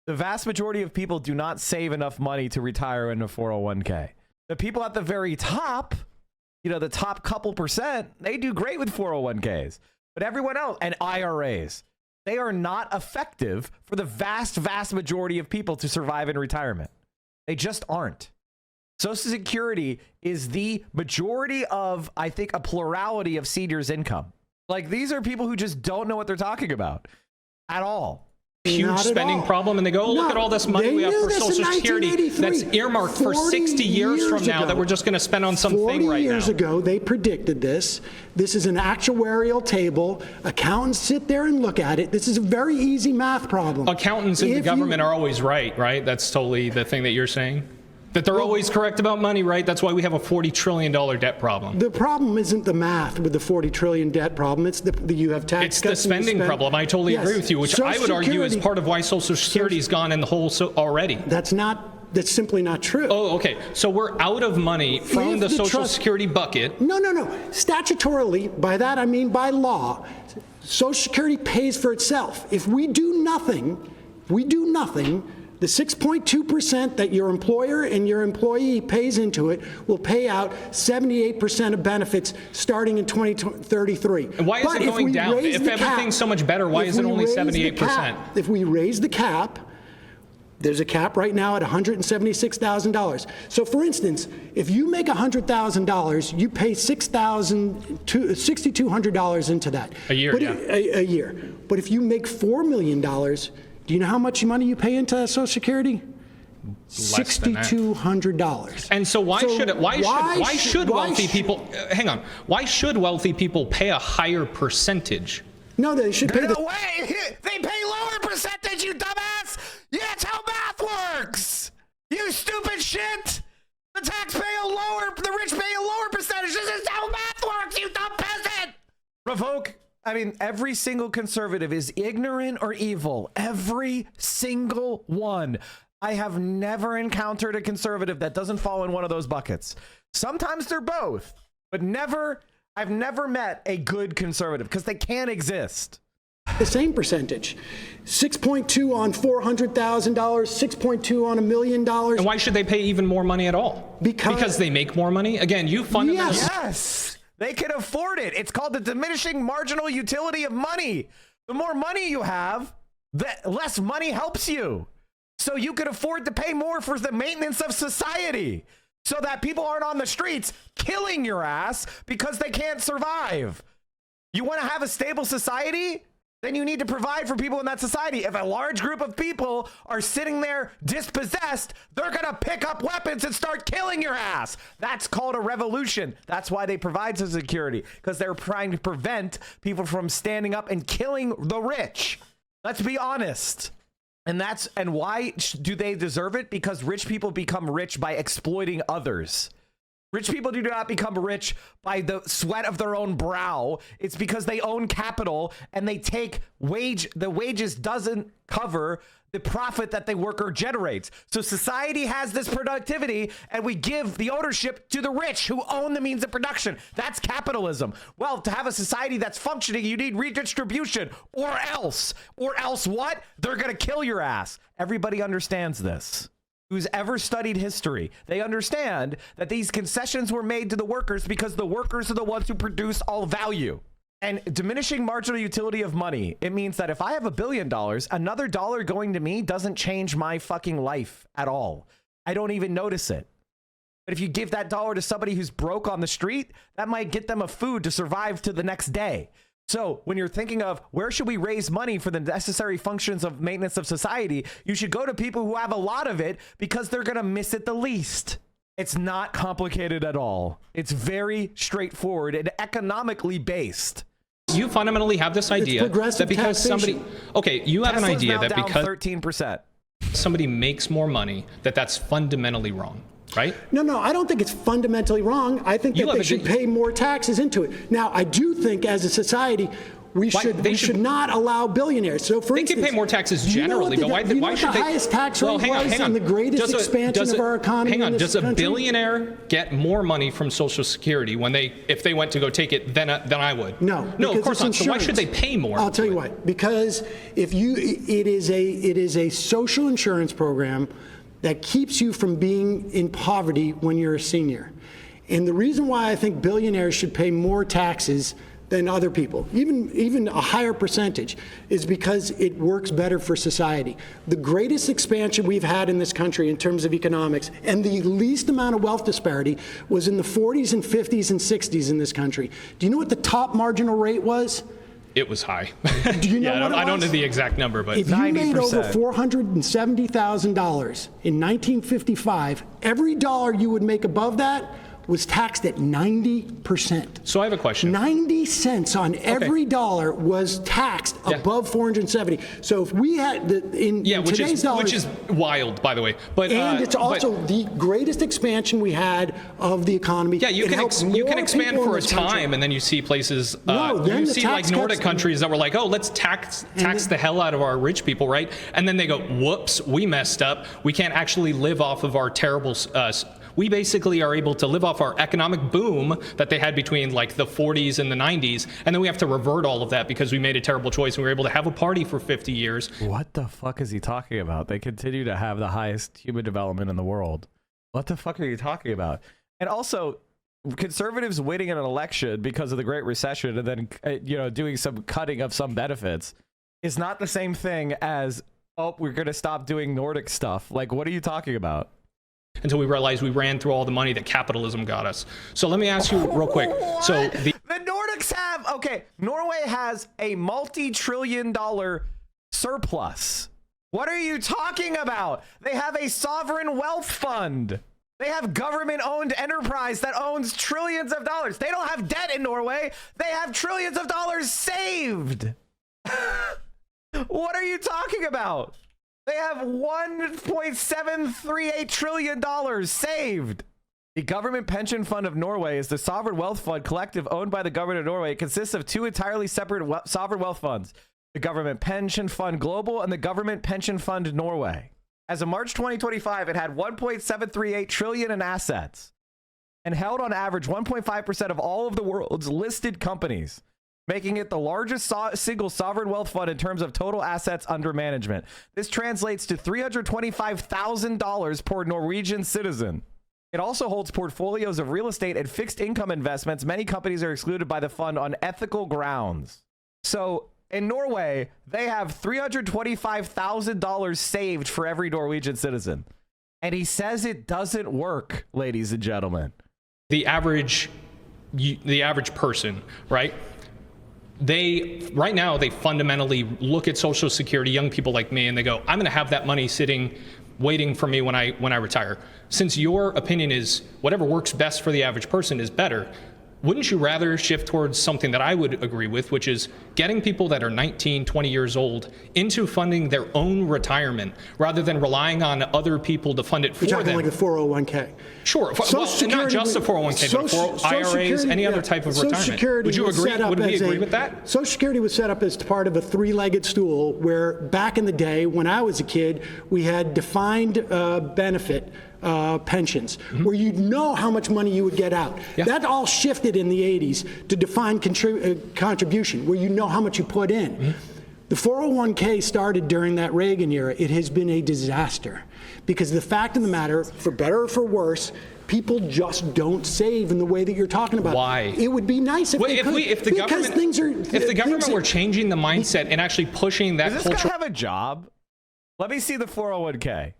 The vast majority of people do not save enough money to retire in a 401k. The people at the very top, you know, the top couple percent, they do great with 401ks. But everyone else, and IRAs, they are not effective for the vast, vast majority of people to survive in retirement. They just aren't. Social Security is the majority of, I think, a plurality of seniors' income. Like, these are people who just don't know what they're talking about at all. Huge spending problem, and they go, look at all this money we have for Social Security that's earmarked for 60 years from now that we're just going to spend on something right now. 40 years ago, they predicted this. This is an actuarial table. Accountants sit there and look at it. This is a very easy math problem. Accountants in the government are always right? That's totally the thing that you're saying? That they're always correct about money, right? That's why we have a $40 trillion debt problem. The problem isn't the math with the 40 trillion debt problem. It's you have tax It's cuts the spending problem. I totally agree with you, which I would argue is part of why Social Security's gone in the hole already. That's simply not true. Oh, okay. So we're out of money from the Social Security bucket. No. Statutorily, by that I mean by law, Social Security pays for itself. If we do nothing, the 6.2% that your employer and your employee pays into it will pay out 78% of benefits starting in 2033. And why is it going down? If everything's so much better, why is it only 78%? If we raise the cap, there's a cap right now at $176,000. So, for instance, if you make $100,000, you pay $6,200 into that. A year, A year. But if you make $4 million, do you know how much money you pay into Social Security? $6,200. And so why should wealthy people hang on? Why should wealthy people pay a higher percentage? No, they should pay. No way! They pay lower percentage, you dumbass! Yeah, that's how math works! You stupid shit! The rich pay a lower percentage. This is how math works, you dumb peasant! Revoke. I mean, every single conservative is ignorant or evil. Every single one. I have never encountered a conservative that doesn't fall in one of those buckets. Sometimes they're both, but I've never met a good conservative because they can't exist. The same percentage. 6.2 on $400,000, 6.2 on $1 million. And why should they pay even more money at all? Because they make more money? Again, you fundamentally... Yes. They can afford it. It's called the diminishing marginal utility of money. The more money you have, the less money helps you. So you can afford to pay more for the maintenance of society so that people aren't on the streets killing your ass because they can't survive. You want to have a stable society? Then you need to provide for people in that society. If a large group of people are sitting there dispossessed, they're going to pick up weapons and start killing your ass. That's called a revolution. That's why they provide Social Security, because they're trying to prevent people from standing up and killing the rich. Let's be honest. And why do they deserve it? Because rich people become rich by exploiting others. Rich people do not become rich by the sweat of their own brow. It's because they own capital and they take the wages doesn't cover the profit that the worker generates. So society has this productivity and we give the ownership to the rich who own the means of production. That's capitalism. Well, to have a society that's functioning, you need redistribution or else what? They're going to kill your ass. Everybody understands this. Who's ever studied history, they understand that these concessions were made to the workers because the workers are the ones who produce all value. And diminishing marginal utility of money, it means that if I have $1 billion, another dollar going to me doesn't change my fucking life at all. I don't even notice it. But if you give that dollar to somebody who's broke on the street, that might get them a food to survive to the next day. So when you're thinking of where should we raise money for the necessary functions of maintenance of society, you should go to people who have a lot of it because they're going to miss it the least. It's not complicated at all. It's very straightforward and economically based. You fundamentally have this idea that because somebody, you have an idea that because 13%, somebody makes more money, that's fundamentally wrong. Right? No, I don't think it's fundamentally wrong. I think that they should pay more taxes into it. Now, I do think as a society, we should not allow billionaires. So, for instance, they can pay more taxes generally, but why should they? The highest tax rate was and the greatest expansion of our economy. Hang on, in this does a country? Billionaire get more money from Social Security if they went to go take it than I would? No, of course not. So why should they pay more? I'll tell you why. Because it is a social insurance program that keeps you from being in poverty when you're a senior. And the reason why I think billionaires should pay more taxes than other people, even a higher percentage, is because it works better for society. The greatest expansion we've had in this country in terms of economics and the least amount of wealth disparity was in the 40s and 50s and 60s in this country. Do you know what the top marginal rate was? It was high. Do you know what it was? I don't know the exact number, but if you 90%. Made over $470,000 in 1955, every dollar you would make above that was taxed at 90%. So I have a question. 90 cents on every dollar was taxed above 470. So if we had in today's dollars, which is wild, by the way. But it's also the greatest expansion we had of the economy. Yeah, you can expand for a time, and then you see places. You see like Nordic countries that were like, oh, let's tax the hell out of our rich people, right? And then they go, whoops, we messed up. We can't actually live off of our terrible. We basically are able to live off our economic boom that they had between like the 40s and the 90s, and then we have to revert all of that because we made a terrible choice and we were able to have a party for 50 years. What the fuck is he talking about? They continue to have the highest human development in the world. What the fuck are you talking about? And also, conservatives winning an election because of the Great Recession and then doing some cutting of some benefits is not the same thing as, oh, we're going to stop doing Nordic stuff. Like, what are you talking about? Until we realized we ran through all the money that capitalism got us. So let me ask you real quick. What? So the Nordics have, Norway has a multi-trillion-dollar surplus. What are you talking about? They have a sovereign wealth fund. They have government-owned enterprise that owns trillions of dollars. They don't have debt in Norway. They have trillions of dollars saved. What are you talking about? They have $1.738 trillion saved. The government pension fund of Norway is the sovereign wealth fund collective owned by the government of Norway. It consists of two entirely separate sovereign wealth funds, the Government Pension Fund Global and the Government Pension Fund Norway. As of March 2025, it had $1.738 trillion in assets and held on average 1.5% of all of the world's listed companies, making it the largest single sovereign wealth fund in terms of total assets under management. This translates to $325,000 per Norwegian citizen. It also holds portfolios of real estate and fixed income investments. Many companies are excluded by the fund on ethical grounds. So in Norway, they have $325,000 saved for every Norwegian citizen. And he says it doesn't work, ladies and gentlemen. The average person, right? Right now they fundamentally look at Social Security, young people like me, and they go, I'm going to have that money sitting waiting for me when I retire. Since your opinion is whatever works best for the average person is better, wouldn't you rather shift towards something that I would agree with, which is getting people that are 19, 20 years old into funding their own retirement rather than relying on other people to fund it for them? Like the 401k. Sure. Well, not just the 401k, but IRAs, any other type of retirement. Would you agree? Would we agree with that? Social Security was set up as part of a three-legged stool where back in the day when I was a kid, we had defined benefit pensions, where you'd know how much money you would get out. Yeah. That all shifted in the 80s to defined contribution, where you know how much you put in. The 401k started during that Reagan era. It has been a disaster because the fact of the matter, for better or for worse, people just don't save in the way that you're talking about. Why? It would be nice if they could. If the government were changing the mindset and actually pushing that culture. Does this guy have a job? Let me see the 401k.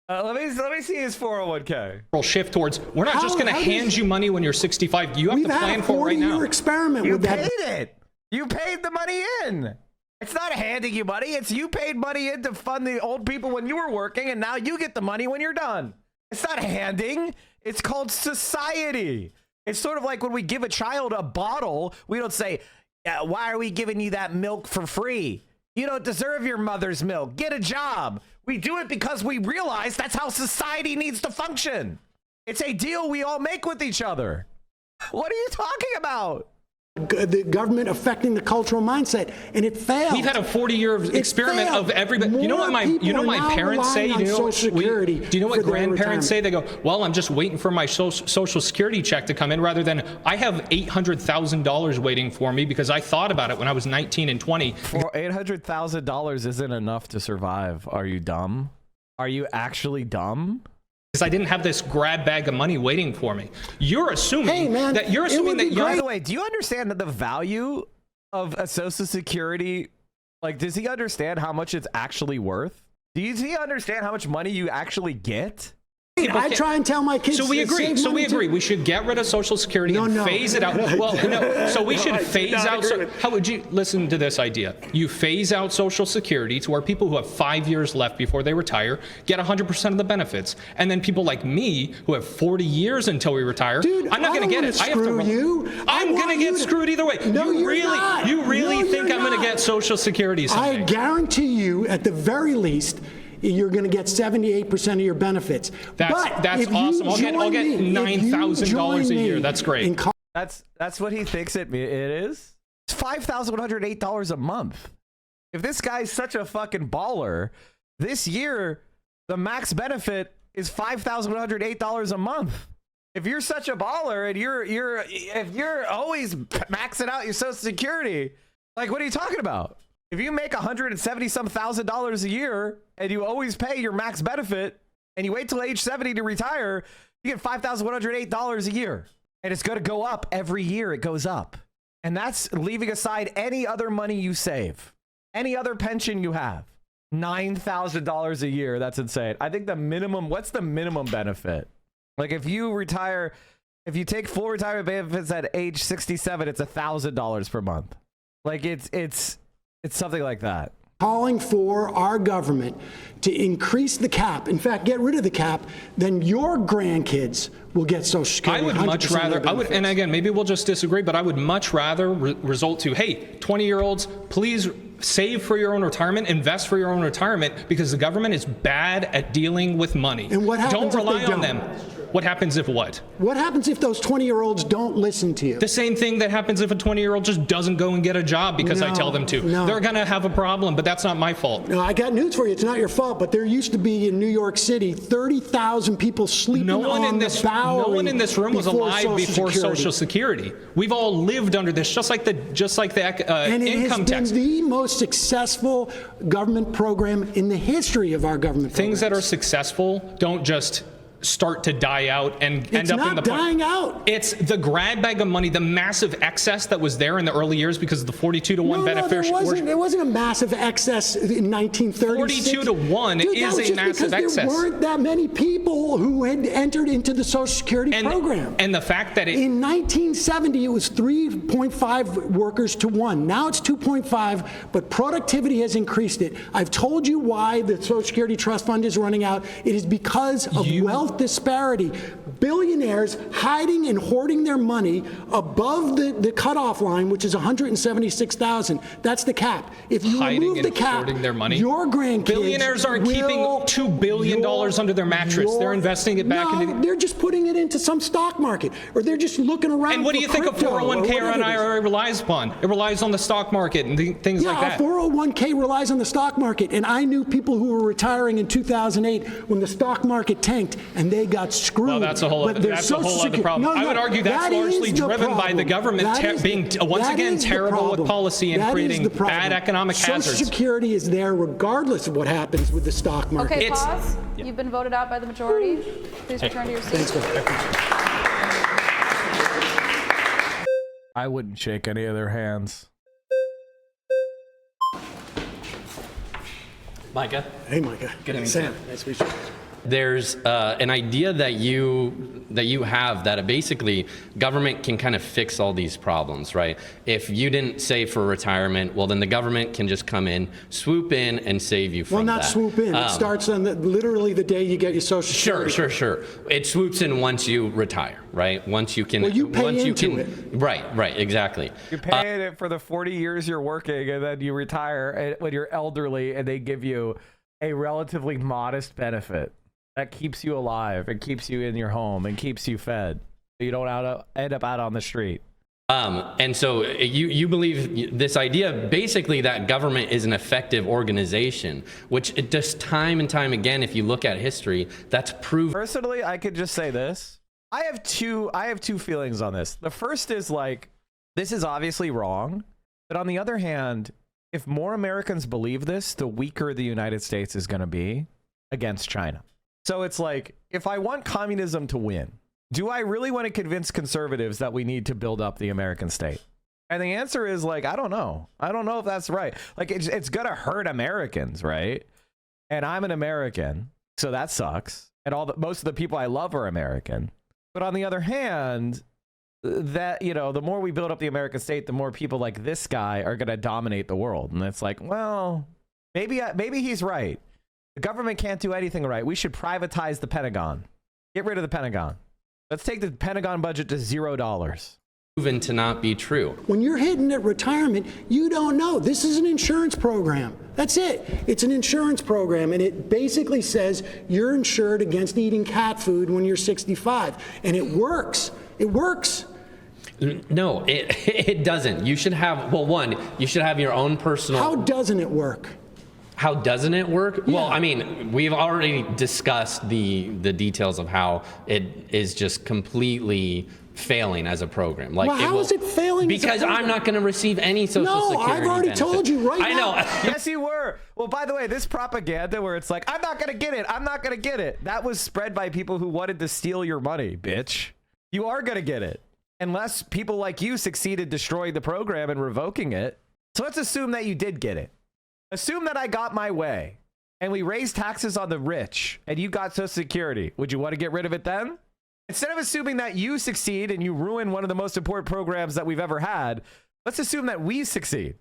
Let me see his 401k. We'll shift towards, we're not just going to hand you money when you're 65. You have to plan for it right now. We've had a 40-year experiment with that. You paid it. You paid the money in. It's not handing you money. It's you paid money in to fund the old people when you were working, and now you get the money when you're done. It's not handing. It's called society. It's sort of like when we give a child a bottle, we don't say, why are we giving you that milk for free? You don't deserve your mother's milk. Get a job. We do it because we realize that's how society needs to function. It's a deal we all make with each other. What are you talking about? The government affecting the cultural mindset, and it failed. We've had a 40-year experiment of everybody. You know what my parents say? Do you know what grandparents say? They go, well, I'm just waiting for my social security check to come in, rather than I have $800,000 waiting for me because I thought about it when I was 19 and 20. For $800,000 isn't enough to survive. Are you dumb? Are you actually dumb? I didn't have this grab bag of money waiting for me. You're assuming that By the way, do you understand that the value of a Social Security, like, does he understand how much it's actually worth? Does he understand how much money you actually get? I try and tell my kids. So we agree. We should get rid of Social Security and phase it out. Well, no. So we should phase out. How would you listen to this idea? You phase out Social Security to where people who have 5 years left before they retire get 100% of the benefits, and then people like me who have 40 years until we retire, I'm not going to get it. I have to. I'm going to get screwed either way. No, you really think I'm going to get Social Security someday? I guarantee you, at the very least, you're going to get 78% of your benefits. That's awesome. I'll get $9,000 a year. That's great. That's what he thinks it is. It's $5,108 a month. If this guy's such a fucking baller, this year the max benefit is $5,108 a month. If you're such a baller and if you're always maxing out your Social Security, like, what are you talking about? If you make $170,000 a year and you always pay your max benefit and you wait till age 70 to retire, you get $5,108 a year. And it's going to go up every year. It goes up. And that's leaving aside any other money you save, any other pension you have. $9,000 a year. That's insane. I think the minimum, what's the minimum benefit? Like, if you retire, if you take full retirement benefits at age 67, it's $1,000 per month. Like, it's something like that. Calling for our government to increase the cap, in fact, get rid of the cap, then your grandkids will get Social Security. I would much rather, and again, maybe we'll just disagree, but I would much rather result to, hey, 20-year-olds, please save for your own retirement, invest for your own retirement, because the government is bad at dealing with money. And what happens Don't rely if they on them. What happens if what? What happens if those 20-year-olds don't listen to you? The same thing that happens if a 20-year-old just doesn't go and get a job because I tell them to. No. They're going to have a problem, but that's not my fault. No, I got news for you. It's not your fault, but there used to be in New York City 30,000 people sleeping on the Bowery. No one in this room was alive before Social Security. We've all lived under this, just like the and it income has tax. Been the most successful government program in the history of our government. Things that are successful don't just start to die out and end up in the dying out. It's the grab bag of money, the massive excess that was there in the early years because of the 42-to-1 beneficiary. There wasn't a massive excess in 1936. 42-to-1 is a massive excess. There weren't that many people. people who had entered into the Social Security program. And the fact that in 1970 it was 3.5 workers to 1. Now it's 2.5, but productivity has increased it. I've told you why the Social Security Trust Fund is running out. It is because of wealth disparity. Billionaires hiding and hoarding their money above the cutoff line, which is 176,000. That's the cap. If you remove the cap, their money. Your grandkids Billionaires aren't keeping $2 billion under their mattress. They're investing it back into. They're just putting it into some stock market, or they're just looking around. And what do you think a 401k or an IRA relies upon? It relies on the stock market and things like that. Yeah, a 401k relies on the stock market, and I knew people who were retiring in 2008 when the stock market tanked and they got screwed. Well, that's a whole other problem. I would argue that's largely driven by the government being once again terrible with policy and creating bad economic hazards. Social Security is there regardless of what happens with the stock market. Okay, pause. You've been voted out by the majority. Please return to your seat. I wouldn't shake any of their hands. Micah. Hey, Micah. Good to meet Sam. you. Nice to meet you. There's an idea that you have that basically government can kind of fix all these problems, right? If you didn't save for retirement, well, then the government can just come in, swoop in, and save you from that. Well, not swoop in. It starts on literally the day you get your Social Security. Sure. It swoops in once you retire, right? Once you can. Well, you pay into it. Right, exactly. You're paying it for the 40 years you're working, and then you retire when you're elderly, and they give you a relatively modest benefit that keeps you alive and keeps you in your home and keeps you fed, so you don't end up out on the street. And so you believe this idea basically that government is an effective organization, which it just time and time again, if you look at history, that's proven. Personally, I could just say this. I have two feelings on this. The first is like, this is obviously wrong, but on the other hand, if more Americans believe this, the weaker the United States is going to be against China. So it's like, if I want communism to win, do I really want to convince conservatives that we need to build up the American state? And the answer is like, I don't know. I don't know if that's right. Like, it's going to hurt Americans, right? And I'm an American, so that sucks. And most of the people I love are American. But on the other hand, that, you know, the more we build up the American state, the more people like this guy are going to dominate the world. And it's like, well, maybe he's right. The government can't do anything right. We should privatize the Pentagon. Get rid of the Pentagon. Let's take the Pentagon budget to $0. Proven to not be true. When you're hitting at retirement, you don't know. This is an insurance program. That's it. It's an insurance program, and it basically says you're insured against eating cat food when you're 65. And it works. It works. No, it doesn't. You should have, well, one, you should have your own personal. How doesn't it work? How doesn't it work? Yeah. Well, I mean, we've already discussed the details of how it is just completely failing as a program. Like, well, how is it failing? Because I'm not going to receive any Social Security I've already benefit. told you right now. I know. Yes, you were. Well, by the way, this propaganda where it's like, I'm not going to get it. I'm not going to get it. That was spread by people who wanted to steal your money, bitch. You are going to get it. Unless people like you succeeded destroying the program and revoking it. So let's assume that you did get it. Assume that I got my way and we raised taxes on the rich and you got Social Security. Would you want to get rid of it then? Instead of assuming that you succeed and you ruin one of the most important programs that we've ever had, let's assume that we succeed.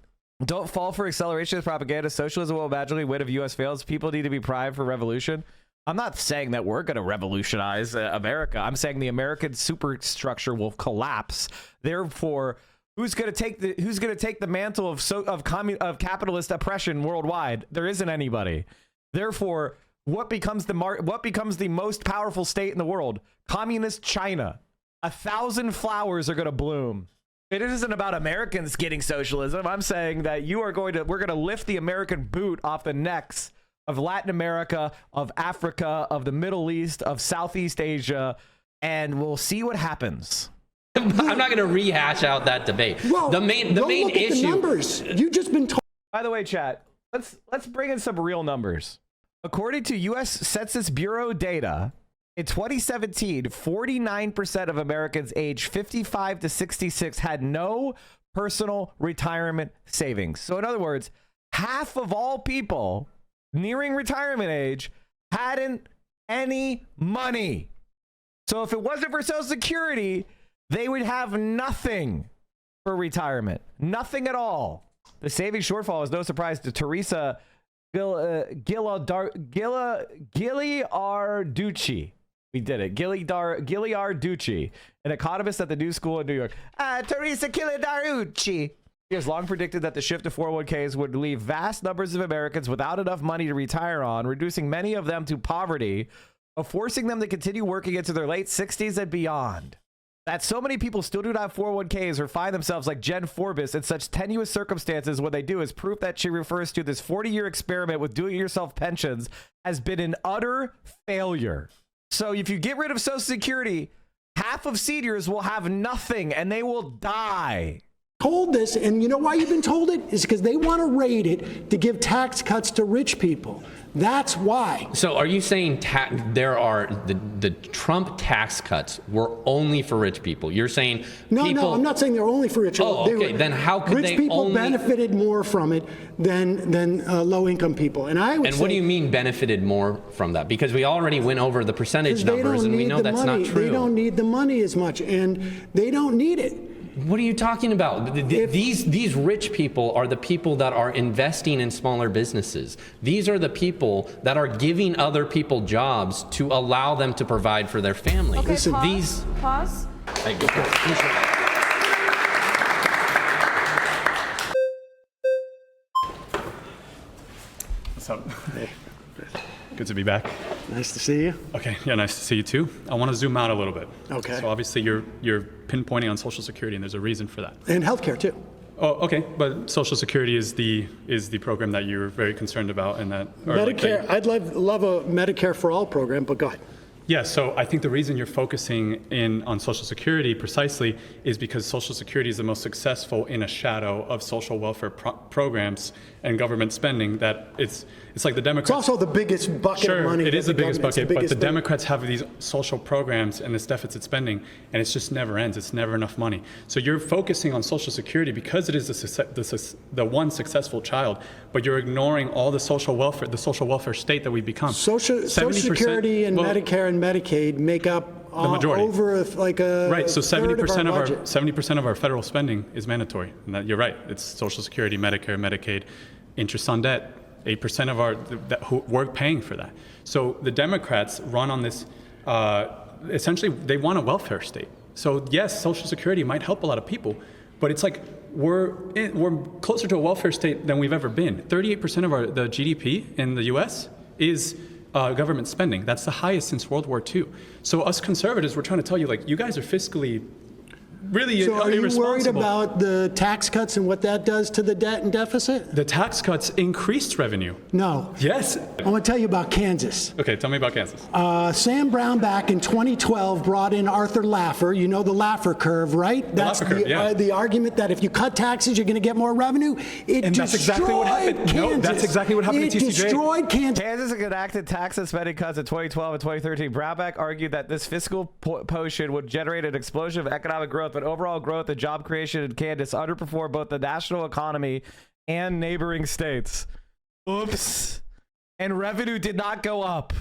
Don't fall for accelerationist propaganda. Socialism will magically win if US fails. People need to be primed for revolution. I'm not saying that we're going to revolutionize America. I'm saying the American superstructure will collapse. Therefore, who's going to take the mantle of capitalist oppression worldwide? There isn't anybody. Therefore, what becomes the most powerful state in the world? Communist China. 1,000 flowers are going to bloom. It isn't about Americans getting socialism. I'm saying that we're going to lift the American boot off the necks of Latin America, of Africa, of the Middle East, of Southeast Asia, and we'll see what happens. I'm not going to rehash out that debate. Well, the main issue. The numbers. You've just been told. By the way, chat, let's bring in some real numbers. According to U.S. Census Bureau data, in 2017, 49% of Americans aged 55 to 66 had no personal retirement savings. So in other words, half of all people nearing retirement age hadn't any money. So if it wasn't for Social Security, they would have nothing for retirement. Nothing at all. The savings shortfall is no surprise to Teresa Giliarducci. We did it. Giliarducci, an economist at the New School in New York. Teresa Giliarducci. She has long predicted that the shift to 401ks would leave vast numbers of Americans without enough money to retire on, reducing many of them to poverty, or forcing them to continue working into their late 60s and beyond. That so many people still do not have 401ks or find themselves like Jen Forbes in such tenuous circumstances when they do is proof that she refers to this 40-year experiment with do-it-yourself pensions has been an utter failure. So if you get rid of Social Security, half of seniors will have nothing and they will die. Told this, and you know why you've been told it? Is because they want to raid it to give tax cuts to rich people. That's why. So are you saying there are the Trump tax cuts were only for rich people? You're saying No, I'm not saying they're only for rich people. Oh, okay. Then how could rich people benefited more from it than low-income people? And I would say, what do you mean benefited more from that? Because we already went over the percentage numbers, and we know that's not true. They don't need the money as much, and they don't need it. What are you talking about? These rich people are the people that are investing in smaller businesses. These are the people that are giving other people jobs to allow them to provide for their family. Okay, pause. Hey, go for it. What's up? Hey. Good to be back. Nice to see you. Okay, yeah, nice to see you too. I want to zoom out a little bit. Okay. So obviously you're pinpointing on Social Security, and there's a reason for that. And healthcare too. Oh, okay, but Social Security is the program that you're very concerned about, and that Medicare. I'd love a Medicare for all program, but go ahead. Yeah, so I think the reason you're focusing in on Social Security precisely is because Social Security is the most successful in a shadow of social welfare programs and government spending. That it's like the Democrats. It's also the biggest bucket of money. It is the biggest bucket, but the Democrats have these social programs and this deficit spending, and it just never ends. It's never enough money. So you're focusing on Social Security because it is the one successful child, but you're ignoring all the social welfare state that we've become. Social Security and Medicare and Medicaid make up the majority. Over like a right. So 70% of our federal spending is mandatory. And that, you're right. It's Social Security, Medicare, Medicaid, interest on debt. 8% of we're paying for that. So the Democrats run on this. Essentially, they want a welfare state. So yes, Social Security might help a lot of people, but it's like we're closer to a welfare state than we've ever been. 38% of the GDP in the U.S. is government spending. That's the highest since World War II. So us conservatives, we're trying to tell you, like, you guys are fiscally really irresponsible. So are you worried about the tax cuts and what that does to the debt and deficit? The tax cuts increased revenue. No. Yes. I want to tell you about Kansas. Okay, tell me about Kansas. Sam Brown back in 2012 brought in Arthur Laffer. You know the Laffer curve, right? That's the argument that if you cut taxes, you're going to get more revenue. That's exactly what happened. Kansas. No, that's exactly what happened to TCJ. It destroyed Kansas. Kansas enacted tax and spending cuts in 2012 and 2013. Brownback argued that this fiscal potion would generate an explosion of economic growth, but overall growth and job creation in Kansas underperformed both the national economy and neighboring states. Oops. And revenue did not go up.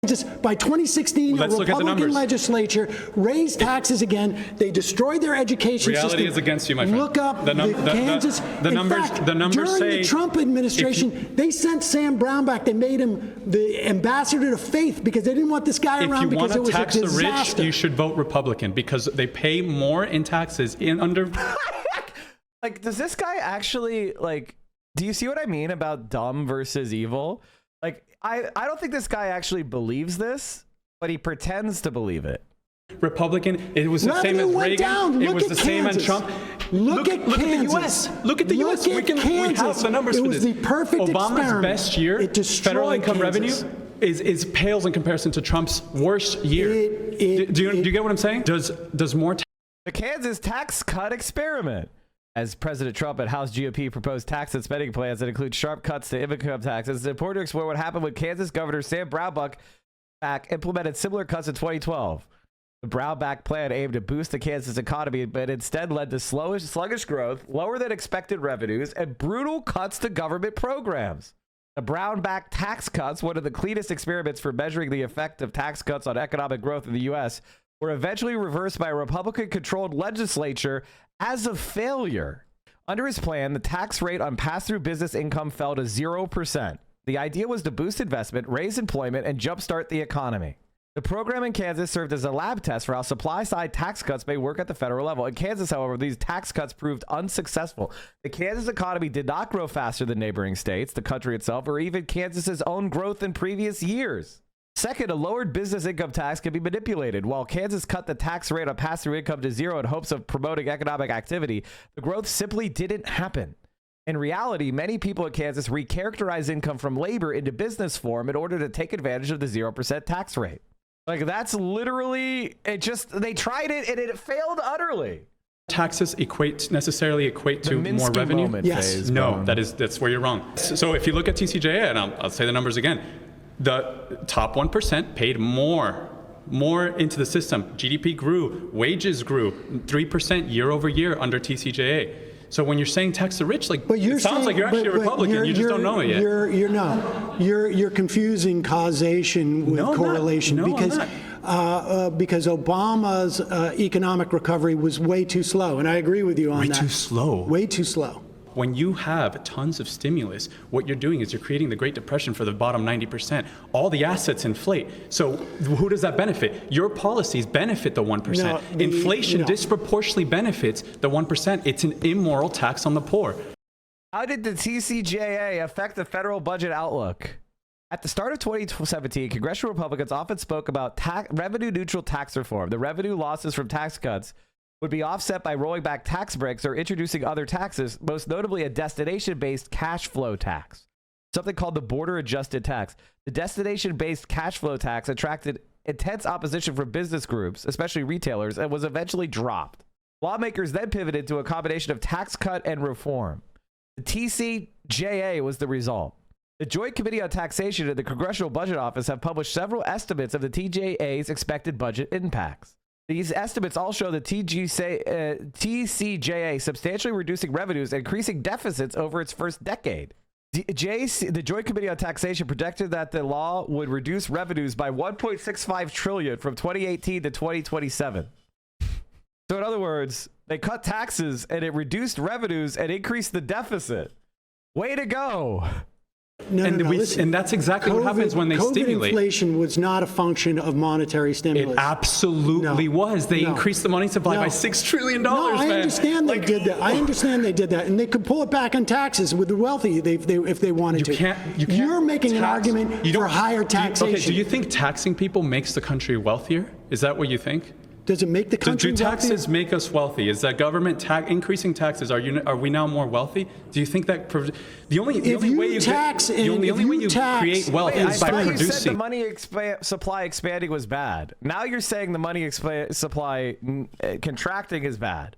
Just by 2016, the Republican legislature raised taxes again. They destroyed their education system. Reality is against you, my friend. Look up Kansas. The numbers during say the Trump administration, they sent Sam Brown back. They made him the ambassador to faith because they didn't want this guy around because it was a disaster. If you want to tax the rich, you should vote Republican because they pay more in taxes under. Like, does this guy actually, like, do you see what I mean about dumb versus evil? Like, I don't think this guy actually believes this, but he pretends to believe it. Republican, it was the same as Reagan. It was the same as Trump. Look at the U.S. Look at the U.S. We have the numbers for this. It was the perfect Obama's experiment. Best year, federal income revenue, is pales in comparison to Trump's worst year. Do you get what I'm saying? Does more the Kansas tax cut experiment? As President Trump and House GOP proposed tax and spending plans that include sharp cuts to income taxes, it's important to explore what happened when Kansas Governor Sam Brownback implemented similar cuts in 2012. The Brownback plan aimed to boost the Kansas economy, but instead led to sluggish growth, lower than expected revenues, and brutal cuts to government programs. The Brown-backed tax cuts, one of the cleanest experiments for measuring the effect of tax cuts on economic growth in the U.S., were eventually reversed by a Republican-controlled legislature as a failure. Under his plan, the tax rate on pass-through business income fell to 0%. The idea was to boost investment, raise employment, and jumpstart the economy. The program in Kansas served as a lab test for how supply-side tax cuts may work at the federal level. In Kansas, however, these tax cuts proved unsuccessful. The Kansas economy did not grow faster than neighboring states, the country itself, or even Kansas's own growth in previous years. Second, a lowered business income tax can be manipulated. While Kansas cut the tax rate on pass-through income to 0 in hopes of promoting economic activity, the growth simply didn't happen. In reality, many people in Kansas recharacterize income from labor into business form in order to take advantage of the 0% tax rate. Like, that's literally, they tried it and it failed utterly. Taxes necessarily equate to more revenue? Yes. No, that's where you're wrong. So if you look at TCJA, and I'll say the numbers again, the top 1% paid more into the system. GDP grew, wages grew 3% year over year under TCJA. So when you're saying tax the rich, it sounds like you're actually a Republican. You just don't know it yet. You're confusing causation with correlation because Obama's economic recovery was way too slow, and I agree with you on that. Way too slow. Way too slow. When you have tons of stimulus, what you're doing is you're creating the Great Depression for the bottom 90%. All the assets inflate. So who does that benefit? Your policies benefit the 1%. Inflation disproportionately benefits the 1%. It's an immoral tax on the poor. How did the TCJA affect the federal budget outlook? At the start of 2017, congressional Republicans often spoke about revenue-neutral tax reform. The revenue losses from tax cuts would be offset by rolling back tax breaks or introducing other taxes, most notably a destination-based cash flow tax, something called the border-adjusted tax. The destination-based cash flow tax attracted intense opposition from business groups, especially retailers, and was eventually dropped. Lawmakers then pivoted to a combination of tax cut and reform. The TCJA was the result. The Joint Committee on Taxation and the Congressional Budget Office have published several estimates of the TJA's expected budget impacts. These estimates all show the TCJA substantially reducing revenues and increasing deficits over its first decade. The Joint Committee on Taxation projected that the law would reduce revenues by $1.65 trillion from 2018 to 2027. So in other words, they cut taxes and it reduced revenues and increased the deficit. Way to go. And that's exactly what happens when they stimulate. Inflation was not a function of monetary stimulus. It absolutely was. They increased the money supply by $6 trillion. I understand they did that. I understand they did that, and they could pull it back on taxes with the wealthy if they wanted to. You're making an argument for higher taxation. Do you think taxing people makes the country wealthier? Is that what you think? Does it make the country wealthier? Do taxes make us wealthy? Is that government increasing taxes? Are we now more wealthy? Do you think that the only way you create wealth is by producing? You said the money supply expanding was bad. Now you're saying the money supply contracting is bad.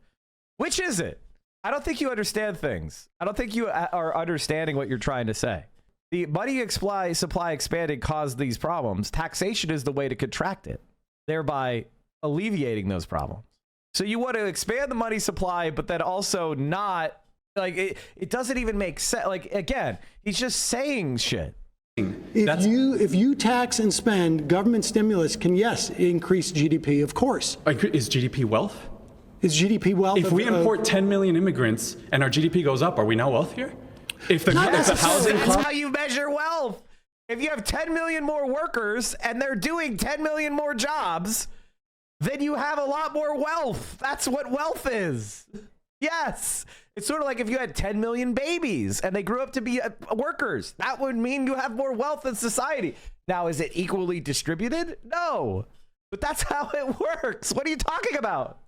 Which is it? I don't think you understand things. I don't think you are understanding what you're trying to say. The money supply expanding caused these problems. Taxation is the way to contract it, thereby alleviating those problems. So you want to expand the money supply, but then also not, like, it doesn't even make sense. Like, again, he's just saying shit. If you tax and spend, government stimulus can, yes, increase GDP, of course. Is GDP wealth? Is GDP wealth? If we import 10 million immigrants and our GDP goes up, are we now wealthier? If the housing That's how you measure wealth. If you have 10 million more workers and they're doing 10 million more jobs, then you have a lot more wealth. That's what wealth is. Yes. It's sort of like if you had 10 million babies and they grew up to be workers. That would mean you have more wealth in society. Now, is it equally distributed? No. But that's how it works. What are you talking about?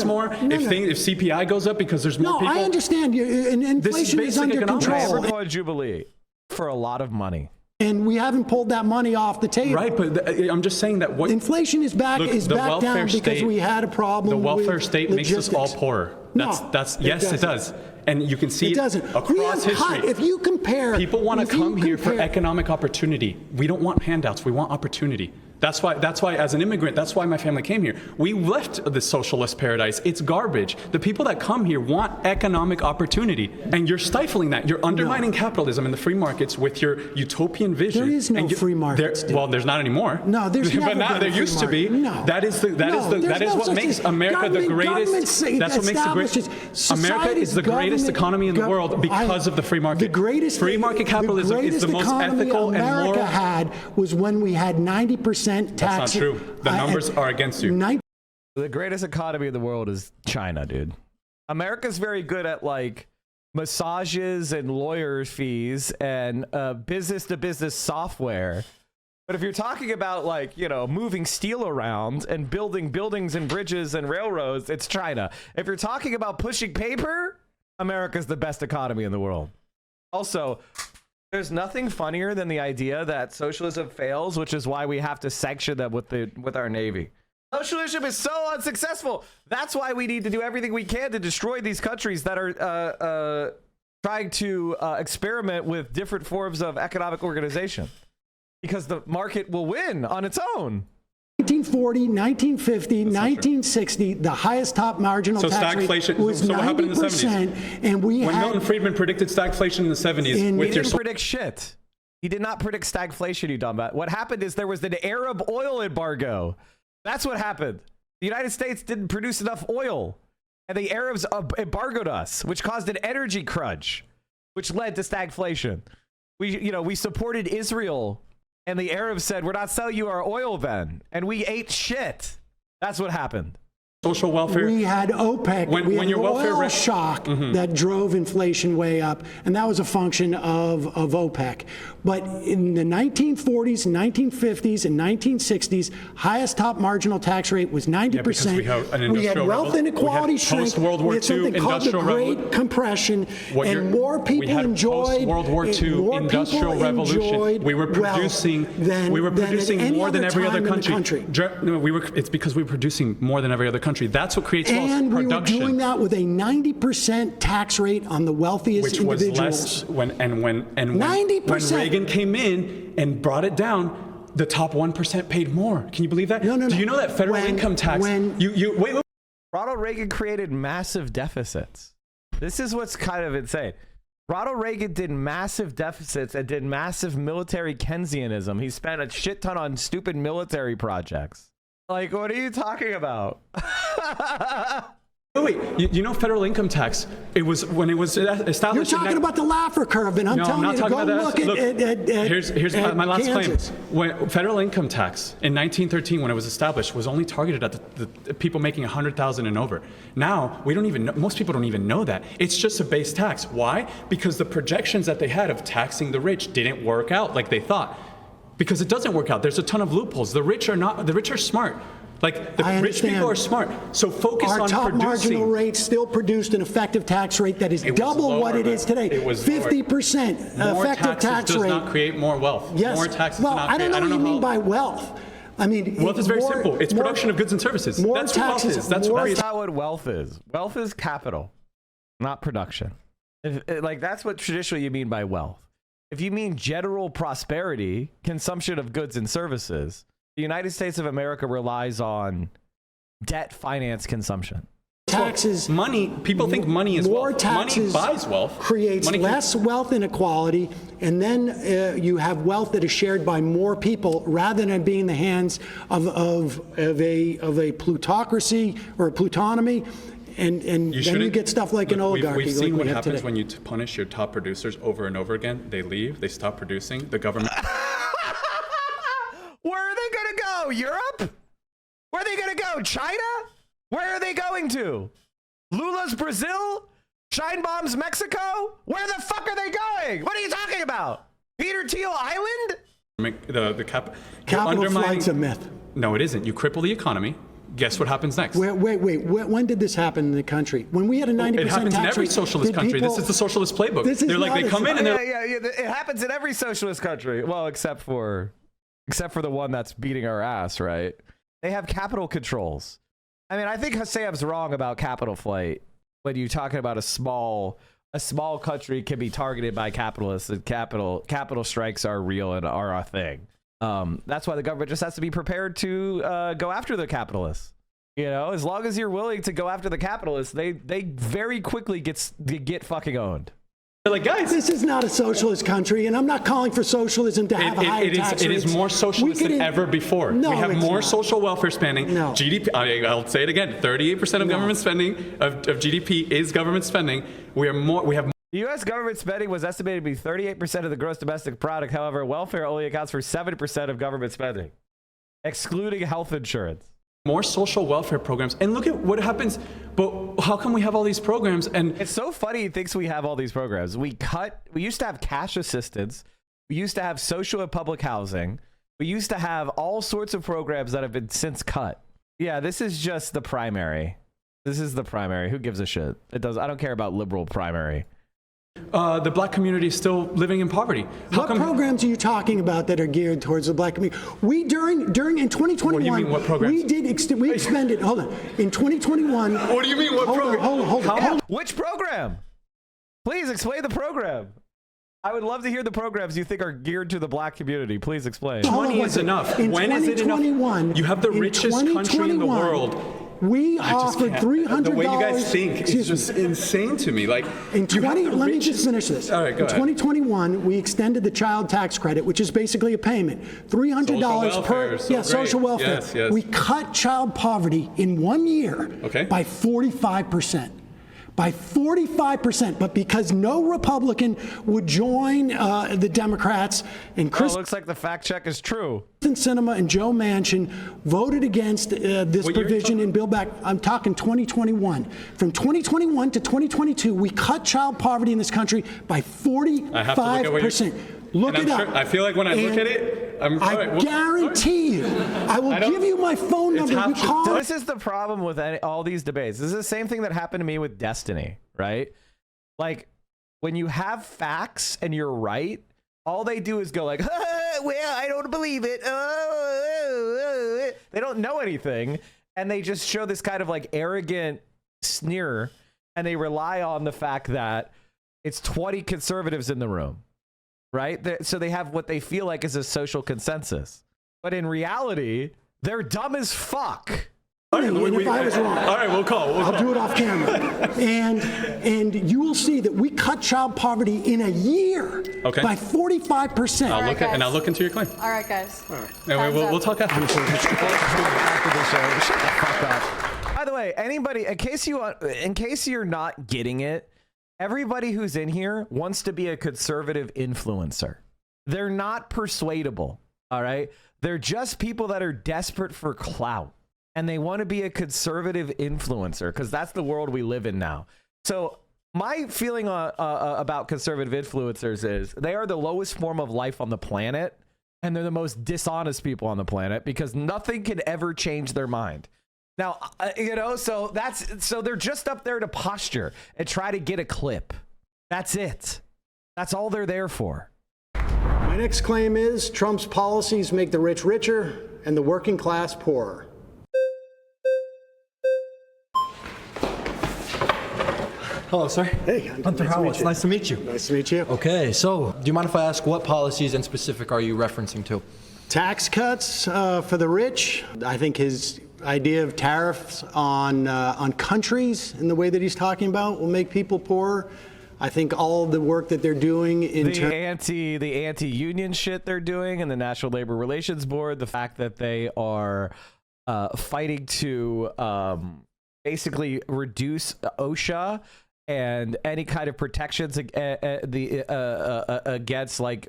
More if CPI goes up because there's more people. No, I understand. Inflation is under control. We're going Jubilee for a lot of money. And we haven't pulled that money off the table. Right, but I'm just saying that inflation is back down because we had a problem. The welfare state makes us all poorer. Yes, it does. And you can see it across history. If you compare, people want to come here for economic opportunity. We don't want handouts. We want opportunity. That's why as an immigrant, that's why my family came here. We left the socialist paradise. It's garbage. The people that come here want economic opportunity, and you're stifling that. You're undermining capitalism and the free markets with your utopian vision. There is no free market. Well, there's not anymore. No, there's never but now been a there free used to be. market. No. That is what makes America the greatest. That's what makes the greatest. America is the greatest economy in the world because of the free market. Free market capitalism is the most ethical and moral. America had was when we had 90% tax. That's not true. The numbers are against you. The greatest economy in the world is China, dude. America's very good at like massages and lawyer fees and business to business software. But if you're talking about like, you know, moving steel around and building buildings and bridges and railroads, it's China. If you're talking about pushing paper, America's the best economy in the world. Also, there's nothing funnier than the idea that socialism fails, which is why we have to sanction them with our Navy. Socialism is so unsuccessful. That's why we need to do everything we can to destroy these countries that are trying to experiment with different forms of economic organization. Because the market will win on its own. 1940, 1950, 1960, the highest top marginal tax rate was 90%, and when Milton Friedman predicted stagflation in the 70s, He didn't predict shit. He did not predict stagflation, you dumb bat. What happened is there was an Arab oil embargo. That's what happened. The United States didn't produce enough oil, and the Arabs embargoed us, which caused an energy crunch, which led to stagflation. We supported Israel. And the Arabs said, we're not selling you our oil then. And we ate shit. That's what happened. Social welfare. We had OPEC. We had an oil shock that drove inflation way up. And that was a function of OPEC. But in the 1940s, 1950s, and 1960s, highest top marginal tax rate was 90%. We had wealth inequality shrink. Post-World War II, we had something called the Great Compression. And more people enjoyed World War II Industrial Revolution. We were producing more than every other country. It's because we were producing more than every other country. That's what creates wealth. And we production. were doing that with a 90% tax rate on the wealthiest individuals. When Reagan came in and brought it down, the top 1% paid more. Can you believe that? No. Do you know that federal income tax? Wait. Ronald Reagan created massive deficits. This is what's kind of insane. Ronald Reagan did massive deficits and did massive military Keynesianism. He spent a shit ton on stupid military projects. Like, what are you talking about? Wait, you know federal income tax, it was when it was established. You're talking about the Laffer curve, and I'm telling you to go look at here's my last Kansas. claim. When federal income tax in 1913, when it was established, was only targeted at the people making $100,000 and over. Now, we don't even know, most people don't even know that. It's just a base tax. Why? Because the projections that they had of taxing the rich didn't work out like they thought. Because it doesn't work out. There's a ton of loopholes. The rich are smart. Like, the rich people are smart. So focus on producing. Our top marginal rate still produced an effective tax rate that is double what it is today. It was 50% effective tax rate. Does not create more wealth. Yes. More taxes well, do not I don't know what you mean by wealth. I mean, wealth is very simple. It's production of goods and services. That's what wealth is. That's not what wealth is. Wealth is capital, not production. That's what traditionally you mean by wealth. If you mean general prosperity, consumption of goods and services, the United States of America relies on debt finance consumption. Taxes, money. People think money is more wealth. Taxes money buys wealth. Creates less wealth inequality, and then you have wealth that is shared by more people rather than being in the hands of a plutocracy or a plutonomy. And then you get stuff like an oligarchy. We've seen what happens today. when you punish your top producers over and over again. They leave. They stop producing. The government. Where are they going to go? Europe? Where are they going to go? China? Where are they going to? Lula's Brazil? Shine Bomb's Mexico? Where the fuck are they going? What are you talking about? Peter Thiel Island? Capital flight's a myth. No, it isn't. You cripple the economy. Guess what happens next? Wait. When did this happen in the country? When we had a 90% tax rate? It happens in every socialist country. This is the socialist playbook. They come in and they're... Yeah, it happens in every socialist country. Well, except for the one that's beating our ass, right? They have capital controls. I mean, I think Hassam's wrong about capital flight when you're talking about a small country can be targeted by capitalists, and capital strikes are real and are a thing. That's why the government just has to be prepared to go after the capitalists. You know, as long as you're willing to go after the capitalists, they very quickly get fucking owned. Like, guys, this is not a socialist country, and I'm not calling for socialism to have higher tax rates. It is more socialist than ever before. No, we have it's more not. social welfare spending. No. GDP. I'll say it again. 38% of government spending of GDP is government spending. We have more. The U.S. government spending was estimated to be 38% of the gross domestic product. However, welfare only accounts for 7% of government spending, excluding health insurance. More social welfare programs. And look at what happens. But how come we have all these programs? And it's so funny he thinks we have all these programs. We used to have cash assistance. We used to have social and public housing. We used to have all sorts of programs that have been since cut. Yeah, this is just the primary. This is the primary. Who gives a shit? I don't care about liberal primary. The black community is still living in poverty. What programs are you talking about that are geared towards the black community? We during in 2021. What do you mean, what programs? We expended. Hold on. In 2021. What do you mean, what program? Hold on. Which program? Please explain the program. I would love to hear the programs you think are geared to the black community. Please explain. 20 is enough. When is it enough? You have the richest country in the world. We offered $300. The way you guys think is just insane to me. Like, let me just finish this. All right, go ahead. In 2021, we extended the child tax credit, which is basically a payment, $300 per social welfare. Yes. We cut child poverty in 1 year by 45%. By 45%, but because no Republican would join the Democrats and Chris, looks like the fact check is true. Sinema and Joe Manchin voted against this provision in Build Back. I'm talking 2021. From 2021 to 2022, we cut child poverty in this country by 45%. Look it up. I feel like when I look at it, I guarantee you, I will give you my phone number. You call. This is the problem with all these debates. This is the same thing that happened to me with Destiny, right? Like, when you have facts and you're right, all they do is go like, well, I don't believe it. They don't know anything, and they just show this kind of like arrogant sneer, and they rely on the fact that it's 20 conservatives in the room. Right? So they have what they feel like is a social consensus. But in reality, they're dumb as fuck. All right, if I was wrong, all right, we'll call. I'll do it off camera. And you will see that we cut child poverty in a year by 45%. I'll look into your claim. All right, guys. All right. Anyway, we'll talk after the show. Shut the fuck up. By the way, anybody, in case you're not getting it, everybody who's in here wants to be a conservative influencer. They're not persuadable, all right? They're just people that are desperate for clout, and they want to be a conservative influencer because that's the world we live in now. So my feeling about conservative influencers is they are the lowest form of life on the planet, and they're the most dishonest people on the planet because nothing can ever change their mind. Now, so they're just up there to posture and try to get a clip. That's it. That's all they're there for. My next claim is Trump's policies make the rich richer and the working class poorer. Hello, sir. Hey, Hunter Howard. Nice to meet you. Nice to meet you. Okay, so do you mind if I ask what policies in specific are you referencing to? Tax cuts for the rich. I think his idea of tariffs on countries in the way that he's talking about will make people poorer. I think all the work that they're doing in the anti-union shit they're doing in the National Labor Relations Board, the fact that they are fighting to basically reduce OSHA and any kind of protections against like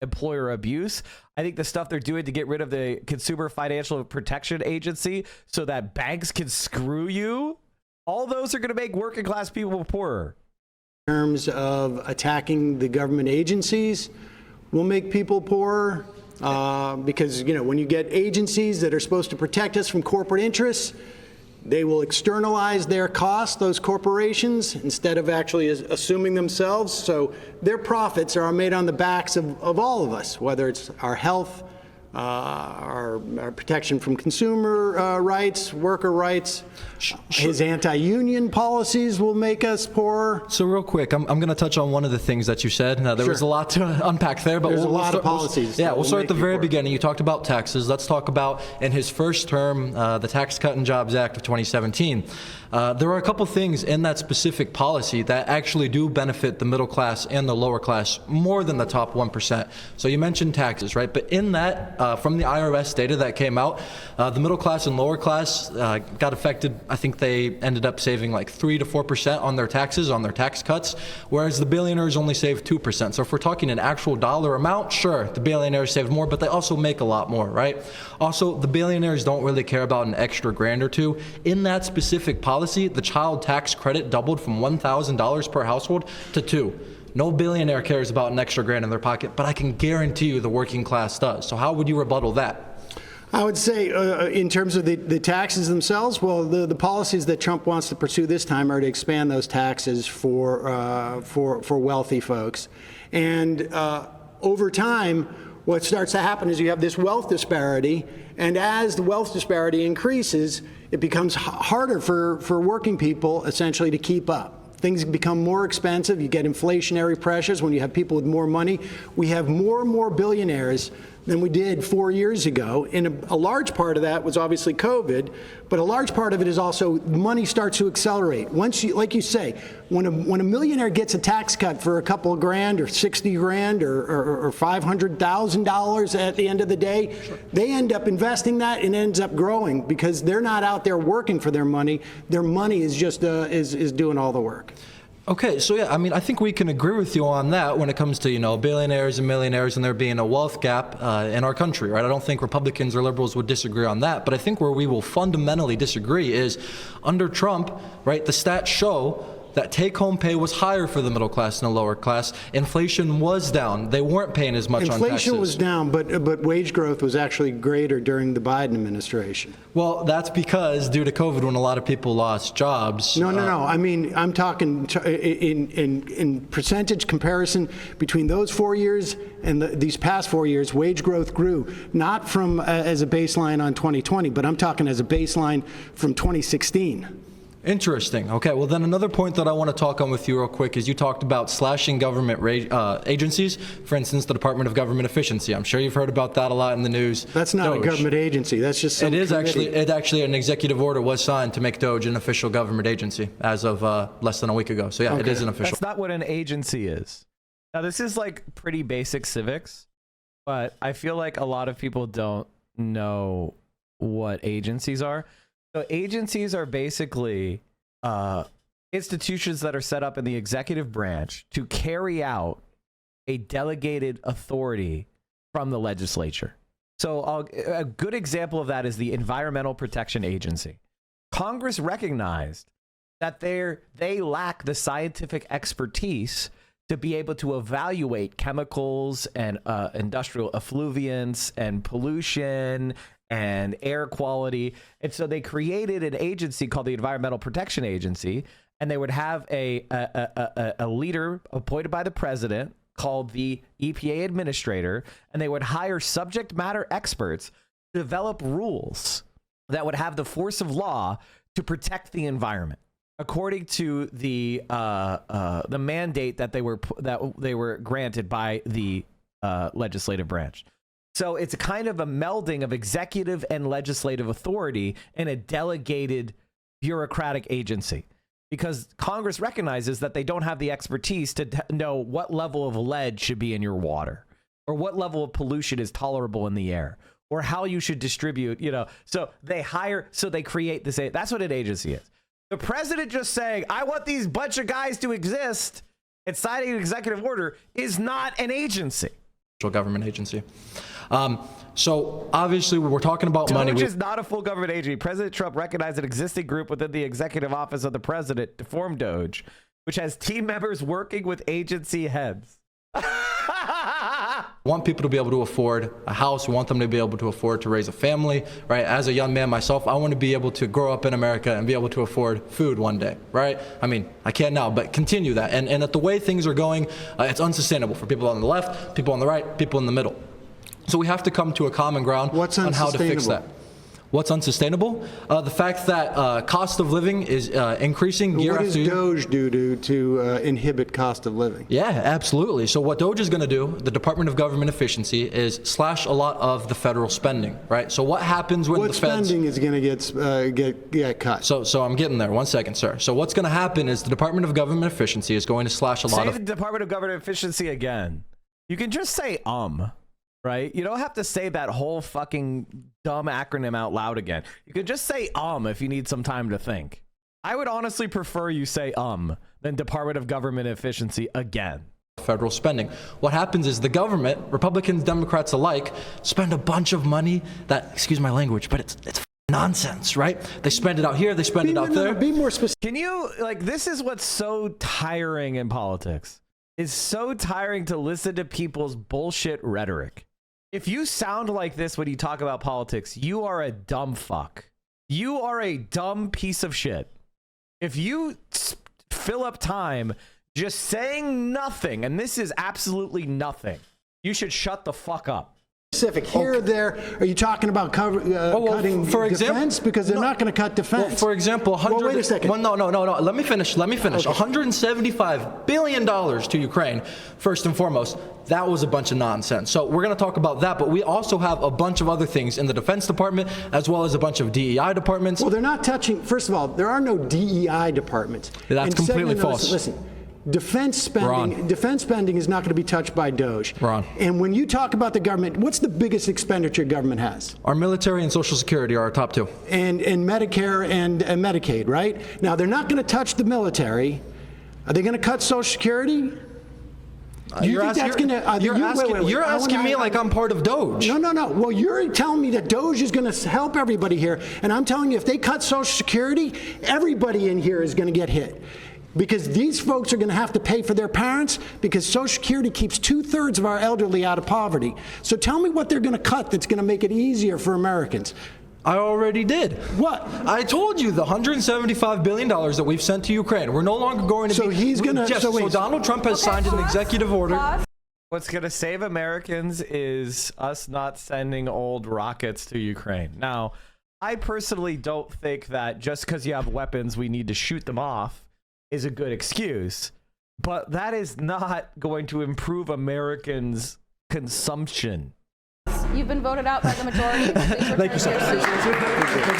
employer abuse. I think the stuff they're doing to get rid of the Consumer Financial Protection Agency so that banks can screw you, all those are going to make working class people poorer. In terms of attacking the government agencies will make people poorer because, when you get agencies that are supposed to protect us from corporate interests, they will externalize their costs, those corporations, instead of actually assuming themselves. So their profits are made on the backs of all of us, whether it's our health, our protection from consumer rights, worker rights. His anti-union policies will make us poorer. So real quick, I'm going to touch on one of the things that you said. Now, there was a lot to unpack there, but there's a lot of policies. We'll start at the very beginning. You talked about taxes. Let's talk about, in his first term, the Tax Cut and Jobs Act of 2017. There are a couple things in that specific policy that actually do benefit the middle class and the lower class more than the top 1%. So you mentioned taxes, right? But in that, from the IRS data that came out, the middle class and lower class got affected. I think they ended up saving like 3 to 4% on their taxes, on their tax cuts, whereas the billionaires only saved 2%. So if we're talking an actual dollar amount, sure, the billionaires saved more, but they also make a lot more, right? Also, the billionaires don't really care about an extra grand or two. In that specific policy, the child tax credit doubled from $1,000 per household to $2,000. No billionaire cares about an extra grand in their pocket, but I can guarantee you the working class does. So how would you rebuttal that? I would say, in terms of the taxes themselves, well, the policies that Trump wants to pursue this time are to expand those taxes for wealthy folks. And over time, what starts to happen is you have this wealth disparity, and as the wealth disparity increases, it becomes harder for working people, essentially, to keep up. Things become more expensive. You get inflationary pressures when you have people with more money. We have more and more billionaires than we did 4 years ago. And a large part of that was obviously COVID, but a large part of it is also money starts to accelerate. Once you, like you say, when a millionaire gets a tax cut for a couple of grand or 60 grand or $500,000 at the end of the day, they end up investing that and ends up growing because they're not out there working for their money. Their money is just is doing all the work. Okay, so yeah, I mean, I think we can agree with you on that when it comes to, billionaires and millionaires and there being a wealth gap in our country, right? I don't think Republicans or liberals would disagree on that, but I think where we will fundamentally disagree is under Trump, right, the stats show that take-home pay was higher for the middle class and the lower class. Inflation was down. They weren't paying as much on taxes. Inflation was down, but wage growth was actually greater during the Biden administration. Well, that's because due to COVID, when a lot of people lost jobs. No. I mean, I'm talking in percentage comparison between those 4 years and these past 4 years, wage growth grew, not from as a baseline on 2020, but I'm talking as a baseline from 2016. Interesting. Okay, well then another point that I want to talk on with you real quick is you talked about slashing government agencies, for instance, the Department of Government Efficiency. I'm sure you've heard about that a lot in the news. That's not a government agency. That's just some committee. It actually an executive order was signed to make DOJ an official government agency as of less than a week ago. So yeah, It is an official. That's not what an agency is. Now this is like pretty basic civics, but I feel like a lot of people don't know what agencies are. So agencies are basically institutions that are set up in the executive branch to carry out a delegated authority from the legislature. So a good example of that is the Environmental Protection Agency. Congress recognized that they lack the scientific expertise to be able to evaluate chemicals and industrial effluviants and pollution and air quality. And so they created an agency called the Environmental Protection Agency, and they would have a leader appointed by the president called the EPA administrator, and they would hire subject matter experts to develop rules that would have the force of law to protect the environment according to the mandate that they were granted by the legislative branch. So it's a kind of a melding of executive and legislative authority in a delegated bureaucratic agency, because Congress recognizes that they don't have the expertise to know what level of lead should be in your water or what level of pollution is tolerable in the air or how you should distribute, So they create this. That's what an agency is. The president just saying, I want these bunch of guys to exist and signing an executive order is not an agency. Government agency. So obviously we're talking about money. Which is not a full government agency. President Trump recognized an existing group within the executive office of the president to form DOJ, which has team members working with agency heads. Want people to be able to afford a house. We want them to be able to afford to raise a family, right? As a young man myself, I want to be able to grow up in America and be able to afford food one day, right? I mean, I can't now, but continue that. And at the way things are going, it's unsustainable for people on the left, people on the right, people in the middle. So we have to come to a common ground on how to fix that. What's unsustainable? The fact that cost of living is increasing year after year. What does DOGE do to inhibit cost of living? Yeah, absolutely. So what DOGE is going to do, the Department of Government Efficiency, is slash a lot of the federal spending, right? So what happens when the feds... What spending is going to get cut? So I'm getting there. One second, sir. So what's going to happen is the Department of Government Efficiency is going to slash a lot of... Say the Department of Government Efficiency again. You can just say right? You don't have to say that whole fucking dumb acronym out loud again. You could just say if you need some time to think. I would honestly prefer you say than Department of Government Efficiency again. Federal spending. What happens is the government, Republicans, Democrats alike, spend a bunch of money that, excuse my language, but it's nonsense, right? They spend it out here, they spend it out there. Be more specific. Can you, this is what's so tiring in politics. It's so tiring to listen to people's bullshit rhetoric. If you sound like this when you talk about politics, you are a dumb fuck. You are a dumb piece of shit. If you fill up time just saying nothing, and this is absolutely nothing, you should shut the fuck up. Specific here or there, are you talking about cutting for example, defense? Because they're not going to cut defense. Well, for example, wait a second. Well, no. Let me finish. Okay. $175 billion to Ukraine, first and foremost. That was a bunch of nonsense. So we're going to talk about that, but we also have a bunch of other things in the Defense Department, as well as a bunch of DEI departments. Well, they're not touching, first of all, there are no DEI departments. That's completely false. Listen. Defense spending is not going to be touched by DOGE. Ron. And when you talk about the government, what's the biggest expenditure government has? Our military and Social Security are our top two. And Medicare and Medicaid, right? Now, they're not going to touch the military. Are they going to cut Social Security? You're asking me like I'm part of DOGE. No. Well, you're telling me that DOGE is going to help everybody here. And I'm telling you, if they cut Social Security, everybody in here is going to get hit. Because these folks are going to have to pay for their parents because Social Security keeps 2/3 of our elderly out of poverty. So tell me what they're going to cut that's going to make it easier for Americans. I already did. What? I told you the $175 billion that we've sent to Ukraine. We're no longer going to So Donald Trump has signed an executive order. What's going to save Americans is us not sending old rockets to Ukraine. Now, I personally don't think that just because you have weapons, we need to shoot them off is a good excuse, but that is not going to improve Americans' consumption. You've been voted out by the majority. Thank you, sir.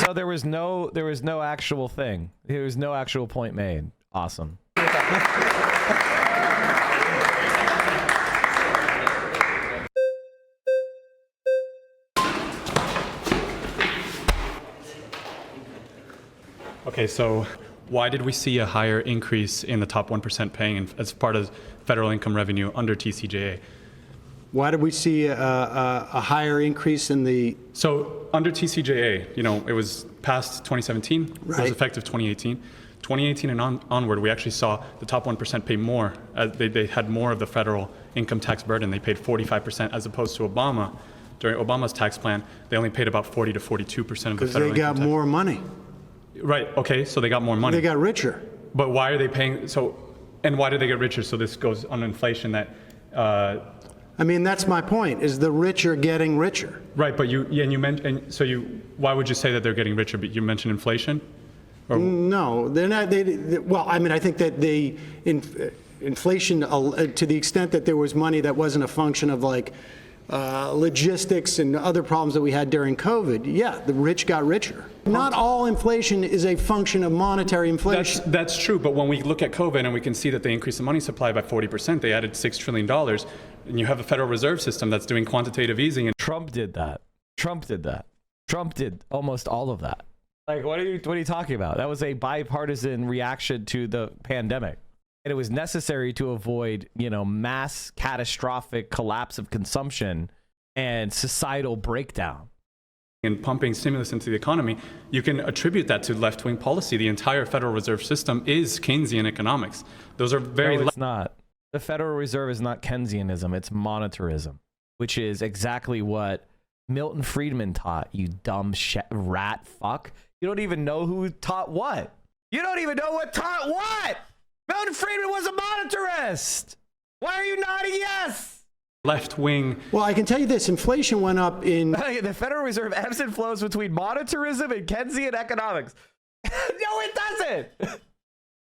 So there was no actual thing. There was no actual point made. Awesome. Okay, so why did we see a higher increase in the top 1% paying as part of federal income revenue under TCJA? Why did we see a higher increase in the... So under TCJA, it was passed 2017, It was effective 2018. 2018 and onward, we actually saw the top 1% pay more. They had more of the federal income tax burden. They paid 45% as opposed to Obama. During Obama's tax plan, they only paid about 40 to 42% of the federal income tax. Because they got more money. Right, okay, so they got more money. They got richer. But why are they paying, and why did they get richer? So this goes on inflation that... that's my point, is the rich are getting richer. Right, but why would you say that they're getting richer? But you mentioned inflation? No, they're not, I think that the inflation, to the extent that there was money that wasn't a function of logistics and other problems that we had during COVID, the rich got richer. Not all inflation is a function of monetary inflation. That's true, but when we look at COVID and we can see that they increased the money supply by 40%, they added $6 trillion, and you have a Federal Reserve System that's doing quantitative easing. And Trump did that. Trump did almost all of that. What are you talking about? That was a bipartisan reaction to the pandemic. And it was necessary to avoid, mass catastrophic collapse of consumption and societal breakdown. And pumping stimulus into the economy, you can attribute that to left-wing policy. The entire Federal Reserve System is Keynesian economics. Those are very... No, it's not. The Federal Reserve is not Keynesianism. It's monetarism, which is exactly what Milton Friedman taught, you dumb rat fuck. You don't even know who taught what. You don't even know what taught what. Milton Friedman was a monetarist. Why are you nodding yes? left-wing. Well, I can tell you this: inflation went up in. The Federal Reserve ebbs and flows between monetarism and Keynesian economics. No, it doesn't.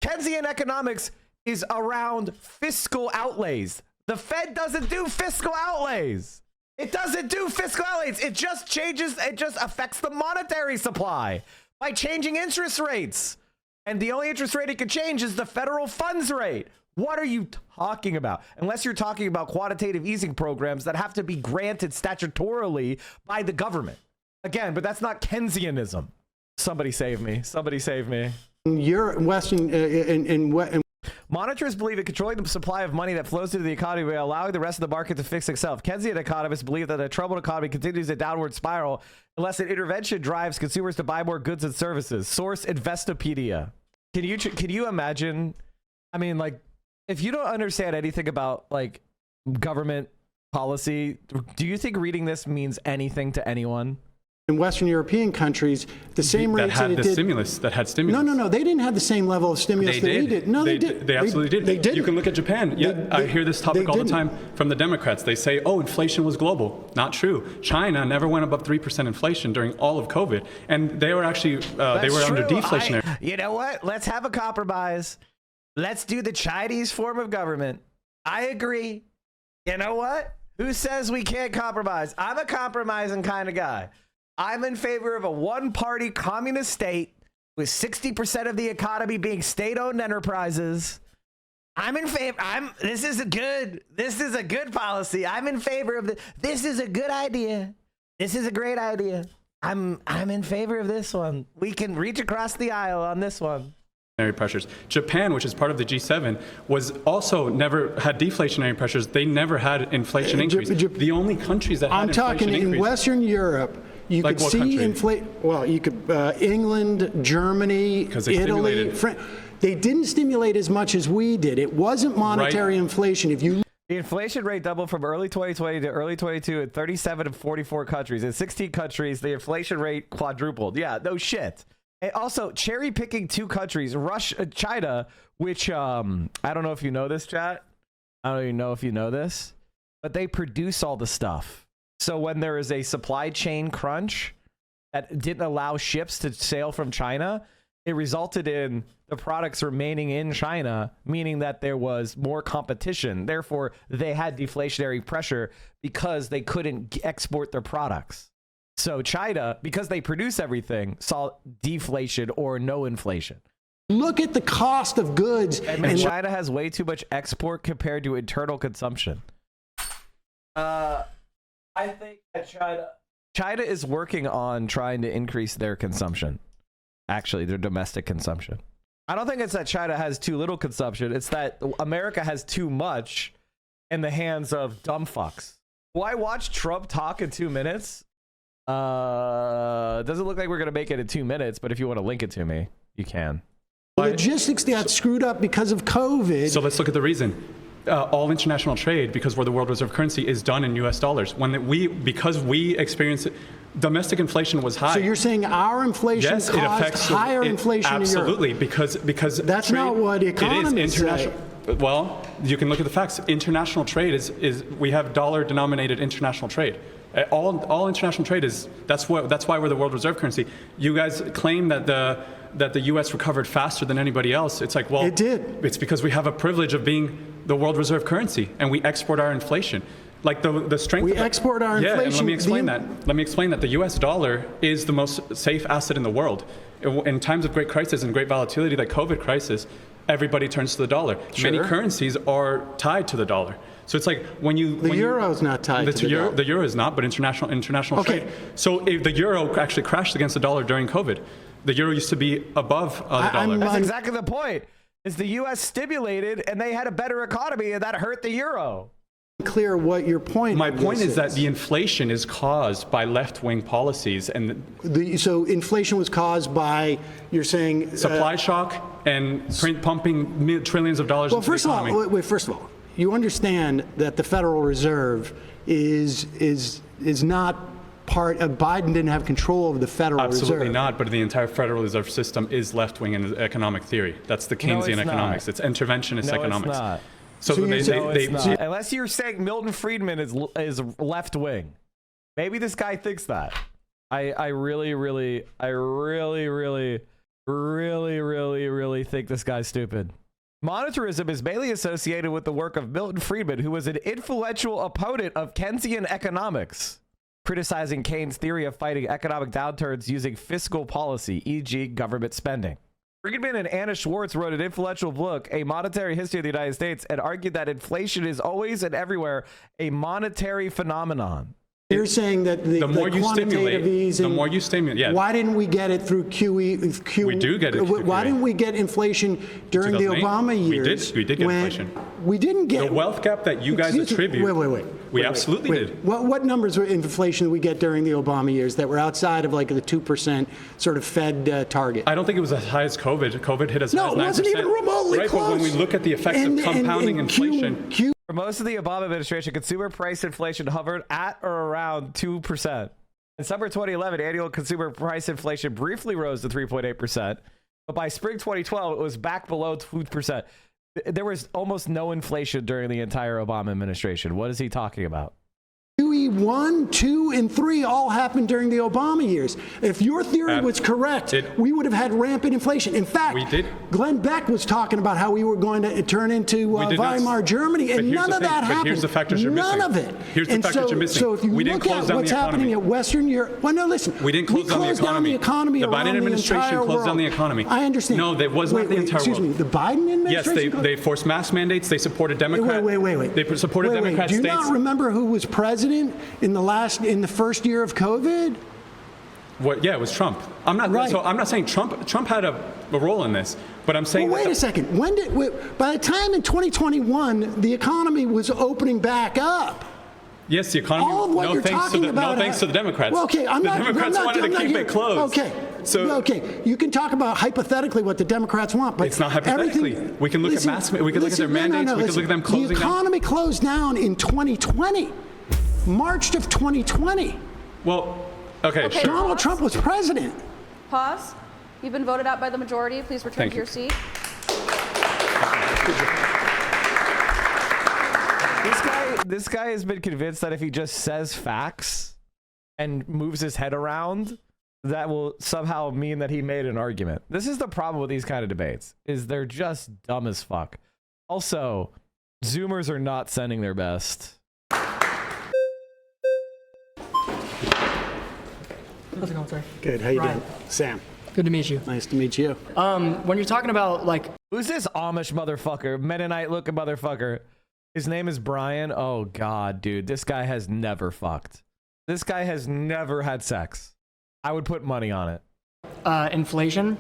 Keynesian economics is around fiscal outlays. The Fed doesn't do fiscal outlays. It doesn't do fiscal outlays. It just changes. It just affects the monetary supply by changing interest rates. And the only interest rate it can change is the federal funds rate. What are you talking about? Unless you're talking about quantitative easing programs that have to be granted statutorily by the government. Again, but that's not Keynesianism. Somebody save me. Somebody save me. Monetarists believe in controlling the supply of money that flows into the economy by allowing the rest of the market to fix itself. Keynesian economists believe that a troubled economy continues a downward spiral unless an intervention drives consumers to buy more goods and services. Source: Investopedia. Can you imagine? I mean, like, if you don't understand anything about like government policy, do you think reading this means anything to anyone? In Western European countries, the same rates that had stimulus. No, they didn't have the same level of stimulus that we did. No, they did. They absolutely did. They did. You can look at Japan. I hear this topic all the time from the Democrats. They say, "Oh, inflation was global." Not true. China never went above 3% inflation during all of COVID, and they were actually under deflationary. You know what? Let's have a compromise. Let's do the Chinese form of government. I agree. You know what? Who says we can't compromise? I'm a compromising kind of guy. I'm in favor of a one-party communist state with 60% of the economy being state-owned enterprises. I'm in favor. This is a good policy. I'm in favor of this is a good idea. This is a great idea. I'm in favor of this one. We can reach across the aisle on this one. Pressures. Japan, which is part of the G7, was also never had deflationary pressures. They never had inflation increase. The only countries that had inflation increase. In Western Europe, you could see inflation. Well, you could England, Germany, Italy, France. They didn't stimulate as much as we did. It wasn't monetary inflation. If you The inflation rate doubled from early 2020 to early 22 in 37 of 44 countries. In 16 countries, the inflation rate quadrupled. Yeah, no shit. And also, cherry picking two countries, China, which I don't know if you know this, chat. I don't even know if you know this, but they produce all the stuff. So when there is a supply chain crunch that didn't allow ships to sail from China, it resulted in the products remaining in China, meaning that there was more competition. Therefore, they had deflationary pressure because they couldn't export their products. So China, because they produce everything, saw deflation or no inflation. Look at the cost of goods. And China has way too much export compared to internal consumption. I think that China is working on trying to increase their consumption. Actually, their domestic consumption. I don't think it's that China has too little consumption. It's that America has too much in the hands of dumb fucks. Why watch Trump talk in 2 minutes? Doesn't look like we're going to make it in 2 minutes, but if you want to link it to me, you can. Logistics got screwed up because of COVID. So let's look at the reason. All international trade, because we're the world reserve currency, is done in U.S. dollars. Because we experience it, domestic inflation was high. So you're saying our inflation caused higher inflation in Europe? Absolutely, because that's not what economists say. Well, you can look at the facts. International trade is we have dollar-denominated international trade. All international trade is that's why we're the world reserve currency. You guys claim that the U.S. recovered faster than anybody else. It's like, well, it did. It's because we have a privilege of being the world reserve currency, and we export our inflation. Like the strength. We export our inflation. Yeah, and let me explain that. Let me explain that the U.S. dollar is the most safe asset in the world. In times of great crisis and great volatility, like COVID crisis, everybody turns to the dollar. Sure. Many currencies are tied to the dollar. So it's like when you the euro is not tied to the dollar. The euro is not, but international trade. So if the euro actually crashed against the dollar during COVID. The euro used to be above the dollar. That's exactly the point. Is the U.S. stimulated and they had a better economy and that hurt the euro. Clear what your point. My point is that the inflation is caused by left-wing policies, and so inflation was caused by, you're saying, supply shock and pumping trillions of dollars into the economy. Well, first of all, you understand that the Federal Reserve is not part of Biden. Didn't have control over the Federal Reserve. Absolutely not, but the entire Federal Reserve System is left-wing in economic theory. That's the Keynesian economics. It's interventionist economics. It's not. So it's not. Unless you're saying Milton Friedman is left wing. Maybe this guy thinks that. I really think this guy's stupid. Monetarism is mainly associated with the work of Milton Friedman, who was an influential opponent of Keynesian economics, criticizing Keynes' theory of fighting economic downturns using fiscal policy, e.g. government spending. Friedman and Anna Schwartz wrote an influential book, A Monetary History of the United States, and argued that inflation is always and everywhere a monetary phenomenon. You're saying that the more you quantitative stimulate, easing, the more you stimulate. Yeah. Why didn't we get it through QE? We do get it through Why QE. didn't we get inflation during the 2008? Obama years? We did get inflation. We didn't get the wealth gap that you guys attribute. Wait. We absolutely did. What numbers were inflation did we get during the Obama years that were outside of like the 2% sort of Fed target? I don't think it was as high as COVID. COVID hit as high as 9%. No, it wasn't even remotely right, close. But when we look at the effects of compounding inflation. For most of the Obama administration, consumer price inflation hovered at or around 2%. In summer 2011, annual consumer price inflation briefly rose to 3.8%, but by spring 2012, it was back below 2%. There was almost no inflation during the entire Obama administration. What is he talking about? QE 1, 2, and 3 all happened during the Obama years. If your theory was correct, we would have had rampant inflation. In fact, Glenn Beck was talking about how we were going to turn into Weimar Germany, and none of that happened. Here's the factors you're missing. None of it. Here's the factors you're missing. So if you look at what's happening at Western Europe, well, no, listen. We didn't close down the economy. The Biden administration closed down the economy. I understand. No, that was not the entire world. Excuse me. The Biden administration? Yes, they forced mask mandates. They supported Democrats. Wait. They supported Democrat states. Do you states. not remember who was president in the first year of COVID? What? Yeah, it was Trump. I'm not. Right. So I'm not saying Trump had a role in this, but I'm saying. Well, wait a second. By the time in 2021, the economy was opening back up. Yes, the economy. All of what you're talking about. No thanks to the Democrats. Well, okay, the Democrats wanted to keep it closed. Okay, you can talk about hypothetically what the Democrats want, but it's not hypothetically. We can look at mass. We can look at their mandates. We can look at them closing down. The economy closed down in 2020, March of 2020. Well, okay, sure. Donald Trump was president. Pause. You've been voted out by the majority. Please return to your seat. This guy has been convinced that if he just says facts and moves his head around, that will somehow mean that he made an argument. This is the problem with these kind of debates, is they're just dumb as fuck. Also, Zoomers are not sending their best. How's it going, sir? Good. How you doing? Sam. Good to meet you. Nice to meet you. When you're talking about like, who's this Amish motherfucker, Mennonite looking motherfucker? His name is Brian. Oh God, dude, this guy has never fucked. This guy has never had sex. I would put money on it. Inflation.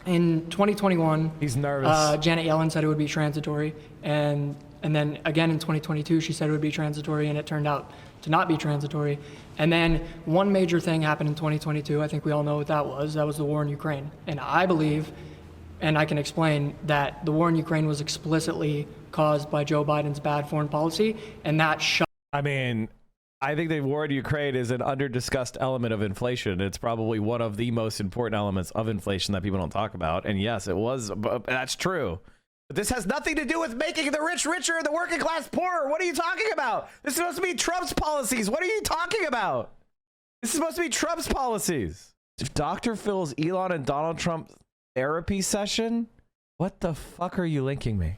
In 2021, he's nervous. Janet Yellen said it would be transitory, and then again in 2022, she said it would be transitory, and it turned out to not be transitory. And then one major thing happened in 2022. I think we all know what that was. That was the war in Ukraine. And I believe, and I can explain, that the war in Ukraine was explicitly caused by Joe Biden's bad foreign policy, and that shut. I mean, I think the war in Ukraine is an under-discussed element of inflation. It's probably one of the most important elements of inflation that people don't talk about. And yes, it was. That's true. But this has nothing to do with making the rich richer and the working class poorer. What are you talking about? This is supposed to be Trump's policies. What are you talking about? This is supposed to be Trump's policies. If Dr. Phil's Elon and Donald Trump therapy session, what the fuck are you linking me?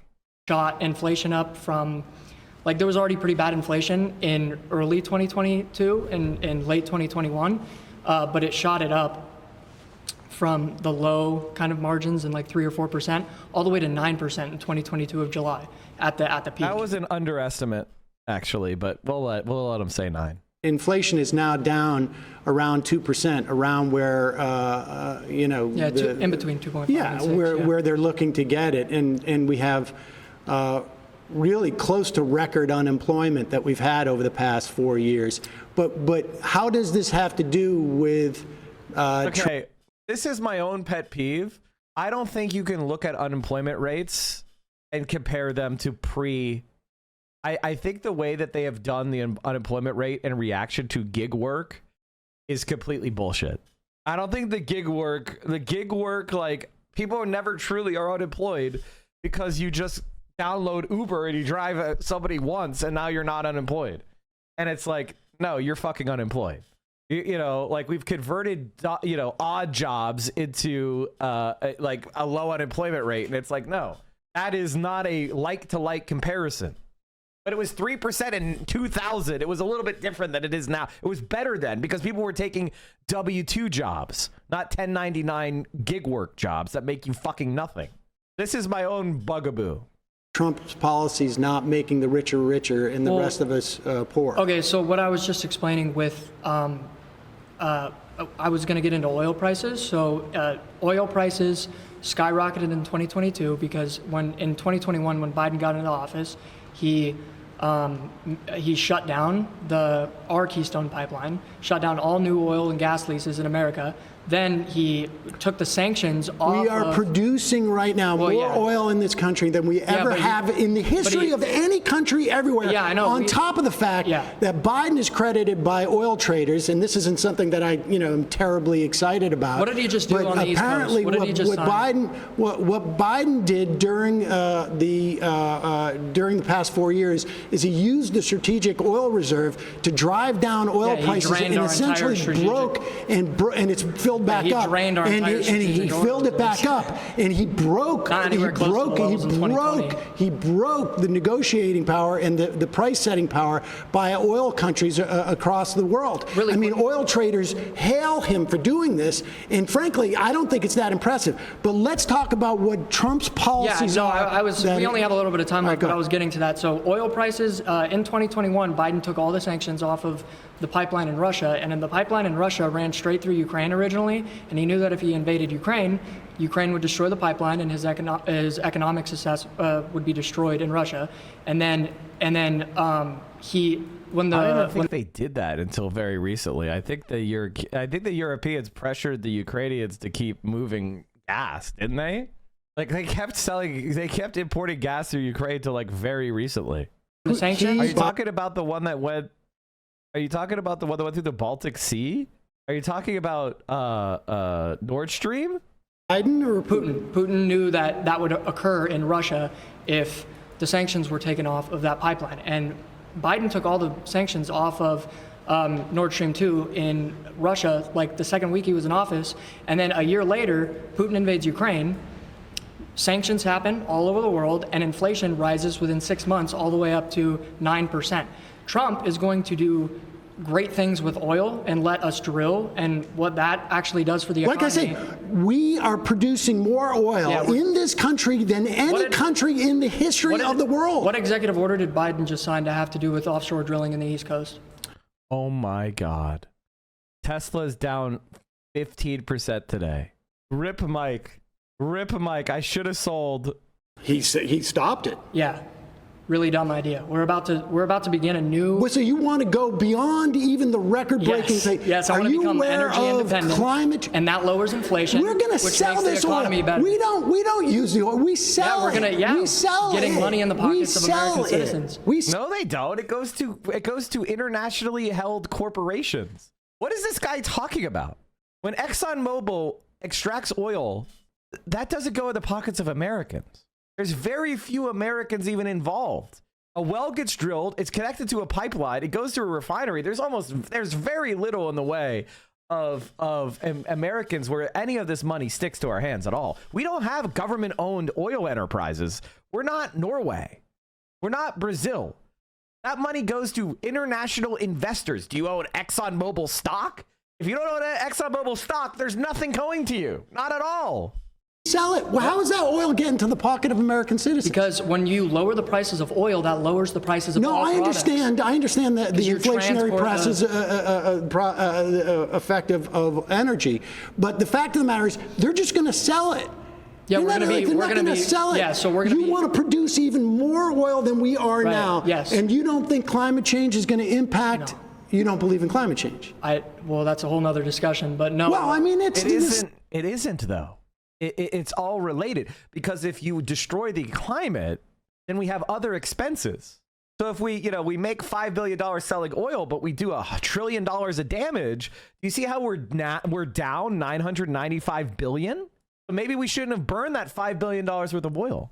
Shot inflation up from, like, there was already pretty bad inflation in early 2022 and in late 2021, but it shot it up from the low kind of margins in like 3 or 4% all the way to 9% in 2022 of July at the peak. That was an underestimate, actually, but we'll let them say 9. Inflation is now down around 2%, around where in between 2.5 and 6, where they're looking to get it, and we have really close to record unemployment that we've had over the past 4 years. But how does this have to do with? Okay, this is my own pet peeve. I don't think you can look at unemployment rates and compare them to pre. I think the way that they have done the unemployment rate in reaction to gig work is completely bullshit. I don't think the gig work, like, people are never truly are unemployed because you just download Uber and you drive somebody once and now you're not unemployed. And it's like, no, you're fucking unemployed. You know, like we've converted, you know, odd jobs into like a low unemployment rate. And it's like, no, that is not a like-to-like comparison. But it was 3% in 2000. It was a little bit different than it is now. It was better then because people were taking W-2 jobs, not 1099 gig work jobs that make you fucking nothing. This is my own bugaboo. Trump's policies not making the richer richer and the rest of us poor. Okay, so what I was just explaining with, I was going to get into oil prices. So oil prices skyrocketed in 2022 because in 2021, when Biden got into office, he shut down our Keystone pipeline, shut down all new oil and gas leases in America. Then he took the sanctions off. We are producing right now more oil in this country than we ever have in the history of any country everywhere. Yeah, I know. On top of the fact that Biden is credited by oil traders, and this isn't something that I, am terribly excited about. What did he just do on the East Coast? What did he just sign? What Biden did during the past 4 years is he used the strategic oil reserve to drive down oil prices and essentially broke and it's filled back up, and he filled it back up, and he broke the negotiating power and the price setting power by oil countries across the world. Really, I mean, oil traders hail him for doing this, and frankly, I don't think it's that impressive. But let's talk about what Trump's policies are. We only have a little bit of time left, but I was getting to that. So oil prices in 2021, Biden took all the sanctions off of the pipeline in Russia, and then the pipeline in Russia ran straight through Ukraine originally, and he knew that if he invaded Ukraine would destroy the pipeline, and his economic success would be destroyed in Russia. I don't think they did that until very recently. I think the Europeans pressured the Ukrainians to keep moving gas, didn't they? Like they kept importing gas through Ukraine till like very recently. The sanctions? Are you talking about the one that went? Are you talking about the one that went through the Baltic Sea? Are you talking about Nord Stream? Biden or Putin? Putin knew that would occur in Russia if the sanctions were taken off of that pipeline. And Biden took all the sanctions off of Nord Stream 2 in Russia, like the second week he was in office. And then a year later, Putin invades Ukraine. Sanctions happen all over the world, and inflation rises within 6 months all the way up to 9%. Trump is going to do great things with oil and let us drill, and what that actually does for the economy. Like I say, we are producing more oil in this country than any country in the history of the world. What executive order did Biden just sign to have to do with offshore drilling in the East Coast? Oh my God. Tesla's down 15% today. Rip Mike. I should have sold. He stopped it. Yeah. Really dumb idea. We're about to begin a new. So you want to go beyond even the record-breaking thing? Yes, I want to become energy independent. Climate, and that lowers inflation. We're going to sell this oil. Better. We don't use the oil. We sell it. We sell getting money in the pockets of American citizens. No, they don't. It goes to internationally held corporations. What is this guy talking about? When ExxonMobil extracts oil, that doesn't go in the pockets of Americans. There's very few Americans even involved. A well gets drilled, it's connected to a pipeline, it goes to a refinery. There's very little in the way of Americans where any of this money sticks to our hands at all. We don't have government-owned oil enterprises. We're not Norway. We're not Brazil. That money goes to international investors. Do you own ExxonMobil stock? If you don't own ExxonMobil stock, there's nothing going to you. Not at all. Sell it. Well, how is that oil getting to the pocket of American citizens? Because when you lower the prices of oil, that lowers the prices of all products. I understand that the inflationary prices effect of energy. But the fact of the matter is, they're just going to sell it. Yeah, we're going to sell it. Yeah, so we're going to. You want to produce even more oil than we are now. Yes. And you don't think climate change is going to impact. No. You don't believe in climate change. Well, that's a whole nother discussion. But no. Well, I mean, it isn't though. It's all related, because if you destroy the climate, then we have other expenses. So if we make $5 billion selling oil, but we do $1 trillion of damage, do you see how we're down $995 billion? So maybe we shouldn't have burned that $5 billion worth of oil.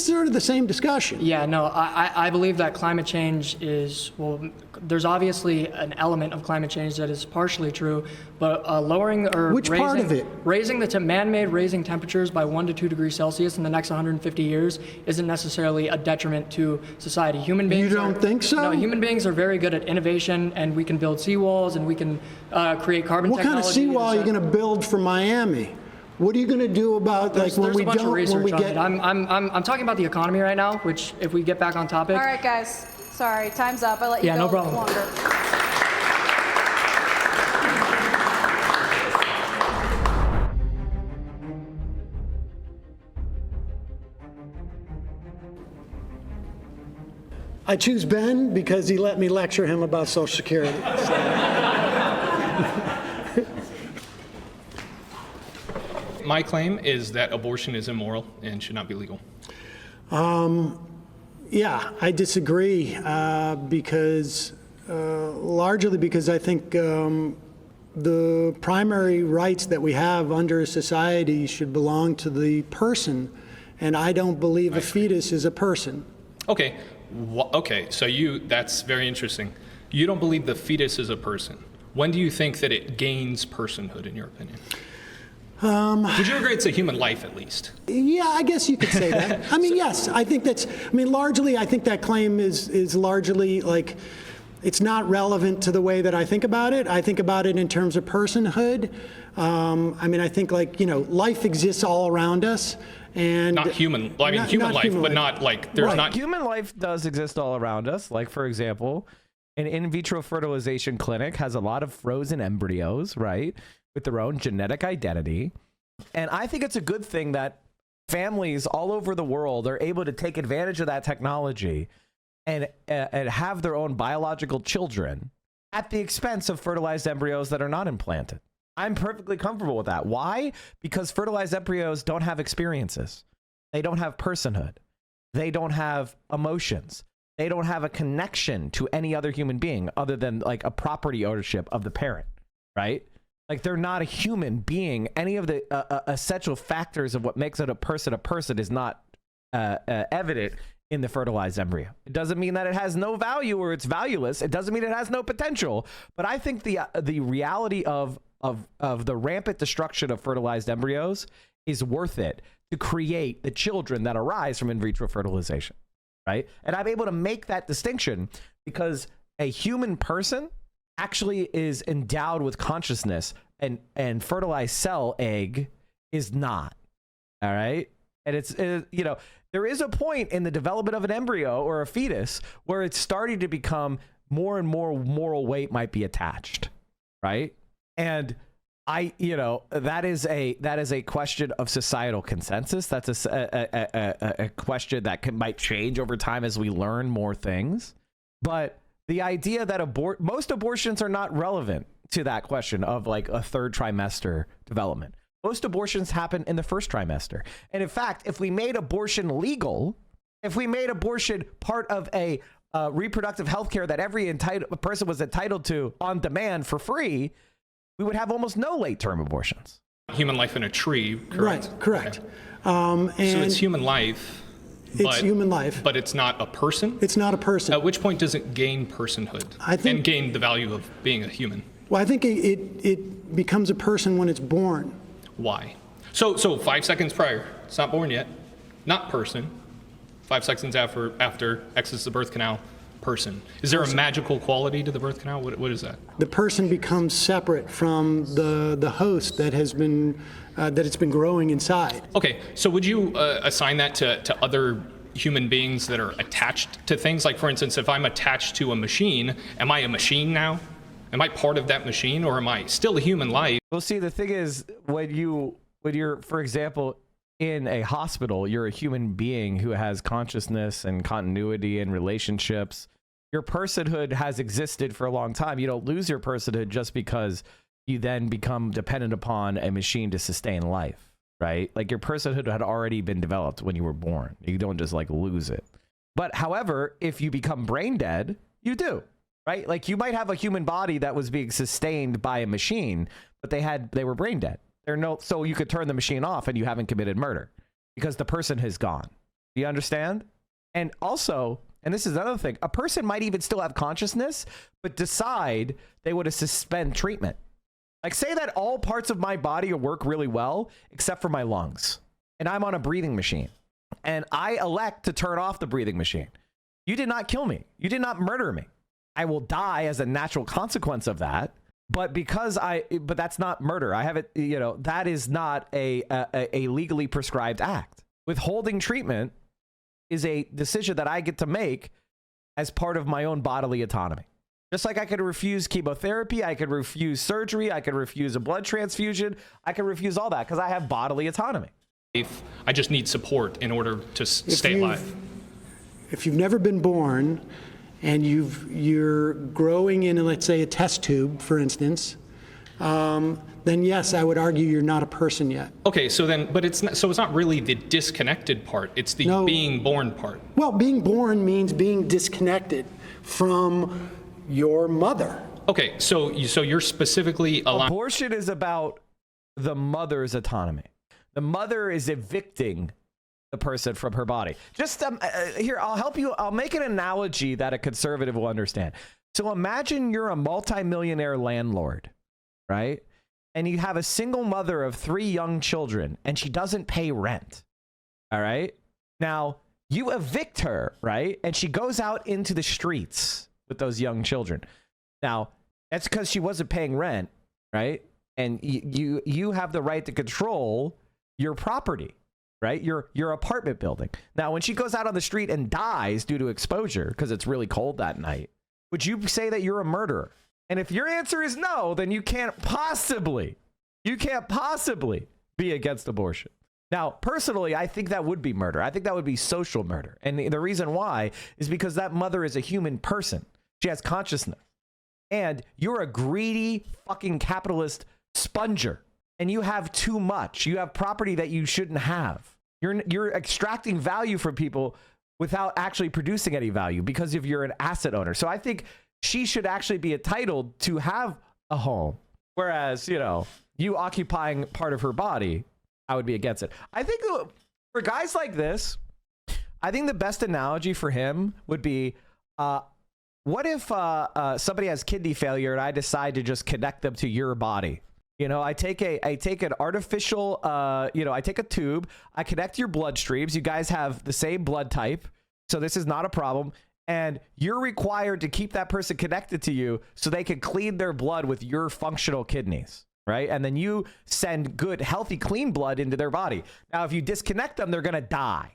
sort of the same discussion. Yeah, no, I believe that climate change is, well, there's obviously an element of climate change that is partially true, but lowering or Which part of it? Raising the man-made raising temperatures by 1 to 2 degrees Celsius in the next 150 years isn't necessarily a detriment to society. Human beings You don't think so? No, human beings are very good at innovation, and we can build seawalls, and we can create carbon What kind technology. of seawall are you going to build for Miami? What are you going to do about There's when a we bunch of don't? research When we on get it. I'm talking about the economy right now, which if we get back on topic. All right, guys. Sorry, time's up. I let you Yeah, go no problem. longer. I choose Ben because he let me lecture him about Social Security. My claim is that abortion is immoral and should not be legal. Yeah, I disagree because largely because I think the primary rights that we have under a society should belong to the person, and I don't believe a fetus is a person. Okay, okay, so that's very interesting. You don't believe the fetus is a person. When do you think that it gains personhood, in your opinion? Would you agree it's a human life, at least? Yeah, I guess you could say that. I mean, yes, I think largely, I think that claim is largely like, it's not relevant to the way that I think about it. I think about it in terms of personhood. I mean, I think life exists all around us. And not human, I mean, human life, but not like, there's not. Human life does exist all around us. Like, for example, an in vitro fertilization clinic has a lot of frozen embryos, right? With their own genetic identity. And I think it's a good thing that families all over the world are able to take advantage of that technology and have their own biological children at the expense of fertilized embryos that are not implanted. I'm perfectly comfortable with that. Why? Because fertilized embryos don't have experiences. They don't have personhood. They don't have emotions. They don't have a connection to any other human being other than like a property ownership of the parent, right? Like, they're not a human being. Any of the essential factors of what makes it a person is not evident in the fertilized embryo. It doesn't mean that it has no value or it's valueless. It doesn't mean it has no potential. But I think the reality of the rampant destruction of fertilized embryos is worth it to create the children that arise from in vitro fertilization, right? And I'm able to make that distinction because a human person actually is endowed with consciousness, and fertilized cell egg is not. All right. And it's there is a point in the development of an embryo or a fetus where it's starting to become more and more moral weight might be attached. Right. And that is a question of societal consensus. That's a question that might change over time as we learn more things. But the idea that most abortions are not relevant to that question of like a third trimester development. Most abortions happen in the first trimester. And in fact, if we made abortion legal, if we made abortion part of a reproductive health care that every person was entitled to on demand for free, we would have almost no late-term abortions. Human life in a tree, correct? Right, correct. Okay. So it's human life. It's human life. But it's not a person? It's not a person. At which point does it gain personhood and gain the value of being a human? Well, I think it becomes a person when it's born. Why? So 5 seconds prior, it's not born yet, not person. 5 seconds after exits the birth canal, person. Is there a magical quality to the birth canal? What is that? The person becomes separate from the host that has been that it's been growing inside. Okay, so would you assign that to other human beings that are attached to things? Like, for instance, if I'm attached to a machine, am I a machine now? Am I part of that machine, or am I still a human life? Well, see, the thing is, when you're, for example, in a hospital, you're a human being who has consciousness and continuity and relationships. Your personhood has existed for a long time. You don't lose your personhood just because you then become dependent upon a machine to sustain life, right? Like, your personhood had already been developed when you were born. You don't just like lose it. But however, if you become brain dead, you do, right? Like, you might have a human body that was being sustained by a machine, but they were brain dead. So you could turn the machine off and you haven't committed murder because the person has gone, Do you understand? And also, and this is another thing, a person might even still have consciousness, but decide they would suspend treatment. Like, say that all parts of my body work really well, except for my lungs, and I'm on a breathing machine, and I elect to turn off the breathing machine. You did not kill me. You did not murder me. I will die as a natural consequence of that. But but that's not murder. I have it, that is not a legally prescribed act. Withholding treatment is a decision that I get to make as part of my own bodily autonomy. Just like I could refuse chemotherapy, I could refuse surgery, I could refuse a blood transfusion, I could refuse all that because I have bodily autonomy. I just need support in order to stay alive. If you've never been born and you're growing in, let's say, a test tube, for instance, then yes, I would argue you're not a person yet. Okay, so then, but it's not really the disconnected part. It's the being born part. Well, being born means being disconnected from your mother. Okay, so you're specifically abortion is about the mother's autonomy. The mother is evicting the person from her body. Just here, I'll help you. I'll make an analogy that a conservative will understand. So imagine you're a multimillionaire landlord, right? And you have a single mother of 3 young children, and she doesn't pay rent. All right. Now you evict her, right? And she goes out into the streets with those young children. Now that's because she wasn't paying rent, right? And you have the right to control your property, right? Your apartment building. Now, when she goes out on the street and dies due to exposure because it's really cold that night, would you say that you're a murderer? And if your answer is no, then you can't possibly be against abortion. Now, personally, I think that would be murder. I think that would be social murder. And the reason why is because that mother is a human person. She has consciousness. And you're a greedy fucking capitalist sponger. And you have too much. You have property that you shouldn't have. You're extracting value from people without actually producing any value because you're an asset owner. So I think she should actually be entitled to have a home. Whereas, you occupying part of her body, I would be against it. I think for guys like this, I think the best analogy for him would be, what if somebody has kidney failure and I decide to just connect them to your body? I take an artificial, I take a tube, I connect your bloodstreams. You guys have the same blood type, so this is not a problem. And you're required to keep that person connected to you so they can clean their blood with your functional kidneys, right? And then you send good, healthy, clean blood into their body. Now, if you disconnect them, they're going to die,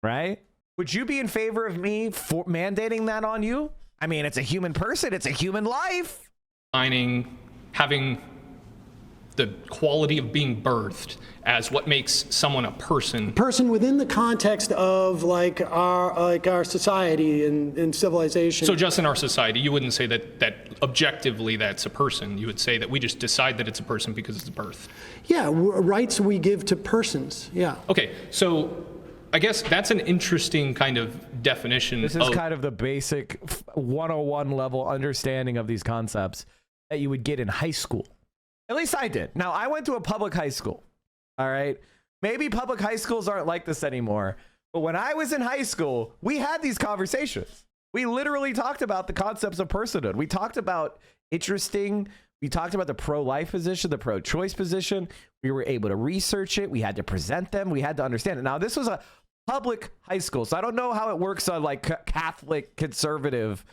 right? Would you be in favor of me mandating that on you? I mean, it's a human person. It's a human life. Having the quality of being birthed as what makes someone a person. Person within the context of our society and civilization. So just in our society, you wouldn't say that objectively that's a person. You would say that we just decide that it's a person because it's birth. Yeah, rights we give to persons. Yeah. Okay, so I guess that's an interesting kind of definition. This is kind of the basic 101 level understanding of these concepts that you would get in high school. At least I did. Now, I went to a public high school. All right. Maybe public high schools aren't like this anymore. But when I was in high school, we had these conversations. We literally talked about the concepts of personhood. We talked about we talked about the pro-life position, the pro-choice position. We were able to research it. We had to present them. We had to understand it. Now, this was a public high school, so I don't know how it works on Catholic conservative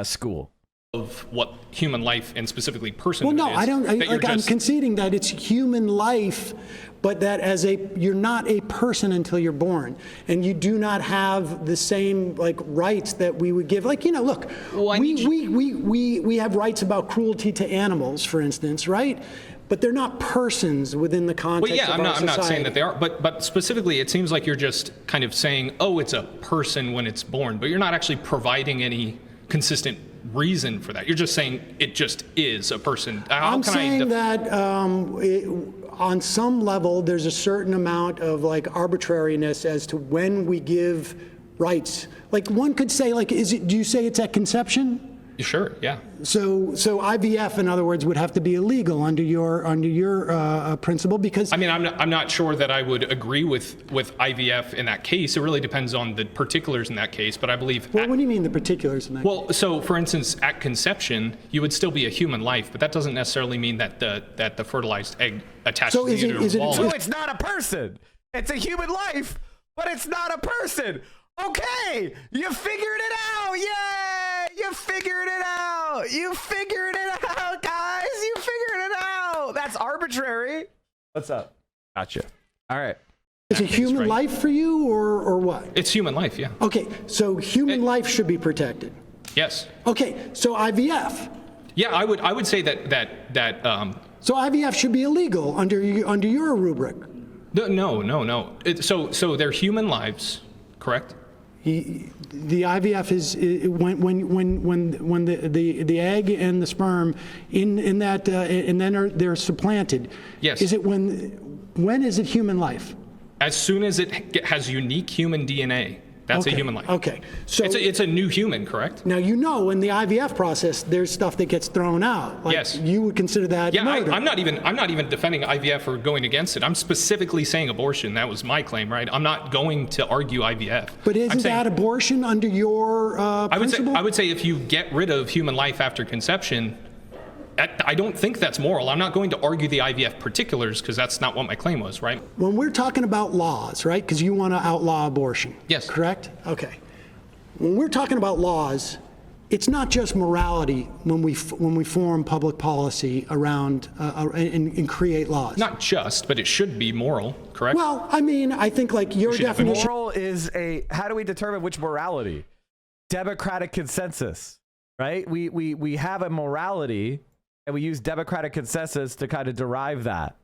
school. Of what human life and specifically personhood well, no, is. I don't. I'm conceding that it's human life, but that you're not a person until you're born, and you do not have the same rights that we would give. Look, we have rights about cruelty to animals, for instance, right? But they're not persons within the context of our society. I'm not saying that they are, but specifically, it seems like you're just kind of saying, oh, it's a person when it's born, but you're not actually providing any consistent reason for that. You're just saying it just is a person. I'm saying that on some level, there's a certain amount of arbitrariness as to when we give rights. One could say, do you say it's at conception? Sure, yeah. So IVF, in other words, would have to be illegal under your principle, because I mean, I'm not sure that I would agree with IVF in that case. It really depends on the particulars in that case, but I believe. Well, what do you mean the particulars in that case? Well, so for instance, at conception, you would still be a human life, but that doesn't necessarily mean that the fertilized egg attached to the uterine wall. So it's not a person. It's a human life, but it's not a person. Okay, you figured it out. Yay! You figured it out. You figured it out, guys. You figured it out. That's arbitrary. What's up? Gotcha. All right. Is it human life for you, or what? It's human life, yeah. Okay, so human life should be protected. Yes. Okay, so IVF. Yeah, I would say that. So IVF should be illegal under your rubric. No. So they're human lives, correct? The IVF is when the egg and the sperm in that and then they're supplanted. Yes. Is it when is it human life? As soon as it has unique human DNA, that's a human life. Okay. So it's a new human, correct? Now, in the IVF process, there's stuff that gets thrown out. Like, yes. You would consider that murder. I'm not even defending IVF or going against it. I'm specifically saying abortion. That was my claim, right? I'm not going to argue IVF. But isn't that abortion under your principle? I would say if you get rid of human life after conception, I don't think that's moral. I'm not going to argue the IVF particulars because that's not what my claim was, right? When we're talking about laws, right? Because you want to outlaw abortion. Yes. Correct? Okay. When we're talking about laws, it's not just morality when we form public policy around and create laws. Not just, but it should be moral, correct? Well, I mean, I think like your definition. Moral is how do we determine which morality? Democratic consensus, right? We have a morality. And we use democratic consensus to kind of derive that.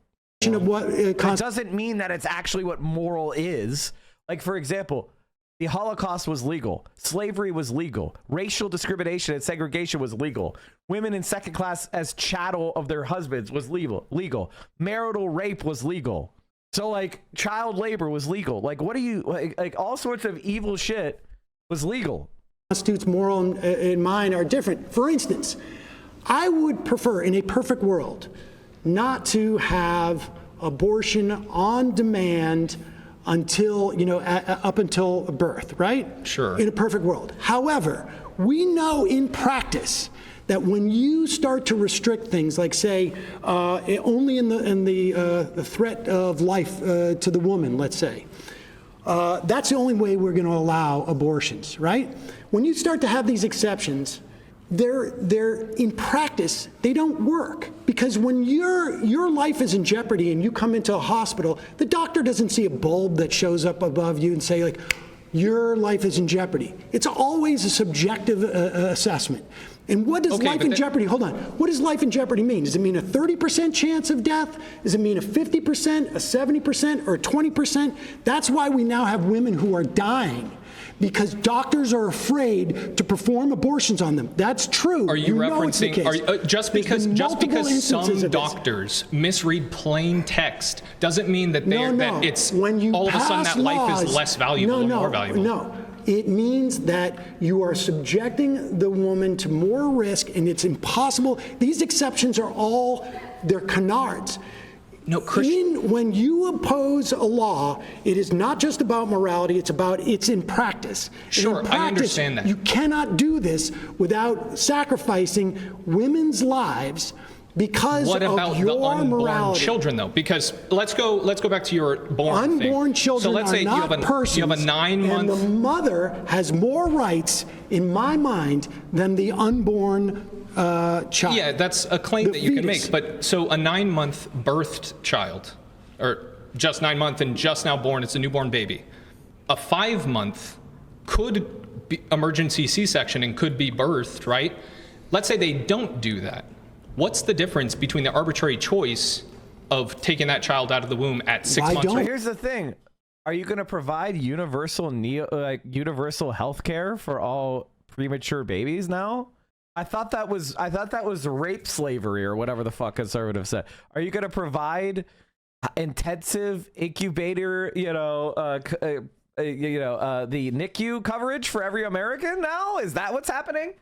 Of what, it doesn't mean that it's actually what moral is. Like, for example, the Holocaust was legal. Slavery was legal. Racial discrimination and segregation was legal. Women in second class as chattel of their husbands was legal. Marital rape was legal. So, like, child labor was legal. Like, what do you, like all sorts of evil shit was legal. Constitutes moral and mine are different. For instance, I would prefer, in a perfect world, not to have abortion on demand until, up until birth, right? Sure. In a perfect world. However, we know in practice that when you start to restrict things, like say, only in the threat of life to the woman, let's say, that's the only way we're going to allow abortions, right? When you start to have these exceptions, they're in practice, they don't work, because when your life is in jeopardy and you come into a hospital, the doctor doesn't see a bulb that shows up above you and say, like, your life is in jeopardy. It's always a subjective assessment. And what does life in jeopardy, hold on, what does life in jeopardy mean? Does it mean a 30% chance of death? Does it mean a 50%, a 70%, or a 20%? That's why we now have women who are dying, because doctors are afraid to perform abortions on them. That's true. Are you referencing just because some doctors misread plain text doesn't mean that that it's when you all of a sudden that life is less valuable or more valuable? No. It means that you are subjecting the woman to more risk, and it's impossible. These exceptions are they're canards. No, when you oppose a law, it is not just about morality, it's in practice. Sure, in practice, I understand that. You cannot do this without sacrificing women's lives because what about of your the unborn morality. Children, though? Because let's go back to your born unborn thing. children so let's are say not persons, you have a 9-month, and the mother has more rights, in my mind, than the unborn child. Yeah, that's a claim that you can make. But so a 9-month birthed child, or just 9 months and just now born, it's a newborn baby. A 5-month could be emergency C-section and could be birthed, right? Let's say they don't do that. What's the difference between the arbitrary choice of taking that child out of the womb at 6 months? So here's the thing: are you going to provide universal health care for all premature babies now? I thought that was rape slavery or whatever the fuck conservatives said. Are you going to provide intensive incubator, the NICU coverage for every American now? Is that what's happening?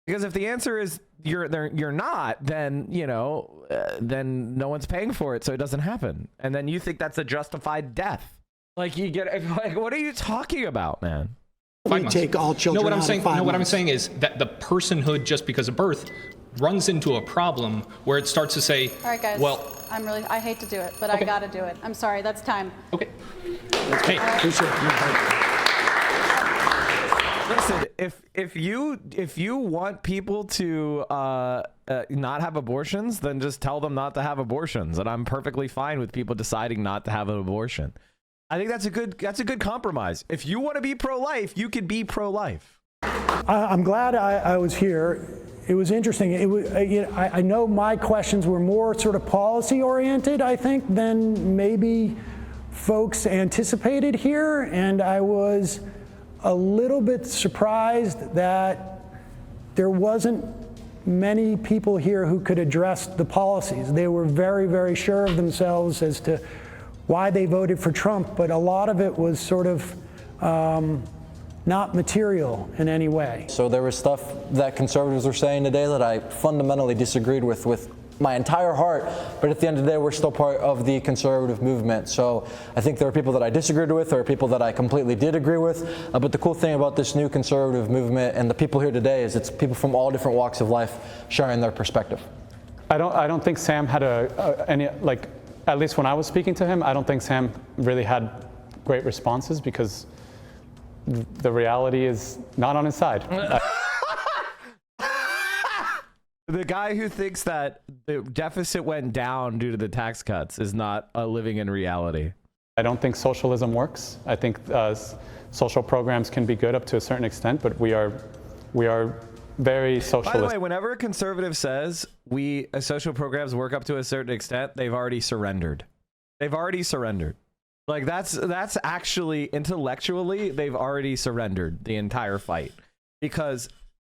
Because if the answer is you're not, then then no one's paying for it, so it doesn't happen. And then you think that's a justified death. Like you get like, what are you talking about, man? We take all children. No, what I'm out saying. of 5 No, what I'm months. saying is that the personhood just because of birth runs into a problem where it starts to say, All right, guys. well, I hate to do it, but I got to do it. I'm sorry. That's time. Okay. Hey. Listen, if you want people to not have abortions, then just tell them not to have abortions, and I'm perfectly fine with people deciding not to have an abortion. I think that's a good compromise. If you want to be pro-life, you can be pro-life. I'm glad I was here. It was interesting. It was, I know my questions were more sort of policy oriented, I think, than maybe folks anticipated here, and I was a little bit surprised that there wasn't many people here who could address the policies. They were very, very sure of themselves as to why they voted for Trump, but a lot of it was sort of not material in any way. So there was stuff that conservatives were saying today that I fundamentally disagreed with my entire heart, but at the end of the day, we're still part of the conservative movement. So I think there are people that I disagreed with, there are people that I completely did agree with, but the cool thing about this new conservative movement and the people here today is it's people from all different walks of life sharing their perspective. I don't think Sam had any, like, at least when I was speaking to him, I don't think Sam really had great responses because the reality is not on his side. The guy who thinks that the deficit went down due to the tax cuts is not living in reality. I don't think socialism works. I think social programs can be good up to a certain extent, but we are very socialist. By the way, whenever a conservative says social programs work up to a certain extent, they've already surrendered. They've already surrendered. Like that's actually intellectually, they've already surrendered the entire fight, because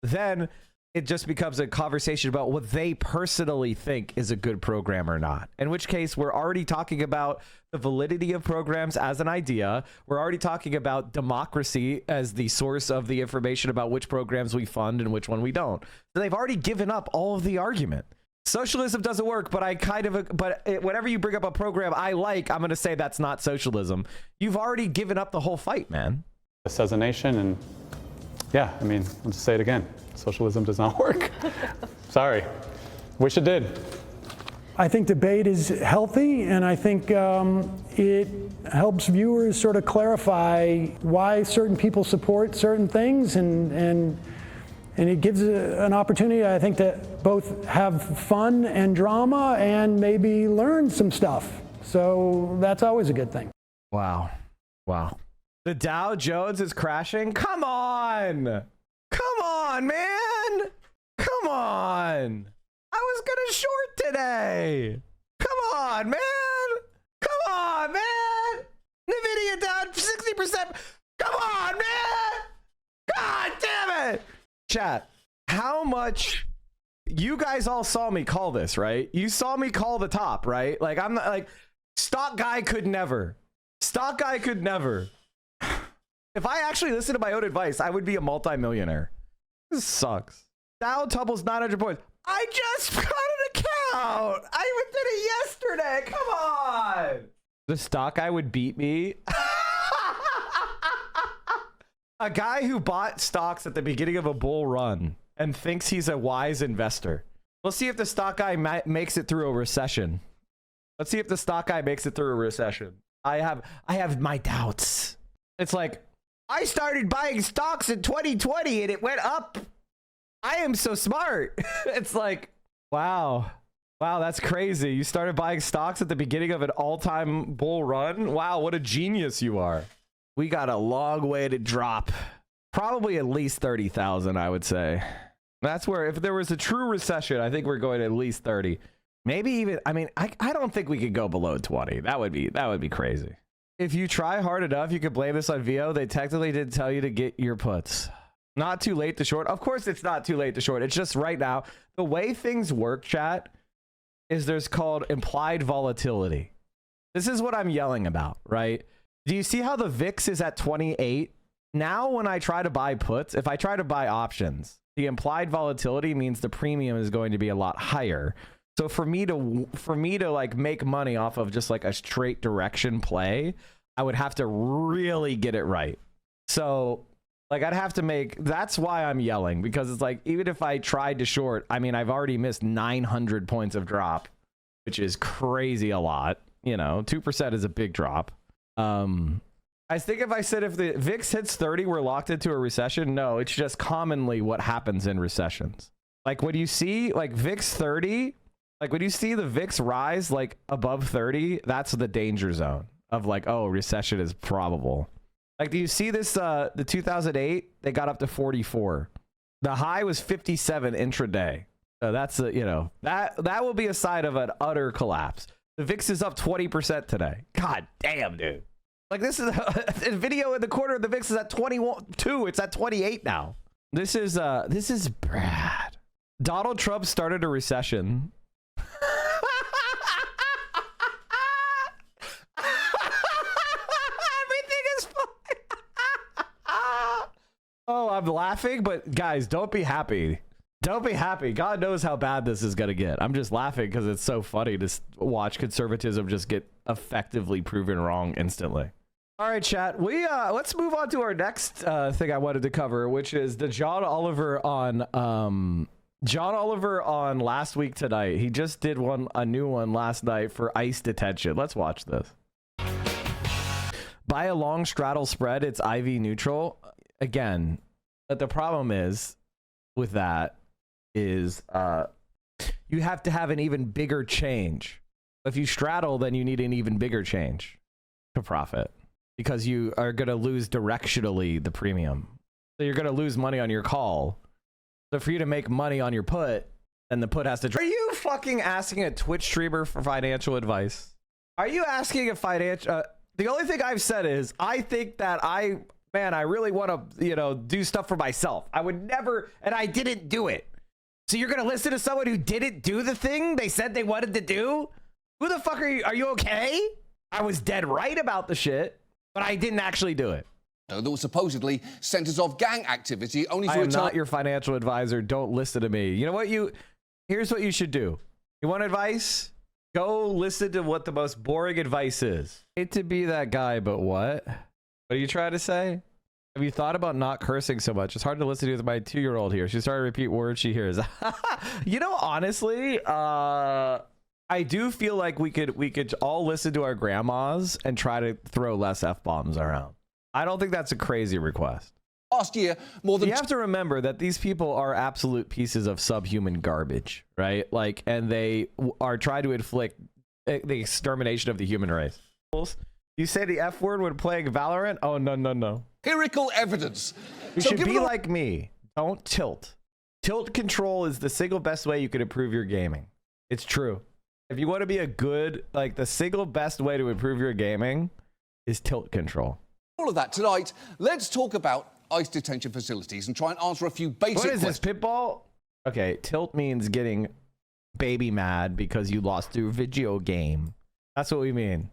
then it just becomes a conversation about what they personally think is a good program or not. In which case, we're already talking about the validity of programs as an idea. We're already talking about democracy as the source of the information about which programs we fund and which one we don't. So they've already given up all of the argument. Socialism doesn't work, but whenever you bring up a program I like, I'm going to say that's not socialism. You've already given up the whole fight, man. As a nation, and yeah, I mean, I'll just say it again. Socialism does not work. Sorry. Wish it did. I think debate is healthy, and I think it helps viewers sort of clarify why certain people support certain things, and it gives an opportunity, I think, to both have fun and drama and maybe learn some stuff. So that's always a good thing. Wow. Wow. The Dow Jones is crashing? Come on! Come on, man! Come on! I was gonna short today! Come on, man! Come on, man! NVIDIA down 60%! Come on, man! God damn it! Chat, how much... You guys all saw me call this, right? You saw me call the top, right? Like, I'm not, like, stock guy could never. Stock guy could never. If I actually listened to my own advice, I would be a multimillionaire. This sucks. Dow tumbles 900 points. I just got an account. I did it yesterday. Come on. The stock guy would beat me. A guy who bought stocks at the beginning of a bull run and thinks he's a wise investor. We'll see if the stock guy makes it through a recession. Let's see if the stock guy makes it through a recession. I have my doubts. It's like, I started buying stocks in 2020 and it went up. I am so smart. It's like, wow. Wow, that's crazy. You started buying stocks at the beginning of an all-time bull run? Wow, what a genius you are. We got a long way to drop. Probably at least 30,000, I would say. That's where, if there was a true recession, I think we're going to at least 30. Maybe even, I mean, I don't think we could go below 20. That would be crazy. If you try hard enough, you could blame this on VO. They technically did tell you to get your puts. Not too late to short. Of course it's not too late to short. It's just right now, the way things work, chat, is there's called implied volatility. This is what I'm yelling about, right? Do you see how the VIX is at 28 Now when I try to buy puts, if I try to buy options, the implied volatility means the premium is going to be a lot higher. So for me to like make money off of just like a straight direction play, I would have to really get it right. So like I'd have to make, that's why I'm yelling, because it's like, even if I tried to short, I mean, I've already missed 900 points of drop, which is crazy a lot. You know, 2% is a big drop. I think if I said if the VIX hits 30, we're locked into a recession. No, it's just commonly what happens in recessions. Like when you see like VIX 30, like when you see the VIX rise like above 30, that's the danger zone of like, oh, recession is probable. Like, do you see this? The 2008, they got up to 44. The high was 57 intraday. So that's you know, that will be a sign of an utter collapse. The VIX is up 20% today. God damn, dude. Like this is a video in the corner. The VIX is at 22. It's at 28 now. This is bad. Donald Trump started a recession. Everything is fine. Oh, I'm laughing, but guys, don't be happy. Don't be happy. God knows how bad this is going to get. I'm just laughing because it's so funny to watch conservatism just get effectively proven wrong instantly. All right, chat. Let's move on to our next thing I wanted to cover, which is the John Oliver on Last Week Tonight. He just did a new one last night for ICE detention. Let's watch this. By a long straddle spread, it's IV neutral. Again, but the problem is with that is you have to have an even bigger change. If you straddle, then you need an even bigger change to profit, because you are going to lose directionally the premium. So you're going to lose money on your call. So for you to make money on your put, then the put has to... Are you fucking asking a Twitch streamer for financial advice? Are you asking a financial... the only thing I've said is I think that I really want to, you know, do stuff for myself. I would never, and I didn't do it. So you're going to listen to someone who didn't do the thing they said they wanted to do? Who the fuck are you? Are you okay? I was dead right about the shit, but I didn't actually do it. That was supposedly centers of gang activity only for I am not your financial advisor. Don't listen to me. You know what? Here's what you should do. You want advice? Go listen to what the most boring advice is. Hate to be that guy, but what? What are you trying to say? Have you thought about not cursing so much? It's hard to listen to with my 2-year-old here. She's starting to repeat words she hears. You know, honestly, I do feel like we could all listen to our grandmas and try to throw less F-bombs around. I don't think that's a crazy request. Last year, more than... You have to remember that these people are absolute pieces of subhuman garbage, right? Like, and they are trying to inflict the extermination of the human race. You say the F word when playing Valorant? Oh, no. Empirical evidence. You should be like me. Don't tilt. Tilt control is the single best way you can improve your gaming. It's true. If you want to be a good, like, the single best way to improve your gaming is tilt control. All of that tonight, let's talk about ICE detention facilities and try and answer a few basic questions. What is this, Pitbull? Okay, tilt means getting baby mad because you lost your video game. That's what we mean.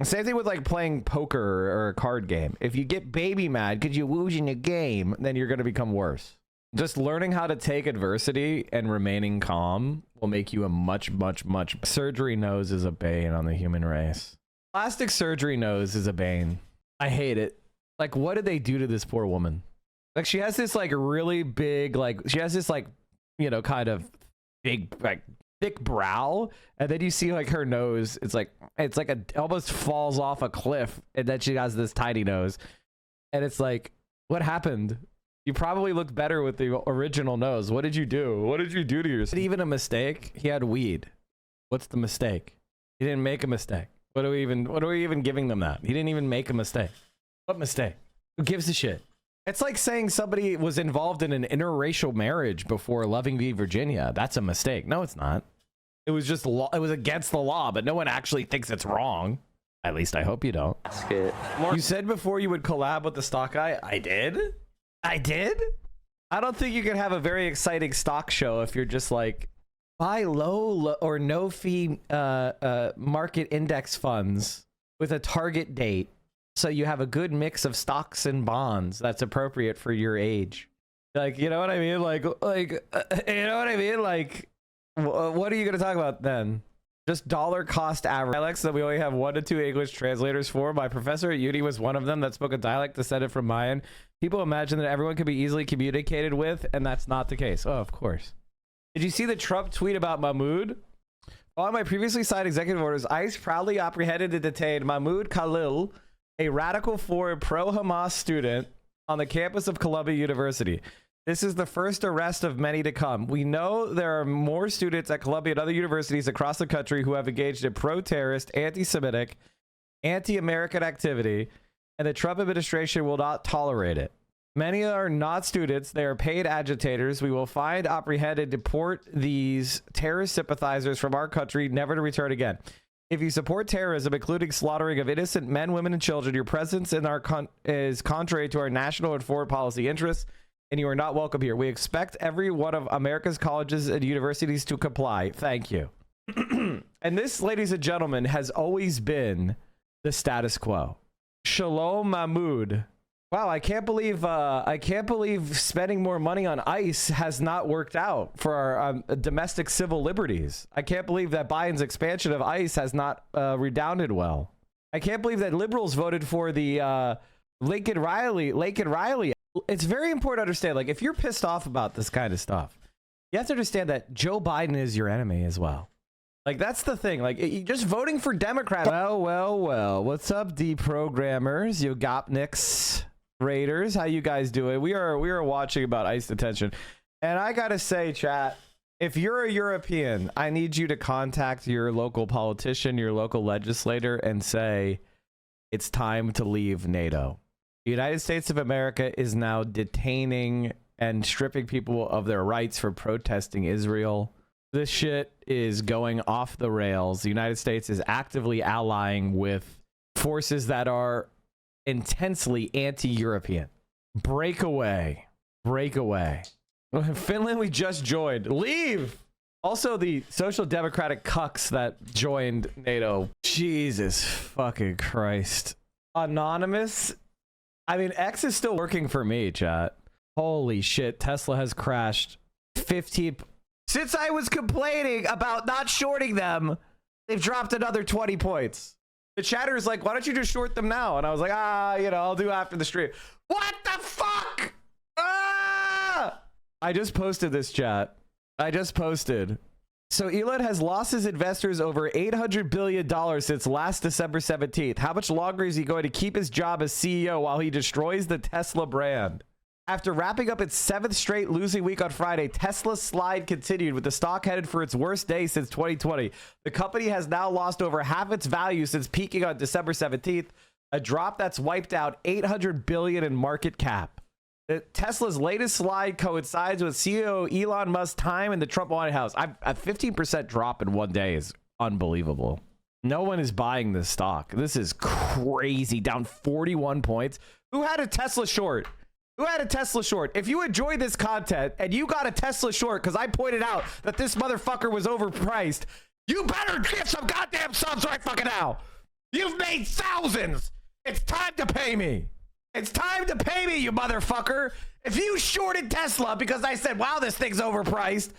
Same thing with like playing poker or a card game. If you get baby mad because you lose in a game, then you're going to become worse. Just learning how to take adversity and remaining calm will make you a much... Surgery nose is a bane on the human race. Plastic surgery nose is a bane. I hate it. Like, what did they do to this poor woman? Like, she has this like really big, like, she has this like, you know, kind of big, like, thick brow, and then you see like her nose, it's like almost falls off a cliff, and then she has this tiny nose, and it's like, what happened? You probably looked better with the original nose. What did you do? What did you do to yourself? Even a mistake? He had weed. What's the mistake? He didn't make a mistake. What are we even giving them that? He didn't even make a mistake. What mistake? Who gives a shit? It's like saying somebody was involved in an interracial marriage before Loving v. Virginia. That's a mistake. No, it's not. It was just law. It was against the law, but no one actually thinks it's wrong. At least I hope you don't. You said before you would collab with the stock guy. I did. I don't think you can have a very exciting stock show if you're just like, buy low or no fee market index funds with a target date so you have a good mix of stocks and bonds that's appropriate for your age. Like, you know what I mean? Like, you know what I mean? Like, what are you going to talk about then? Just dollar cost average dialects that we only have 1 to 2 English translators for. My professor at uni was one of them that spoke a dialect descended from Mayan. People imagine that everyone could be easily communicated with, and that's not the case. Oh, of course. Did you see the Trump tweet about Mahmoud? Following my previously signed executive orders, ICE proudly apprehended and detained Mahmoud Khalil, a radical foreign pro-Hamas student on the campus of Columbia University. This is the first arrest of many to come. We know there are more students at Columbia and other universities across the country who have engaged in pro-terrorist, anti-Semitic, anti-American activity, and the Trump administration will not tolerate it. Many are not students. They are paid agitators. We will find, apprehend, and deport these terrorist sympathizers from our country, never to return again. If you support terrorism, including slaughtering of innocent men, women, and children, your presence in our is contrary to our national and foreign policy interests, and you are not welcome here. We expect every one of America's colleges and universities to comply. Thank you. And this, ladies and gentlemen, has always been the status quo. Shalom Mahmoud. Wow, I can't believe spending more money on ICE has not worked out for our domestic civil liberties. I can't believe that Biden's expansion of ICE has not redounded well. I can't believe that liberals voted for the Lincoln Riley. It's very important to understand, like, if you're pissed off about this kind of stuff, you have to understand that Joe Biden is your enemy as well. Like, that's the thing. Like, just voting for Democrats. Well. What's up, deprogrammers? You Gopniks Raiders, how you guys doing? We are watching about ICE detention, and I gotta say, chat, if you're a European, I need you to contact your local politician, your local legislator, and say it's time to leave NATO. The United States of America is now detaining and stripping people of their rights for protesting Israel. This shit is going off the rails. The United States is actively allying with forces that are intensely anti-European. Break away. Finland, we just joined. Leave! Also, the social democratic cucks that joined NATO. Jesus fucking Christ. Anonymous. I mean, X is still working for me, chat. Holy shit, Tesla has crashed 15. Since I was complaining about not shorting them, they've dropped another 20 points. The chatter is like, why don't you just short them now? And I was like, I'll do after the stream. What the fuck? I just posted this, chat. I just posted. So Elon has lost his investors over $800 billion since last December 17th. How much longer is he going to keep his job as CEO while he destroys the Tesla brand? After wrapping up its 7th straight losing week on Friday, Tesla's slide continued with the stock headed for its worst day since 2020. The company has now lost over half its value since peaking on December 17th, a drop that's wiped out $800 billion in market cap. Tesla's latest slide coincides with CEO Elon Musk's time in the Trump White House. A 15% drop in one day is unbelievable. No one is buying this stock. This is crazy. Down 41 points. Who had a Tesla short? If you enjoy this content and you got a Tesla short because I pointed out that this motherfucker was overpriced, you better get some goddamn subs right fucking now. You've made thousands. It's time to pay me. It's time to pay me, you motherfucker. If you shorted Tesla because I said, wow, this thing's overpriced,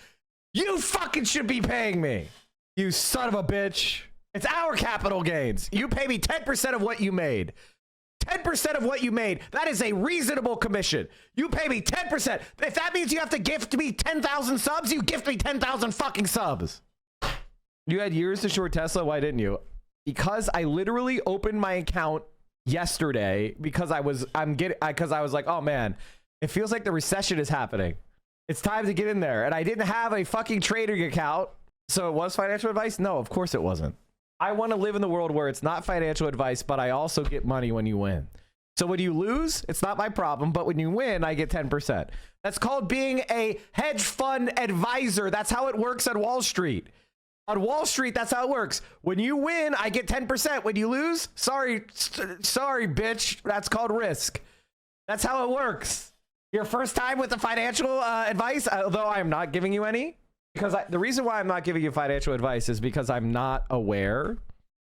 you fucking should be paying me. You son of a bitch. It's our capital gains. You pay me 10% of what you made. 10% of what you made. That is a reasonable commission. You pay me 10%. If that means you have to gift me 10,000 subs, you gift me 10,000 fucking subs. You had years to short Tesla. Why didn't you? Because I literally opened my account yesterday because I was like, oh man, it feels like the recession is happening. It's time to get in there. And I didn't have a fucking trading account. So it was financial advice? No, of course it wasn't. I want to live in the world where it's not financial advice, but I also get money when you win. So when you lose, it's not my problem, but when you win, I get 10%. That's called being a hedge fund advisor. That's how it works on Wall Street. On Wall Street, that's how it works. When you win, I get 10%. When you lose, sorry, bitch. That's called risk. That's how it works. Your first time with the financial advice, although I'm not giving you any, because the reason why I'm not giving you financial advice is because I'm not aware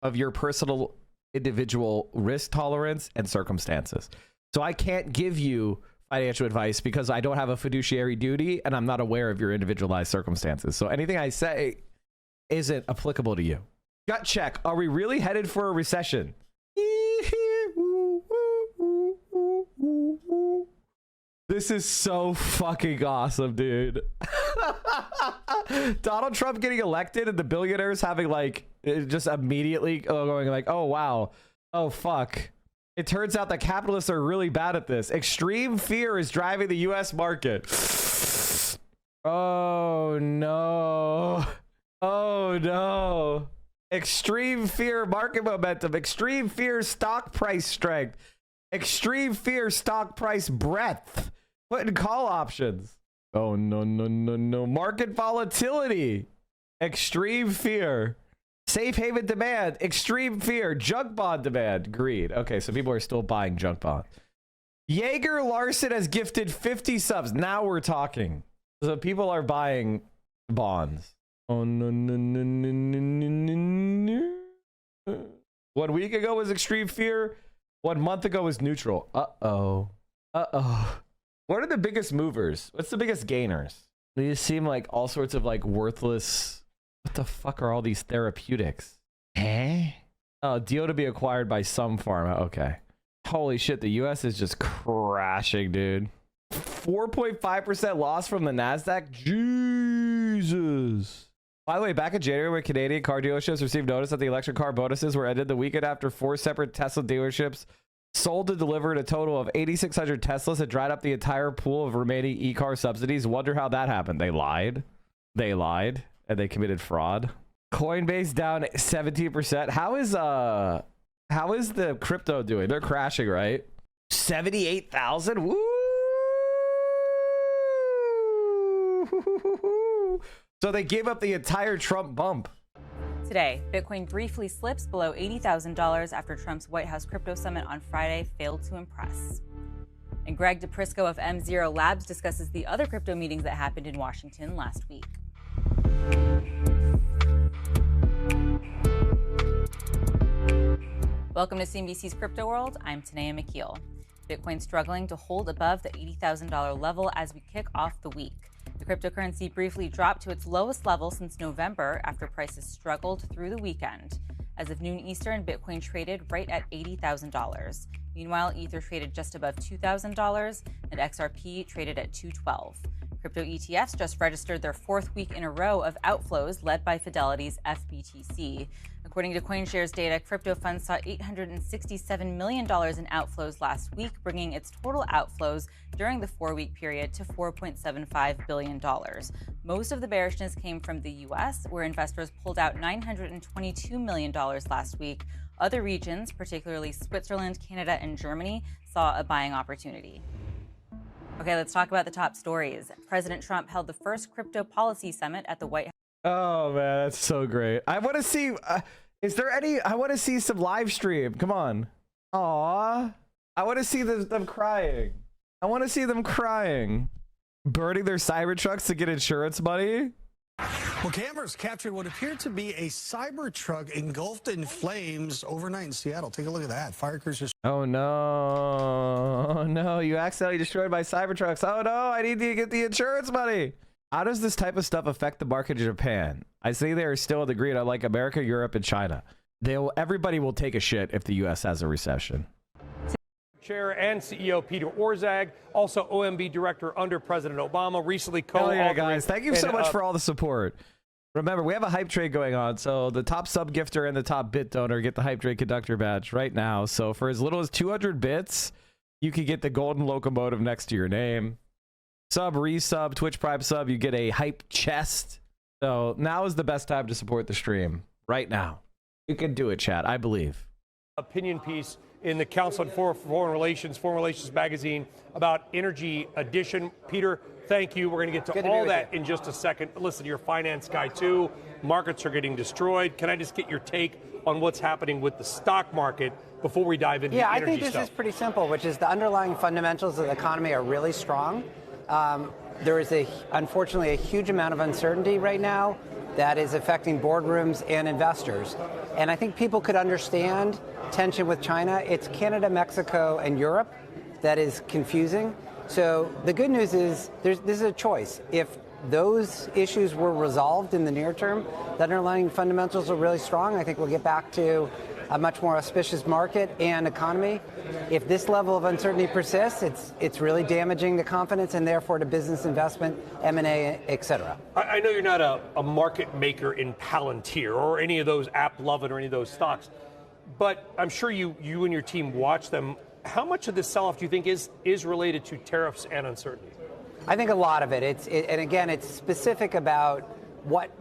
of your personal individual risk tolerance and circumstances. So I can't give you financial advice because I don't have a fiduciary duty and I'm not aware of your individualized circumstances. So anything I say isn't applicable to you. Gut check. Are we really headed for a recession? This is so fucking awesome, dude. Donald Trump getting elected and the billionaires having like just immediately going like, oh wow, oh fuck. It turns out that capitalists are really bad at this. Extreme fear is driving the US market. Oh no. Oh no. Extreme fear market momentum. Extreme fear stock price strength. Extreme fear stock price breadth. Put in call options. Oh no no no no. Market volatility. Extreme fear. Safe haven demand. Extreme fear. Junk bond demand. Greed. Okay, so people are still buying junk bonds. Jaeger Larson has gifted 50 subs. Now we're talking. So people are buying bonds. Oh no no no no no no no. 1 week ago was extreme fear. 1 month ago was neutral. Uh-oh. Uh-oh. What are the biggest movers? What's the biggest gainers? These seem like all sorts of like worthless. What the fuck are all these therapeutics? Eh? Oh, deal to be acquired by some pharma. Okay. Holy shit, the US is just crashing, dude. 4.5% loss from the NASDAQ? Jesus. By the way, back in January, when Canadian car dealerships received notice that the electric car bonuses were ended the weekend after 4 separate Tesla dealerships sold and delivered a total of 8,600 Teslas and dried up the entire pool of remaining e-car subsidies. Wonder how that happened. They lied. They lied and they committed fraud. Coinbase down 17%. How is the crypto doing? They're crashing, right? 78,000. Woo! So they gave up the entire Trump bump. Today, Bitcoin briefly slips below $80,000 after Trump's White House crypto summit on Friday failed to impress. And Greg DePrisco of M0 Labs discusses the other crypto meetings that happened in Washington last week. Welcome to CNBC's Crypto World. I'm Tanea McKeel. Bitcoin struggling to hold above the $80,000 level as we kick off the week. The cryptocurrency briefly dropped to its lowest level since November after prices struggled through the weekend. As of noon Eastern, Bitcoin traded right at $80,000. Meanwhile, Ether traded just above $2,000 and XRP traded at $212. Crypto ETFs just registered their 4th week in a row of outflows led by Fidelity's FBTC. According to CoinShares data, crypto funds saw $867 million in outflows last week, bringing its total outflows during the 4-week period to $4.75 billion. Most of the bearishness came from the U.S., where investors pulled out $922 million last week. Other regions, particularly Switzerland, Canada, and Germany, saw a buying opportunity. Okay, let's talk about the top stories. President Trump held the first crypto policy summit at the White House. Oh man, that's so great. I want to see, is there any, I want to see some live stream. Come on. Aw. I want to see them crying. I want to see them crying. Burning their Cybertrucks to get insurance money. Well, cameras captured what appeared to be a Cybertruck engulfed in flames overnight in Seattle. Take a look at that. Fire crews just... Oh no. Oh no, you accidentally destroyed my Cybertrucks. Oh no, I need to get the insurance money. How does this type of stuff affect the market in Japan? I say they are still in the green, unlike America, Europe, and China. Everybody will take a shit if the U.S. has a recession. Chair and CEO Peter Orszag, also OMB director under President Obama, recently co-authored. Yeah, guys, thank you so much for all the support. Remember, we have a hype trade going on, so the top sub gifter and the top bit donor get the hype trade conductor badge right now. So for as little as 200 bits, you can get the golden locomotive next to your name. Sub, resub, Twitch Prime sub, you get a hype chest. So now is the best time to support the stream. Right now. You can do it, chat. I believe. Opinion piece in the Council on Foreign Relations magazine about energy addition. Peter, thank you. We're going to get to all that in just a second. Listen, you're a finance guy too. Markets are getting destroyed. Can I just get your take on what's happening with the stock market before we dive into the energy stuff? Yeah, I think this is pretty simple, which is the underlying fundamentals of the economy are really strong. There is unfortunately a huge amount of uncertainty right now that is affecting boardrooms and investors. And I think people could understand tension with China. It's Canada, Mexico, and Europe that is confusing. So the good news is this is a choice. If those issues were resolved in the near term, the underlying fundamentals are really strong. I think we'll get back to a much more auspicious market and economy. If this level of uncertainty persists, it's really damaging to confidence and therefore to business investment, M&A, et cetera. I know you're not a market maker in Palantir or any of those AppLovin or any of those stocks, but I'm sure you and your team watch them. How much of this sell-off do you think is related to tariffs and uncertainty? I think a lot of it. And again, it's specific about what,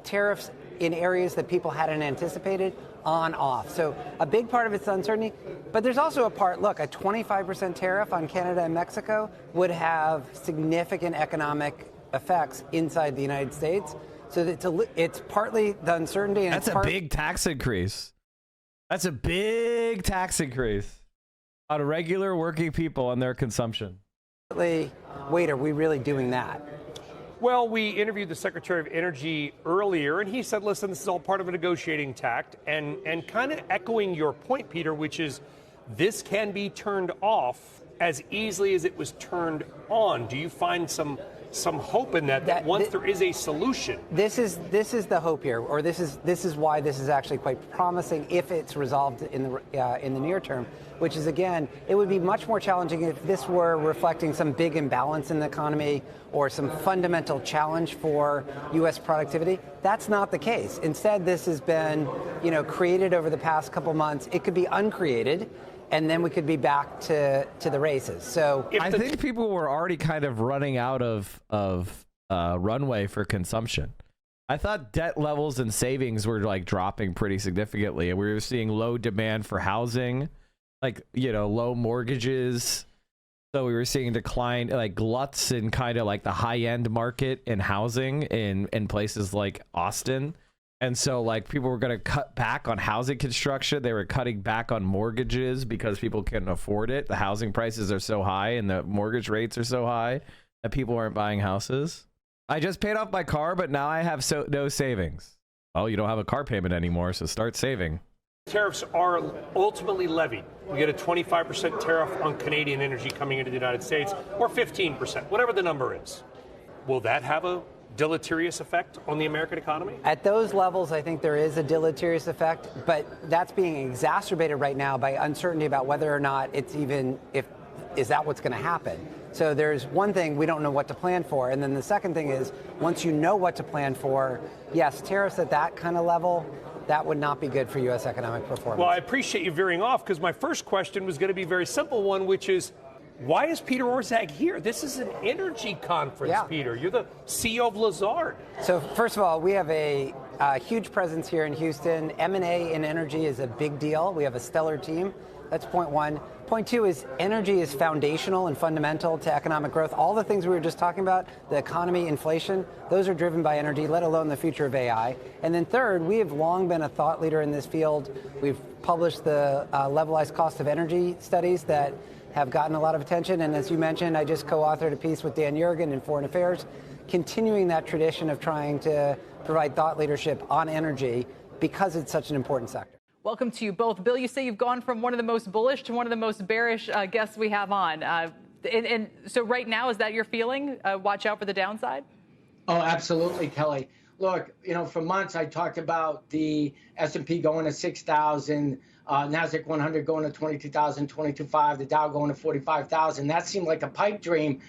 tariffs in areas that people hadn't anticipated, on, off. So a big part of it's uncertainty, but there's also a part, look, a 25% tariff on Canada and Mexico would have significant economic effects inside the United States. So it's partly the uncertainty. And that's a big tax increase. That's a big tax increase on regular working people and their consumption. Wait, are we really doing that? Well, we interviewed the Secretary of Energy earlier, and he said, listen, this is all part of a negotiating tact, and kind of echoing your point, Peter, which is this can be turned off as easily as it was turned on. Do you find some hope in that once there is a solution? This is the hope here, or this is why this is actually quite promising if it's resolved in the near term, which is, again, it would be much more challenging if this were reflecting some big imbalance in the economy or some fundamental challenge for U.S. productivity. That's not the case. Instead, this has been, created over the past couple months. It could be uncreated, and then we could be back to the races. So I think people were already kind of running out of runway for consumption. I thought debt levels and savings were like dropping pretty significantly, and we were seeing low demand for housing, like, low mortgages. So we were seeing decline, like gluts in kind of like the high end market in housing in places like Austin. And so, like, people were going to cut back on housing construction. They were cutting back on mortgages because people couldn't afford it. The housing prices are so high and the mortgage rates are so high that people aren't buying houses. I just paid off my car, but now I have no savings. Well, you don't have a car payment anymore, so start saving. Tariffs are ultimately levied. We get a 25% tariff on Canadian energy coming into the United States, or 15%, whatever the number is. Will that have a deleterious effect on the American economy? At those levels, I think there is a deleterious effect, but that's being exacerbated right now by uncertainty about whether or not is that what's going to happen. So there's one thing, we don't know what to plan for, and then the second thing is, once you know what to plan for, yes, tariffs at that kind of level, that would not be good for U.S. economic performance. Well, I appreciate you veering off, because my first question was going to be a very simple one, which is, why is Peter Orszag here? This is an energy conference, Peter. You're the CEO of Lazard. So first of all, we have a huge presence here in Houston. M&A in energy is a big deal. We have a stellar team. That's point one. Point two is energy is foundational and fundamental to economic growth. All the things we were just talking about, the economy, inflation, those are driven by energy, let alone the future of AI. And then third, we have long been a thought leader in this field. We've published the levelized cost of energy studies that have gotten a lot of attention. And as you mentioned, I just co-authored a piece with Dan Yergin in Foreign Affairs, continuing that tradition of trying to provide thought leadership on energy because it's such an important sector. Welcome to you both. Bill, you say you've gone from one of the most bullish to one of the most bearish guests we have on. And so right now, is that your feeling? Watch out for the downside? Oh, absolutely, Kelly. Look, for months I talked about the S&P going to 6,000, NASDAQ 100 going to 22,000, 22,500, the Dow going to 45,000. That seemed like a pipe dream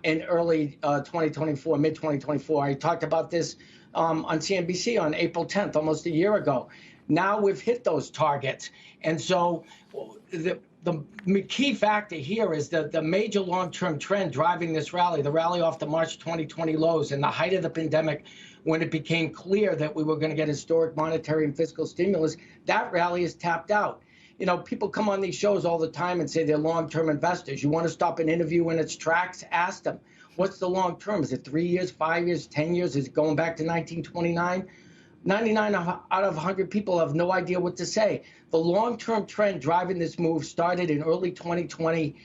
in early 2024, mid-2024. I talked about this on CNBC on April 10th, almost a year ago. Now we've hit those targets. And so the key factor here is that the major long-term trend driving this rally, the rally off the March 2020 lows and the height of the pandemic, when it became clear that we were going to get historic monetary and fiscal stimulus, that rally is tapped out. People come on these shows all the time and say they're long-term investors. You want to stop an interview in its tracks? Ask them, what's the long term? Is it 3 years, 5 years, 10 years? Is it going back to 1929? 99 out of 100 people have no idea what to say. The long-term trend driving this move started in early 2020,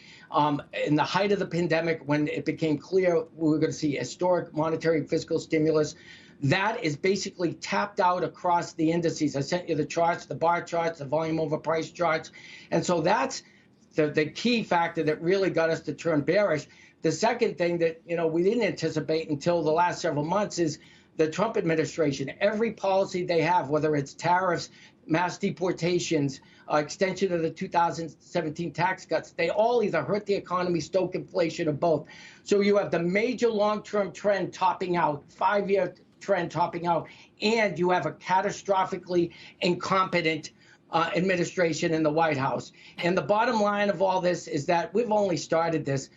in the height of the pandemic, when it became clear we were going to see historic monetary and fiscal stimulus. that is basically tapped out across the indices. I sent you the charts, the bar charts, the volume over price charts. And so that's the key factor that really got us to turn bearish. The second thing that, we didn't anticipate until the last several months is the Trump administration. Every policy they have, whether it's tariffs, mass deportations, extension of the 2017 tax cuts, they all either hurt the economy, stoke inflation, or both. So you have the major long-term trend topping out, 5-year trend topping out, and you have a catastrophically incompetent administration in the White House. And the bottom line of all this is that we've only started this.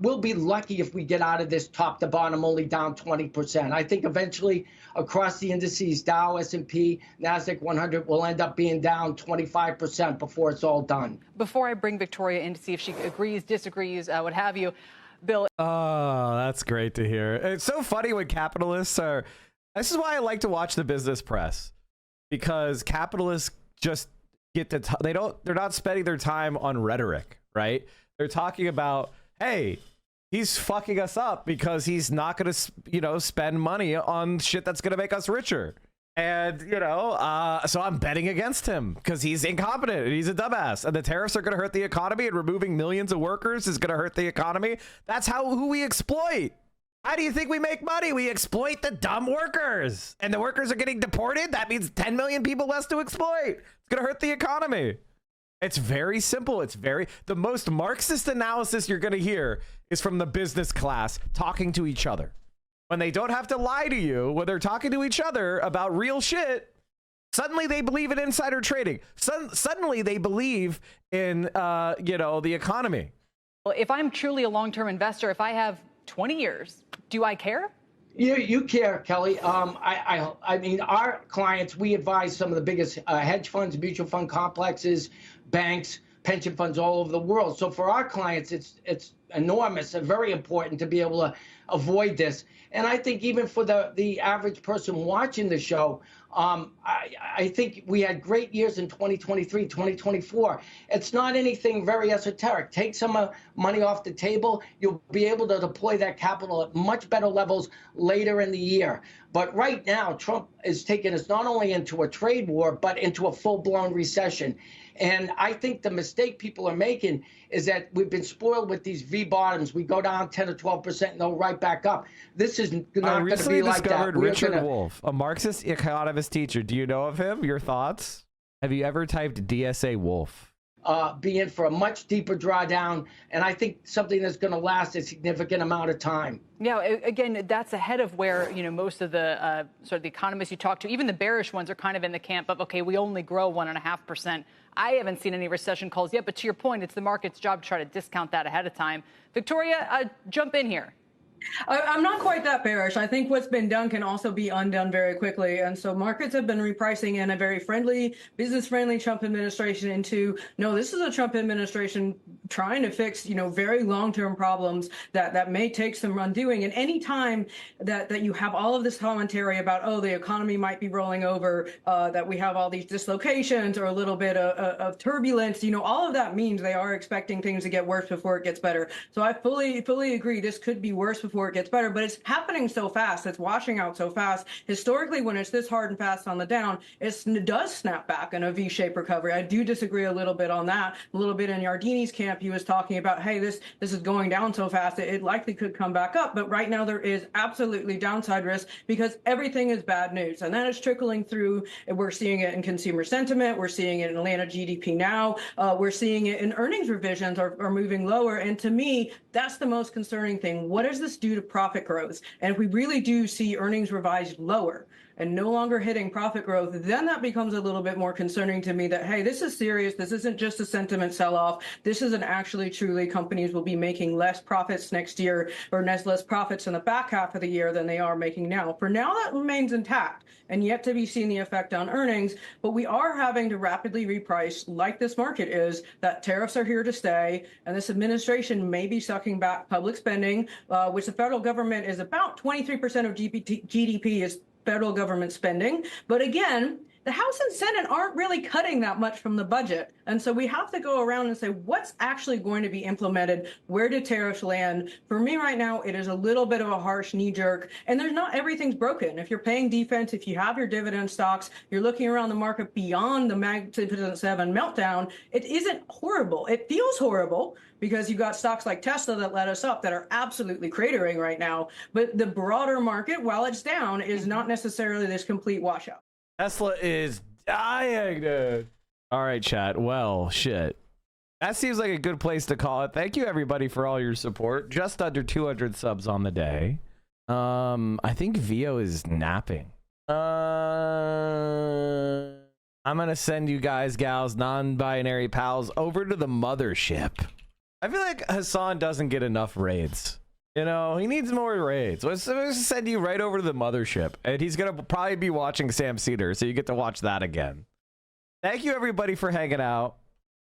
We'll be lucky if we get out of this top to bottom only down 20%. I think eventually across the indices, Dow, S&P, NASDAQ 100 will end up being down 25% before it's all done. Before I bring Victoria in to see if she agrees, disagrees, what have you, Bill. Oh, that's great to hear. It's so funny when capitalists are... This is why I like to watch the business press, because capitalists just get to... They're not spending their time on rhetoric, right? They're talking about, hey, he's fucking us up because he's not going to, spend money on shit that's going to make us richer. And, so I'm betting against him because he's incompetent and he's a dumbass. And the tariffs are going to hurt the economy, and removing millions of workers is going to hurt the economy. That's who we exploit. How do you think we make money? We exploit the dumb workers. And the workers are getting deported. That means 10 million people less to exploit. It's going to hurt the economy. It's very simple. The most Marxist analysis you're going to hear is from the business class talking to each other. When they don't have to lie to you, when they're talking to each other about real shit, suddenly they believe in insider trading. Suddenly they believe in, the economy. Well, if I'm truly a long-term investor, if I have 20 years, do I care? You care, Kelly. I mean, our clients, we advise some of the biggest hedge funds, mutual fund complexes, banks, pension funds all over the world. So for our clients, it's enormous and very important to be able to avoid this. And I think even for the average person watching the show, I think we had great years in 2023, 2024. It's not anything very esoteric. Take some money off the table. You'll be able to deploy that capital at much better levels later in the year. But right now, Trump is taking us not only into a trade war, but into a full-blown recession. And I think the mistake people are making is that we've been spoiled with these V-bottoms. We go down 10 or 12% and go right back up. This is not going to be like that. I recently discovered Richard Wolff, a Marxist economist teacher. Do you know of him? Your thoughts? Have you ever typed DSA Wolff? Be in for a much deeper drawdown, and I think something that's going to last a significant amount of time. Yeah, again, that's ahead of where, most of the sort of the economists you talk to, even the bearish ones, are kind of in the camp of, okay, we only grow 1.5%. I haven't seen any recession calls yet, but to your point, it's the market's job to try to discount that ahead of time. Victoria, jump in here. I'm not quite that bearish. I think what's been done can also be undone very quickly. And so markets have been repricing in a very friendly, business-friendly Trump administration into, no, this is a Trump administration trying to fix, very long-term problems that may take some undoing. And any time that you have all of this commentary about, oh, the economy might be rolling over, that we have all these dislocations or a little bit of turbulence, all of that means they are expecting things to get worse before it gets better. So I fully agree this could be worse before it gets better, but it's happening so fast. It's washing out so fast. Historically, when it's this hard and fast on the down, it does snap back in a V-shaped recovery. I do disagree a little bit on that. A little bit in Yardini's camp, he was talking about, hey, this is going down so fast, it likely could come back up. But right now there is absolutely downside risk because everything is bad news. And that is trickling through. We're seeing it in consumer sentiment. We're seeing it in Atlanta GDP now. We're seeing it in earnings revisions are moving lower. And to me, that's the most concerning thing. What does this do to profit growth? And if we really do see earnings revised lower and no longer hitting profit growth, then that becomes a little bit more concerning to me that, hey, this is serious. This isn't just a sentiment sell-off. This is an actually, truly, companies will be making less profits next year or less profits in the back half of the year than they are making now. For now, that remains intact and yet to be seen the effect on earnings. But we are having to rapidly reprice, like this market is, that tariffs are here to stay. And this administration may be sucking back public spending, which the federal government is about 23% of GDP is federal government spending. But again, the House and Senate aren't really cutting that much from the budget. And so we have to go around and say, what's actually going to be implemented? Where do tariffs land? For me right now, it is a little bit of a harsh knee jerk. And there's not everything's broken. If you're paying defense, if you have your dividend stocks, you're looking around the market beyond the Magnificent Seven meltdown, it isn't horrible. It feels horrible because you've got stocks like Tesla that let us up that are absolutely cratering right now. But the broader market, while it's down, is not necessarily this complete washout. Tesla is dying, dude. All right, chat. Well, shit. That seems like a good place to call it. Thank you, everybody, for all your support. Just under 200 subs on the day. I think Vio is napping. I'm going to send you guys, gals, non-binary pals over to the mothership. I feel like Hassan doesn't get enough raids. You know, he needs more raids. Let's send you right over to the mothership. And he's going to probably be watching Sam Seder, so you get to watch that again. Thank you, everybody, for hanging out.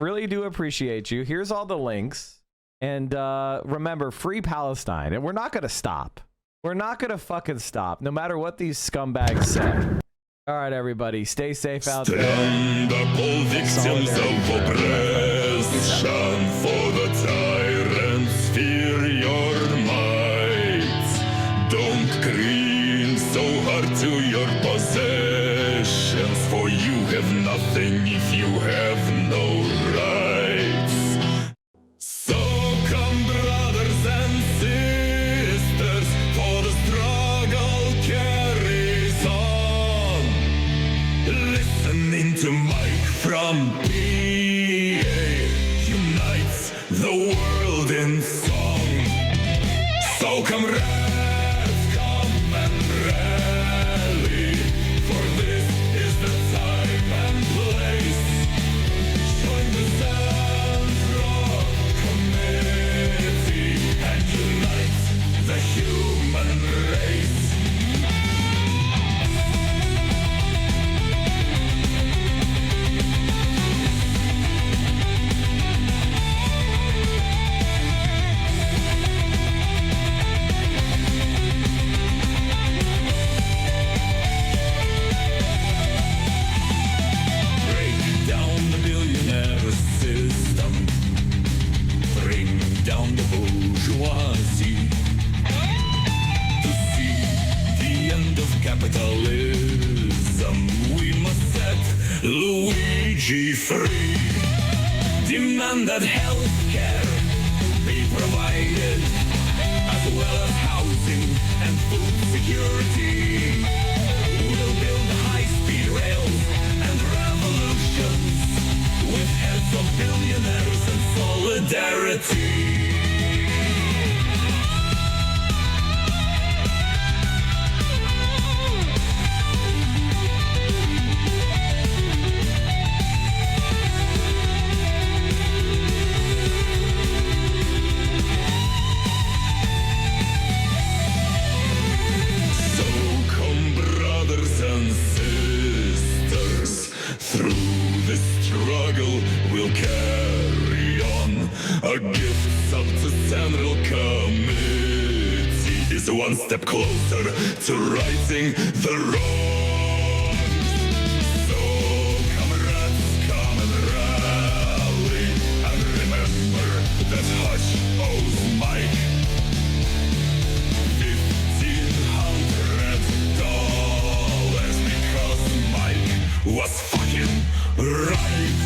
Really do appreciate you. Here's all the links. And remember, free Palestine. And we're not going to stop. We're not going to fucking stop, no matter what these scumbags say. All right, everybody. Stay safe out there. Stand up, all victims of oppression, for the tyrants fear your might. Don't cling so hard to your possessions, for you have nothing if you have no rights. So come, brothers and sisters, for the struggle carries on. Listening to Mike from PA unites the world in song. So comrades, come and rally, for this is the time and place. Join the Central Committee and unite the human race. Break down the billionaire system. Bring down the bourgeoisie. To see the end of capitalism, we must set Luigi free. Demand that health care be provided, as well as housing and food security. We'll build high-speed rails and revolutions with heads of billionaires and solidarity. So come, brothers and sisters, through this struggle we'll carry on. A gift up to Central Committee is one step closer to righting the wrongs. So comrades, come and rally, and remember that Hush owes Mike $1,500 because Mike was fucking right.